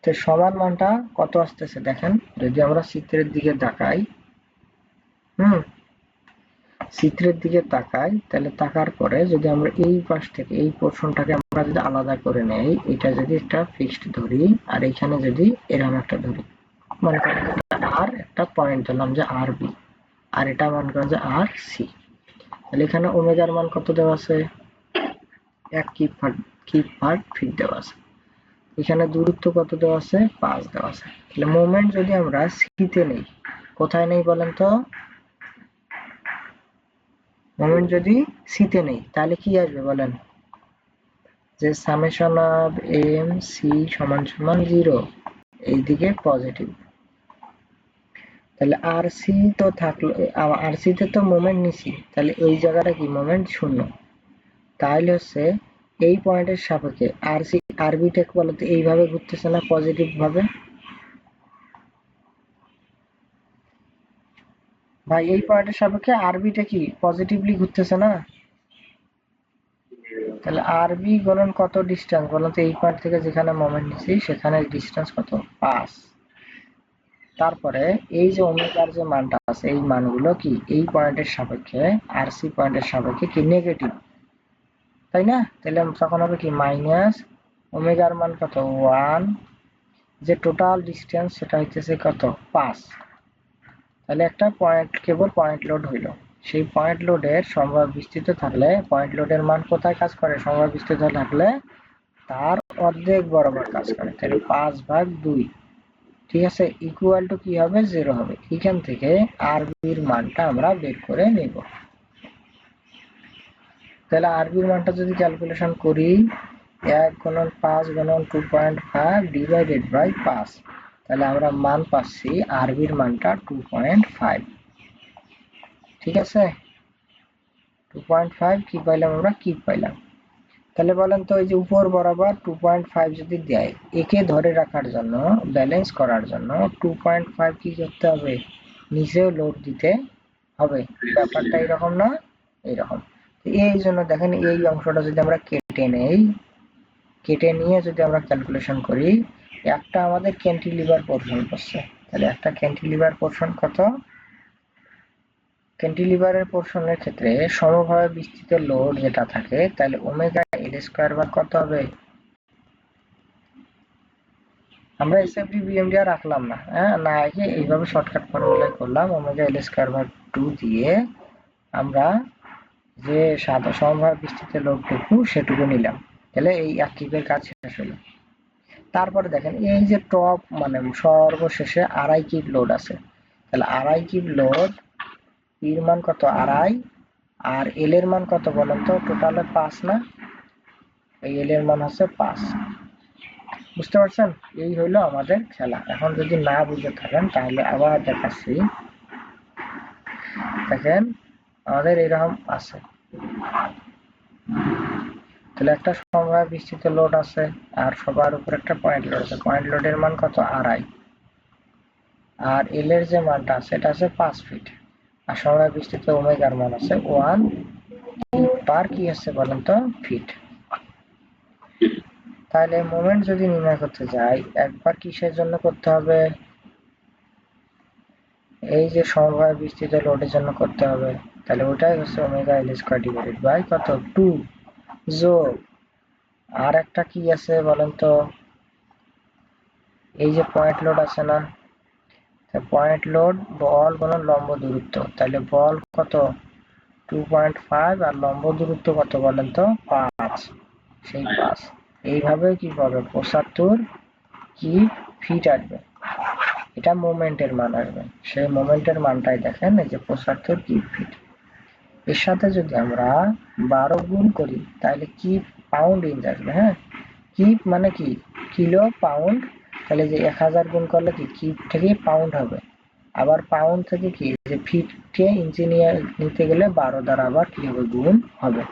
তো সমান মানটা কত আসতেছে দেখেন, যদি আমরা চিত্রের দিকে তাকাই, চিত্রের দিকে তাকাই, তাহলে তাকার পরে যদি আমরা এই পাশ থেকে এই পোর্শনটাকে আমরা যদি আলাদা করে নেই, এটা যদি একটা ফিক্সড ধরি আর এখানে যদি এরকম একটা ধরি, মনে করেন আর একটা পয়েন্ট ধরলাম যে আর বি, আর এটা মনে করেন যে আর সি, তাহলে এখানে ওমেগার মান কত দেওয়া আছে, 1 কিপ পার ফিট দেওয়া আছে, এখানে দূরত্ব কত দেওয়া আছে, 5 দেওয়া আছে। তাহলে মোমেন্ট যদি আমরা সিতে নেই, কোথায় নেই বলেন তো, মোমেন্ট যদি সিতে নেই তাহলে কি আসবে বলেন, যে সামেশন অফ এম সি সমান সমান 0, এইদিকে পজিটিভ। তাহলে আর সি তো থাকলো, আর সি তে তো মোমেন্ট নিছি, তাহলে এই জায়গাটা কি মোমেন্ট শূন্য। তাহলে হচ্ছে এই পয়েন্টের সাপেক্ষে আর সি আরবি টেক বলতে এইভাবে ঘুরতেছে না পজিটিভ ভাবে ভাই, এই পয়েন্টের সাপেক্ষে আরবিটা কি পজিটিভলি ঘুরতেছে না। তাহলে আরবি গুণন কত ডিস্টেন্স বলুন তো, এই পয়েন্ট থেকে যেখানে মোমেন্ট নিছি সেখানে ডিস্টেন্স কত 5। তারপরে এই যে ওমেগার যে মানটা আছে এই মানগুলো কি এই পয়েন্টের সাপেক্ষে আর সি পয়েন্টের সাপেক্ষে কি নেগেটিভ, তাই না? তাহলে তখন হবে কি মাইনাস ওমেগার মান কত 1, যে টোটাল ডিস্টেন্স সেটা হইতেছে কত 5। তাহলে একটা পয়েন্ট কেবল পয়েন্ট লোড হইল, সেই পয়েন্ট লোডের সম্ভাব্য বিস্তৃত থাকলে পয়েন্ট লোডের মান কোথায় কাজ করে, সম্ভাব্য বিস্তৃত থাকলে তার অর্ধেক বরাবর কাজ করে। তাহলে 5/2, ঠিক আছে, ইকুয়াল টু কি হবে 0 হবে। এখান থেকে আরবির মানটা আমরা বের করে নেব। তাহলে আরবির মানটা যদি ক্যালকুলেশন করি 1 গুণন 5 গুণন 2.5 ডিভাইডেড বাই 5, তাহলে আমরা মান পাচ্ছি আরবির মানটা 2.5। ঠিক আছে, 2.5 কি পাইলাম আমরা, কি পাইলাম। তাহলে বলেন তো এই যে উপর বরাবর 2.5 যদি দেয়, একে ধরে রাখার জন্য ব্যালেন্স করার জন্য 2.5 কি করতে হবে, নিচেও লোড দিতে হবে। ব্যাপারটা এরকম না, এইরকম। এই জন্য দেখেন এই অংশটা যদি আমরা কেটে নেই, কেটে নিয়ে যদি আমরা ক্যালকুলেশন করি, একটা আমাদের ক্যান্টিলিভার পোরশন করছে, তাহলে একটা ক্যান্টিলিভার পোরশন কত, ক্যান্টিলিভারের পোরশনের ক্ষেত্রে সমভাবে বিস্তৃত লোড যেটা থাকে, তাহলে ওমেগা এল স্কয়ার ভাগ কত হবে, আমরা এসএফডি বিএমডি আর রাখলাম না, হ্যাঁ না, আগে এইভাবে শর্টকাট ফর্মুলা করলাম, ওমেগা এল স্কয়ার ভাগ 2 দিয়ে আমরা যে সাদা সমভাবে বিস্তৃত লোডটুকু সেটুকু নিলাম। তাহলে এই এক কিপের কাজ শেষ হলো। তারপরে দেখেন এই যে টপ মানে সর্বশেষে আড়াই কিপ লোড আছে, তাহলে আড়াই কিপ লোড এর মান কত আড়াই, আর এল এর মান কত বলেন তো, টোটালে 5 না, এই এল এর মান হচ্ছে 5। বুঝতে পারছেন, এই হইলো আমাদের খেলা। এখন যদি না বুঝে থাকেন তাহলে আবার দেখাচ্ছি, দেখেন আমাদের এরকম আছে, তাহলে একটা সমভাবে বিস্তৃত লোড আছে আর সবার উপর একটা পয়েন্ট লোড আছে, পয়েন্ট লোডের মান কত আড়াই, আর এল এর যে মানটা আছে এটা আছে 5 ফিট, আর সমভাবে বিস্তৃত ওমেগার মান আছে 1 পার কি আছে বলেন তো ফিট। তাহলে মোমেন্ট যদি নির্ণয় করতে যাই একবার কিসের জন্য করতে হবে, এই যে সমভাবে বিস্তৃত লোডের জন্য করতে হবে, তাহলে ওটাই হচ্ছে omega L square divided by কত 2 যোগ আর একটা কি আছে বলেন তো, এই যে পয়েন্ট লোড আছে না, পয়েন্ট লোড বল গুণন লম্ব দূরত্ব, তাহলে বল কত 2.5 আর লম্ব দূরত্ব কত বলেন তো 5, সেই 5, এইভাবে কি পাবে 75 কি ফিট আসবে, এটা মোমেন্টের মান আসবে। সেই মোমেন্টের মানটাই দেখেন এই যে 75 কি ফিট। এর সাথে যদি আমরা 12 গুণ করি তাহলে কি পাউন্ড ইঞ্চ আসবে, হ্যাঁ কিপ মানে কি কিলো পাউন্ড, তাহলে যে 1000 গুণ করলে কি কিপ থেকে পাউন্ড হবে, আবার পাউন্ড থেকে কি যে ফিটকে ইঞ্চি নিতে গেলে 12 দ্বারা আবার কি হবে গুণ হবে,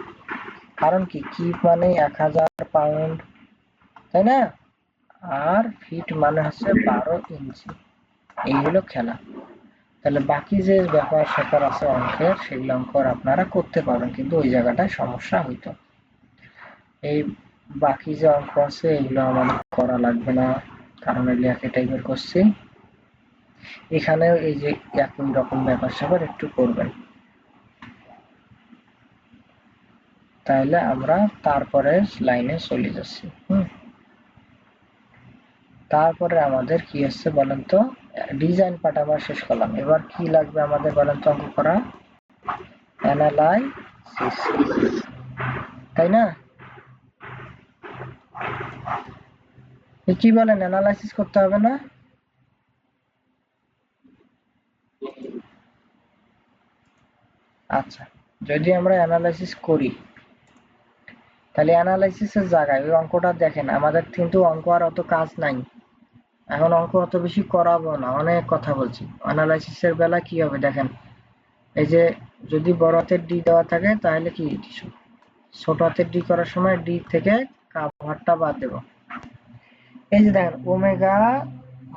কারণ কি কিপ মানে 1000 পাউন্ড, তাই না, আর ফিট মানে হচ্ছে 12 ইঞ্চি। এই হলো খেলা। তাহলে বাকি যে ব্যাপার স্যাপার আছে অঙ্কের, সেগুলো অঙ্ক আপনারা করতে পারবেন, কিন্তু ওই জায়গাটায় সমস্যা হইতো। এই বাকি যে অঙ্ক আছে এগুলো আমাদের করা লাগবে না, কারণ এগুলো একই টাইপের করছি। এখানেও এই যে একই রকম ব্যাপার স্যাপার একটু করবেন। তাহলে আমরা তারপরে লাইনে চলে যাচ্ছি। তারপরে আমাদের কি আছে বলেন তো, ডিজাইন পার্ট আমরা শেষ করলাম, এবার কি লাগবে আমাদের বলেন তো অঙ্ক করা, অ্যানালাইসিস, তাই না, কি বলেন অ্যানালাইসিস করতে হবে না? আচ্ছা, যদি আমরা অ্যানালাইসিস করি তাহলে অ্যানালাইসিসের জায়গায় ওই অঙ্কটা দেখেন, আমাদের কিন্তু অঙ্ক আর অত কাজ নাই, এখন অঙ্ক অত বেশি করাবো না, অনেক কথা বলছি। অ্যানালাইসিসের বেলা কি হবে দেখেন, এই যে যদি বড় হাতের ডি দেওয়া থাকে তাহলে কি ছোট হাতের ডি করার সময় ডি থেকে কাভারটা বাদ দেব। এই যে দেখেন ওমেগা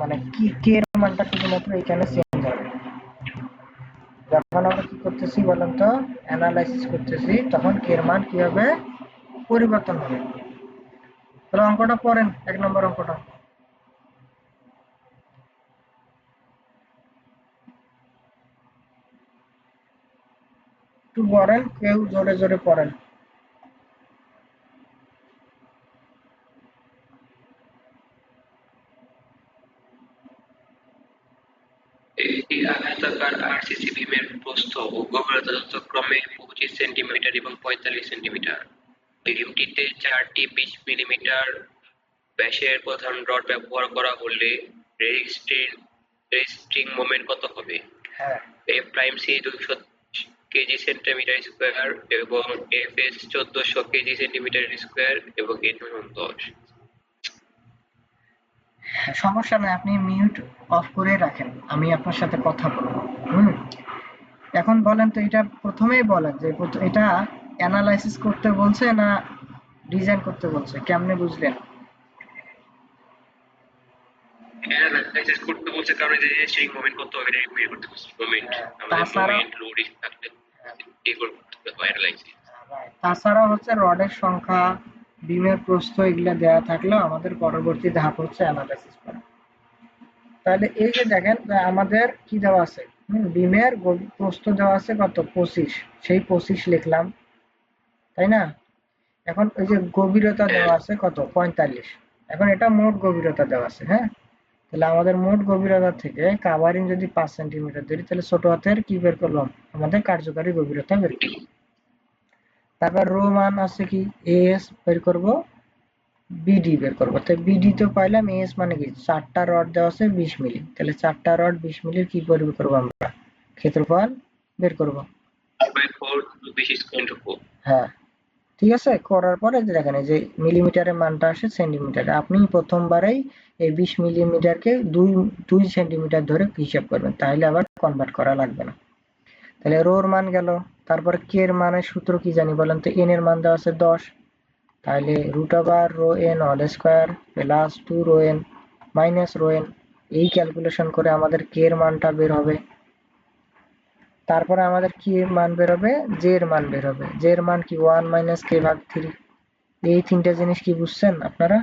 মানে কি কে এর মানটা শুধুমাত্র এখানে চেঞ্জ হবে। যখন আমরা কি করতেছি বলেন তো, অ্যানালাইসিস করতেছি, তখন কে এর মান কি হবে, পরিবর্তন হবে। তাহলে অঙ্কটা পড়েন, 1 নম্বর অঙ্কটা একটু পড়েন, কেউ জোরে জোরে পড়েন। একটি আয়তাকার আরসিসি বিমের প্রস্থ ও গভীরতা যথাক্রমে 25 সেন্টিমিটার এবং 45 সেন্টিমিটার। বিমটিতে 4টি 20 মিলিমিটার ব্যাসের প্রধান রড ব্যবহার করা হলে রেজিস্টিং মোমেন্ট কত হবে? হ্যাঁ, f prime c 200 kg centimetre square এবং f s 1400 KG centimetre square এবং এর মান 10। সমস্যা নাই, আপনি মিউট অফ করে রাখেন, আমি আপনার সাথে কথা বলবো। এখন বলেন তো, এটা প্রথমেই বলেন যে এটা অ্যানালাইসিস করতে বলছে না ডিজাইন করতে বলছে, কেমনে বুঝলেন? অ্যানালাইসিস করতে বলছে কারণ যে রেজিস্টিং মোমেন্ট কত হবে এটা বের করতে বলছে। মোমেন্ট আমাদের তাছাড়া মোমেন্ট লোড থাকলে এগুলো করতে হবে অ্যানালাইসিস। তাছাড়া হচ্ছে রডের সংখ্যা, বিমের প্রস্থ এগুলা দেওয়া থাকলেও আমাদের পরবর্তী ধাপ হচ্ছে অ্যানালাইসিস করা। তাহলে এই যে দেখেন যে আমাদের কি দেওয়া আছে, বিমের প্রস্থ দেওয়া আছে কত, 25, সেই 25 লিখলাম, তাই না? এখন ওই যে গভীরতা দেওয়া আছে কত, 45। এখন এটা মোট গভীরতা দেওয়া আছে, হ্যাঁ। তাহলে আমাদের মোট গভীরতা থেকে কাভারিং যদি 5 সেন্টিমিটার ধরি, তাহলে ছোট হাতের কি বের করলাম, আমাদের কার্যকারী গভীরতা বের করলাম। তারপর রো মান আছে কি, এস বের করব, বিডি বের করব। তো বিডি তো পাইলাম, এস মানে কি 4টা রড দেওয়া আছে 20 মিলি, তাহলে 4টা রড 20 মিলির কি বের করব আমরা, ক্ষেত্রফল বের করব। 4 20 স্কোয়ার ইনটু 4। হ্যাঁ, ঠিক আছে। করার পরে যে দেখেন এই যে মিলিমিটারের মানটা আসে সেন্টিমিটারে, আপনি প্রথমবারেই এই 20 মিলিমিটারকে 2 সেন্টিমিটার ধরে হিসাব করবেন, তাহলে আবার কনভার্ট করা লাগবে না। তাহলে রোর মান গেল। তারপর কে এর মানের সূত্র কি জানি বলেন তো, এন এর মান দেওয়া আছে 10, তাহলে root over rho N whole square plus 2 rho N minus rho N, এই ক্যালকুলেশন করে আমাদের কে এর মানটা বের হবে। তারপরে আমাদের কি এর মান বের হবে, জে এর মান বের হবে। জে এর মান কি 1 মাইনাস কে ভাগ 3। এই তিনটা জিনিস কি বুঝছেন আপনারা?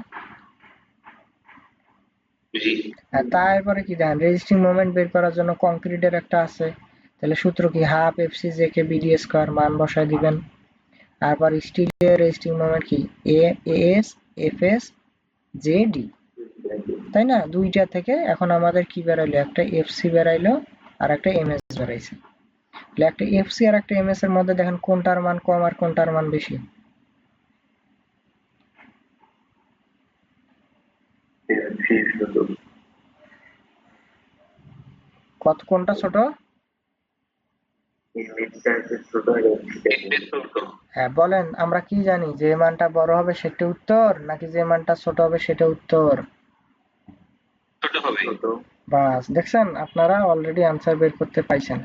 আর তারপরে কি দেখেন, রেজিস্টিং মোমেন্ট বের করার জন্য কংক্রিটের একটা আছে, তাহলে সূত্র কি half FC J k bd square, মান বসায় দিবেন। তারপর স্টিলের রেজিস্টিং মোমেন্ট কি এএস এফএস জে ডি, তাই না? দুইটা থেকে এখন আমাদের কি বেরাইলো, একটা এফসি বেরাইলো আর একটা এমএস বেরাইছে। তাহলে একটা এফসি আর একটা এমএস এর মধ্যে দেখেন কোনটার মান কম আর কোনটার মান বেশি? কোনটা ছোট? হ্যাঁ বলেন, আমরা কি জানি, যে মানটা বড় হবে সেটা উত্তর, নাকি যে মানটা ছোট হবে সেটা উত্তর? ছোট হবে। বাস, দেখছেন আপনারা অলরেডি আনসার বের করতে পাইছেন।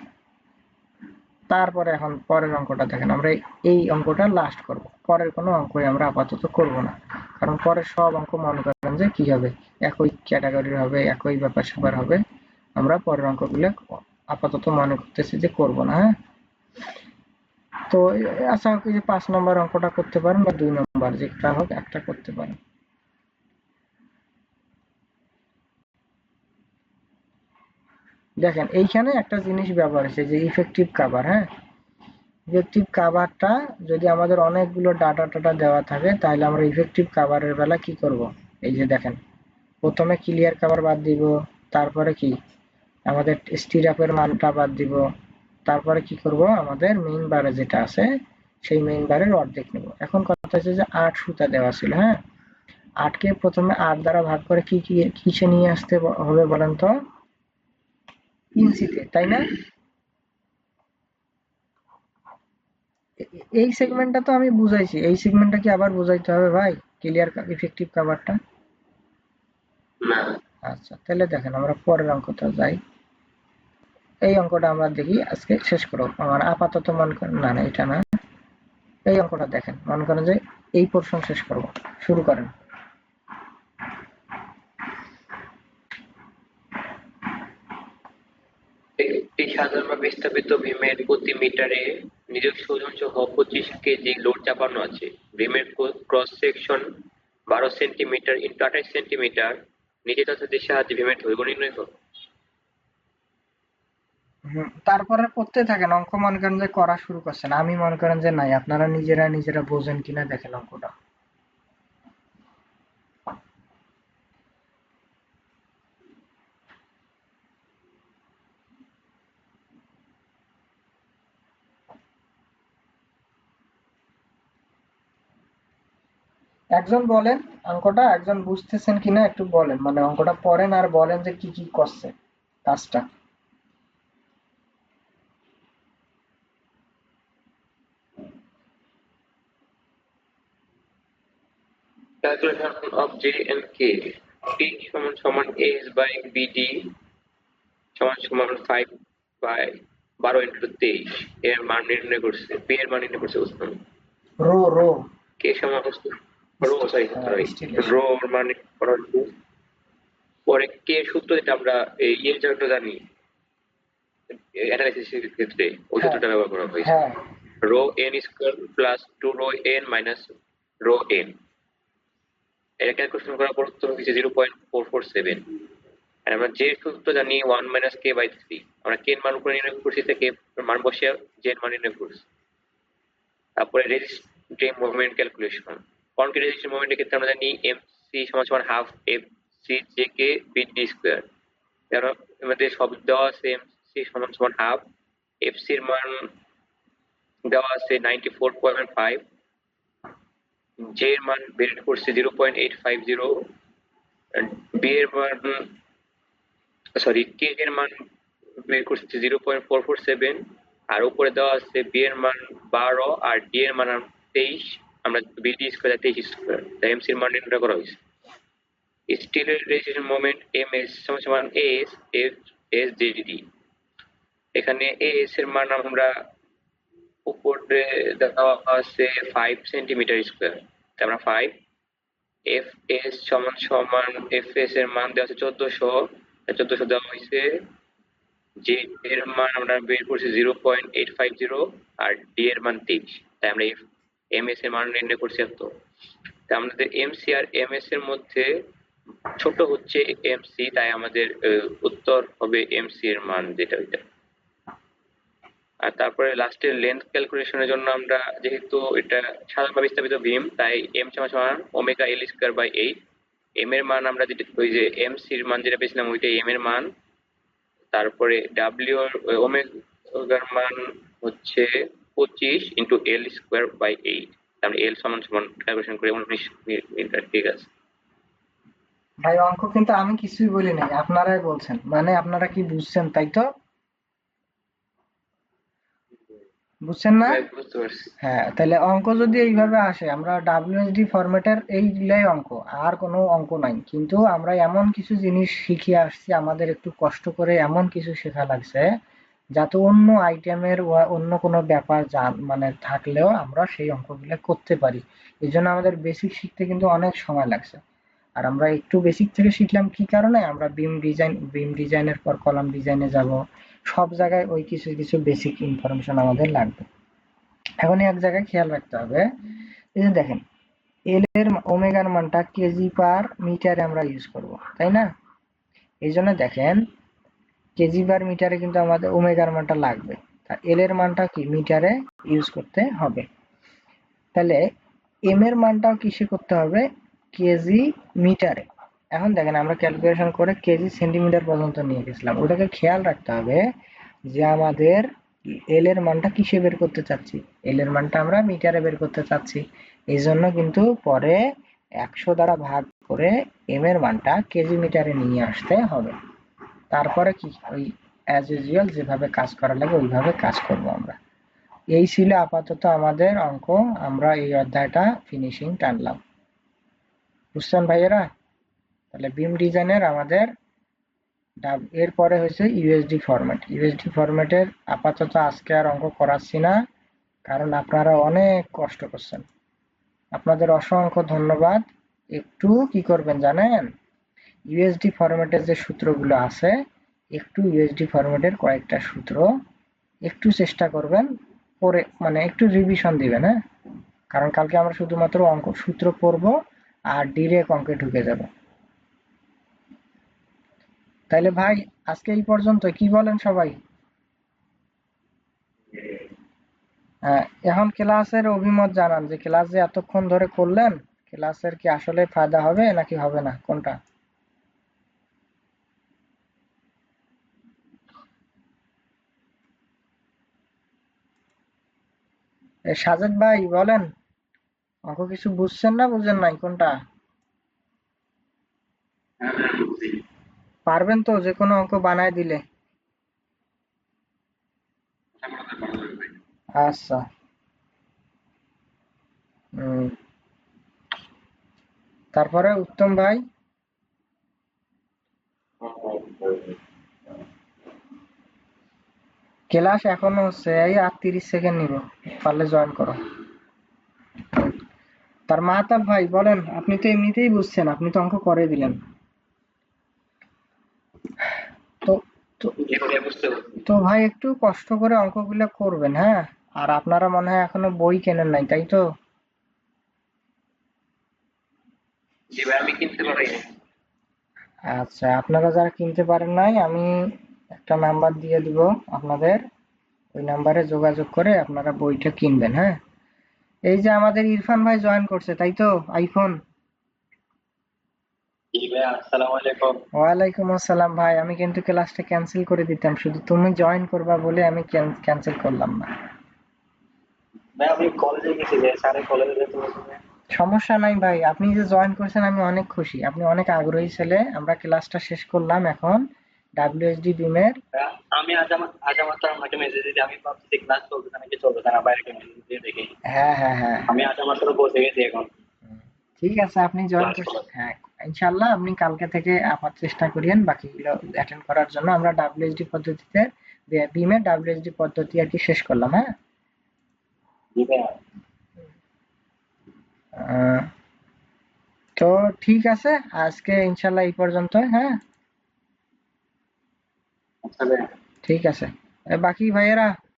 তারপরে এখন পরের অঙ্কটা দেখেন, আমরা এই অঙ্কটা লাস্ট করব, পরের কোনো অঙ্কই আমরা আপাতত করব না, কারণ পরের সব অঙ্ক মনে করেন যে কি হবে, একই ক্যাটাগরির হবে, একই ব্যাপার স্যাপার হবে। আমরা পরের অঙ্কগুলো আপাতত মনে করতেছি যে করব না, হ্যাঁ। তো আশা করি যে 5 নম্বর অঙ্কটা করতে পারেন বা 2 নম্বর যেটা হোক একটা করতে পারেন। দেখেন এইখানে একটা জিনিস ব্যবহার হয়েছে যে ইফেক্টিভ কাভার, হ্যাঁ। ইফেক্টিভ কাভারটা যদি আমাদের অনেকগুলো ডাটা দেওয়া থাকে, তাহলে আমরা ইফেক্টিভ কাভারের বেলা কি করব, এই যে দেখেন প্রথমে ক্লিয়ার কাভার বাদ দিব, তারপরে কি আমাদের স্টিরাপের মানটা বাদ দিব, তারপরে কি করব, আমাদের মেইন বারে যেটা আছে সেই মেইন বারের অর্ধেক নেব। এখন কথা হচ্ছে যে 8 সুতা দেওয়া ছিল, হ্যাঁ। 8 কে প্রথমে 8 দ্বারা ভাগ করে কি কিসে নিয়ে আসতে হবে বলেন তো, ইঞ্চিতে, তাই না? এই সেগমেন্টটা তো আমি বুঝাইছি, এই সেগমেন্টটা কি আবার বুঝাইতে হবে ভাই, ক্লিয়ার ইফেক্টিভ কভারটা? না, আচ্ছা তাহলে দেখেন আমরা পরের অঙ্কটা যাই। এই অঙ্কটা আমরা দেখি আজকে শেষ করব। আমার আপাতত মনে করেন, না না এটা না, এই অঙ্কটা দেখেন, মনে করেন যে এই পোর্শন শেষ করব। শুরু করেন। একটি সাধারণভাবে স্থাপিত বিমের প্রতি মিটারে নিজস্ব ওজন সহ 25 কেজি লোড চাপানো আছে। বিমের cross section 12 centimetre into 28 centimetre. নিচে তথ্যের সাহায্যে বিমের দৈর্ঘ্য নির্ণয় করো। তারপরে করতে থাকেন অঙ্ক, মনে করেন যে করা শুরু করছেন, আমি মনে করেন যে নাই, আপনারা নিজেরা নিজেরা বোঝেন কিনা দেখেন অঙ্কটা। একজন বলেন অঙ্কটা, একজন বুঝতেছেন কিনা একটু বলেন, মানে অঙ্কটা পড়েন আর বলেন যে কি কি করছে কাজটা। Calculation of J and K. T সমান সমান AS by BD সমান সমান 5 by 12 ইন্টু 23 এর মান নির্ণয় করছে। P এর মান নির্ণয় করছে ওসমান। রো রো K সমান রো সরি স্টিল রো এর মান নির্ণয় করা হচ্ছে। পরে K এর সূত্র যেটা আমরা এর জন্য জানি অ্যানালাইসিসের ক্ষেত্রে ওই হ্যাঁ সূত্রটা ব্যবহার করা হয়েছে। হ্যাঁ rho n square plus 2 rho n minus rho n। এটা ক্যালকুলেশন করার পর উত্তর হয়েছে 0.447। আর আমরা যে সূত্র জানি 1 মাইনাস কে বাই 3, আমরা কে এর মান উপরে নির্ণয় করছি, থেকে মান বসিয়ে জে এর মান নির্ণয় করছি। তারপরে resistance moment calculation. Concrete resistance মোমেন্টের ক্ষেত্রে আমরা জানি এমসি সমান সমান half F C J k bd square. কারণ আমাদের সব দেওয়া আছে, এমসি সমান সমান হাফ, এফসি এর মান দেওয়া আছে 94.5, জে এর মান বের করছে 0.850, বি এর মান সরি কে এর মান বের করছে 0.447, আর উপরে দেওয়া আছে বি এর মান 12 আর ডি এর মান 23। আমরা বিডি স্কয়ার 23 স্কয়ার, তাই এমসি এর মান নির্ণয় করা হয়েছে। স্টিলের রেজিস্ট্যান্স মোমেন্ট এম এস সমান সমান এস এফ এস ডি। এখানে এস এর মান আমরা উপরে দেওয়া আছে 5 সেন্টিমিটার স্কয়ার, তাই আমরা 5। এফ এস সমান সমান এফ এস এর মান দেওয়া আছে 1400 দেওয়া হয়েছে। জে এর মান আমরা বের করছি 0.850 আর ডি এর মান 23, তাই আমরা এম এস এর মান নির্ণয় করছি এত। তাই আমাদের এমসি আর এম এস এর মধ্যে ছোট হচ্ছে এমসি, তাই আমাদের উত্তর হবে এমসি এর মান যেটা ওইটা। আর তারপরে লাস্টের লেন্থ ক্যালকুলেশনের জন্য আমরা যেহেতু এটা সাধারণভাবে স্থাপিত বিম, তাই এম সমান সমান omega L square by 8। M এর মান আমরা যেটা ওই যে এমসি এর মান যেটা পেয়েছিলাম ওইটাই এম এর মান। তারপরে ডাব্লিউ এর ওমেগার মান হচ্ছে 25 ইন্টু এল স্কয়ার বাই 8। তাহলে এল সমান সমান ক্যালকুলেশন করে 19 মিটার। ঠিক আছে ভাই, অঙ্ক কিন্তু আমি কিছুই বলি নাই, আপনারাই বলছেন, মানে আপনারা কি বুঝছেন তাই তো? বুঝছেন না? ভাই, বুঝতে পারছি। হ্যাঁ, তাহলে অঙ্ক যদি এইভাবে আসে, আমরা ডাব্লিউএসডি ফরম্যাটের এইগুলাই অঙ্ক, আর কোনো অঙ্ক নাই। কিন্তু আমরা এমন কিছু জিনিস শিখে আসছি, আমাদের একটু কষ্ট করে এমন কিছু শেখা লাগছে যাতে অন্য আইটেমের অন্য কোনো ব্যাপার মানে থাকলেও আমরা সেই অঙ্কগুলো করতে পারি। এই জন্য আমাদের বেসিক শিখতে কিন্তু অনেক সময় লাগছে। আর আমরা একটু বেসিক থেকে শিখলাম কি কারণে, আমরা বিম ডিজাইনের পর কলাম ডিজাইনে যাব, সব জায়গায় ওই কিছু কিছু বেসিক ইনফরমেশন আমাদের লাগবে। এখন এক জায়গায় খেয়াল রাখতে হবে, এই যে দেখেন এল এর ওমেগার মানটা কেজি পার মিটারে আমরা ইউজ করব, তাই না? এই জন্য দেখেন কেজি পার মিটারে কিন্তু আমাদের ওমেগার মানটা লাগবে, এল এর মানটা কি মিটারে ইউজ করতে হবে। তাহলে এম এর মানটাও কিসে করতে হবে, কেজি মিটারে। এখন দেখেন আমরা ক্যালকুলেশন করে কেজি সেন্টিমিটার পর্যন্ত নিয়ে গেছিলাম, ওটাকে খেয়াল রাখতে হবে যে আমাদের এল এর মানটা কিসে বের করতে চাচ্ছি, এল এর মানটা আমরা মিটারে বের করতে চাচ্ছি। এই জন্য কিন্তু পরে 100 দ্বারা ভাগ করে এম এর মানটা কেজি মিটারে নিয়ে আসতে হবে। তারপরে কি ওই অ্যাজ ইউজুয়াল যেভাবে কাজ করা লাগে ওইভাবে কাজ করব আমরা। এই ছিল আপাতত আমাদের অঙ্ক। আমরা এই অধ্যায়টা ফিনিশিং টানলাম। বুঝছেন ভাইয়েরা? তাহলে বিম ডিজাইনের আমাদের এরপরে হয়েছে ইউএসডি ফরম্যাট। ইউএসডি ফরম্যাটের আপাতত আজকে আর অঙ্ক করাচ্ছি না, কারণ আপনারা অনেক কষ্ট করছেন। আপনাদের অসংখ্য ধন্যবাদ। একটু কি করবেন জানেন, ইউএসডি ফরম্যাটের যে সূত্রগুলো আছে, একটু ইউএসডি ফরম্যাটের কয়েকটা সূত্র একটু চেষ্টা করবেন পরে, মানে একটু রিভিশন দিবেন, হ্যাঁ? কারণ কালকে আমরা শুধুমাত্র অঙ্ক সূত্র পড়ব আর ডিরেক্ট অঙ্কে ঢুকে যাব। তাইলে ভাই আজকে এই পর্যন্ত, কি বলেন সবাই? এখন ক্লাসের অভিমত জানান, যে ক্লাস যে এতক্ষণ ধরে করলেন, ক্লাসের কি আসলে ফায়দা হবে নাকি হবে না, কোনটা? সাজেদ ভাই বলেন, অঙ্ক কিছু বুঝছেন না বুঝেন নাই, কোনটা? পারবেন তো যে কোনো অঙ্ক বানায় দিলে? আচ্ছা। হুম। তারপরে উত্তম ভাই? ক্লাস এখনো হচ্ছে, এই আর 30 সেকেন্ড নিব, পারলে জয়েন করো। তার মাহতাব ভাই বলেন, আপনি তো এমনিতেই বুঝছেন, আপনি তো অঙ্ক করে দিলেন। তো তো তো ভাই একটু কষ্ট করে অঙ্কগুলো করবেন, হ্যাঁ? আর আপনারা মনে হয় এখনো বই কেনেন নাই, তাই তো? আচ্ছা, আপনারা যারা কিনতে পারেন নাই, আমি একটা নাম্বার দিয়ে দিব আপনাদের, ওই নাম্বারে যোগাযোগ করে আপনারা বইটা কিনবেন, হ্যাঁ? এই যে আমাদের ইরফান ভাই জয়েন করছে, তাই তো? আইফোন। ওয়ালাইকুম আসসালাম ভাই, আমি কিন্তু ক্লাসটা ক্যান্সেল করে দিতাম, শুধু তুমি জয়েন করবা বলে আমি ক্যান্সেল করলাম না। সমস্যা নাই ভাই, আপনি যে জয়েন করছেন আমি অনেক খুশি, আপনি অনেক আগ্রহী ছেলে। আমরা ক্লাসটা শেষ করলাম এখন ডাব্লিউএসডি বিমের। হ্যাঁ হ্যাঁ হ্যাঁ, ঠিক আছে, আপনি জয়েন করছেন, হ্যাঁ। ইনশাল্লাহ আপনি কালকে থেকে আবার চেষ্টা করিয়েন বাকিগুলো অ্যাটেন্ড করার জন্য। আমরা ডাব্লিউএসডি পদ্ধতিতে, বিমের ডাব্লিউএসডি পদ্ধতি আর কি শেষ করলাম, হ্যাঁ? আহ, তো ঠিক আছে, আজকে ইনশাল্লাহ এই পর্যন্ত, হ্যাঁ? ঠিক আছে। বাকি ভাইয়েরা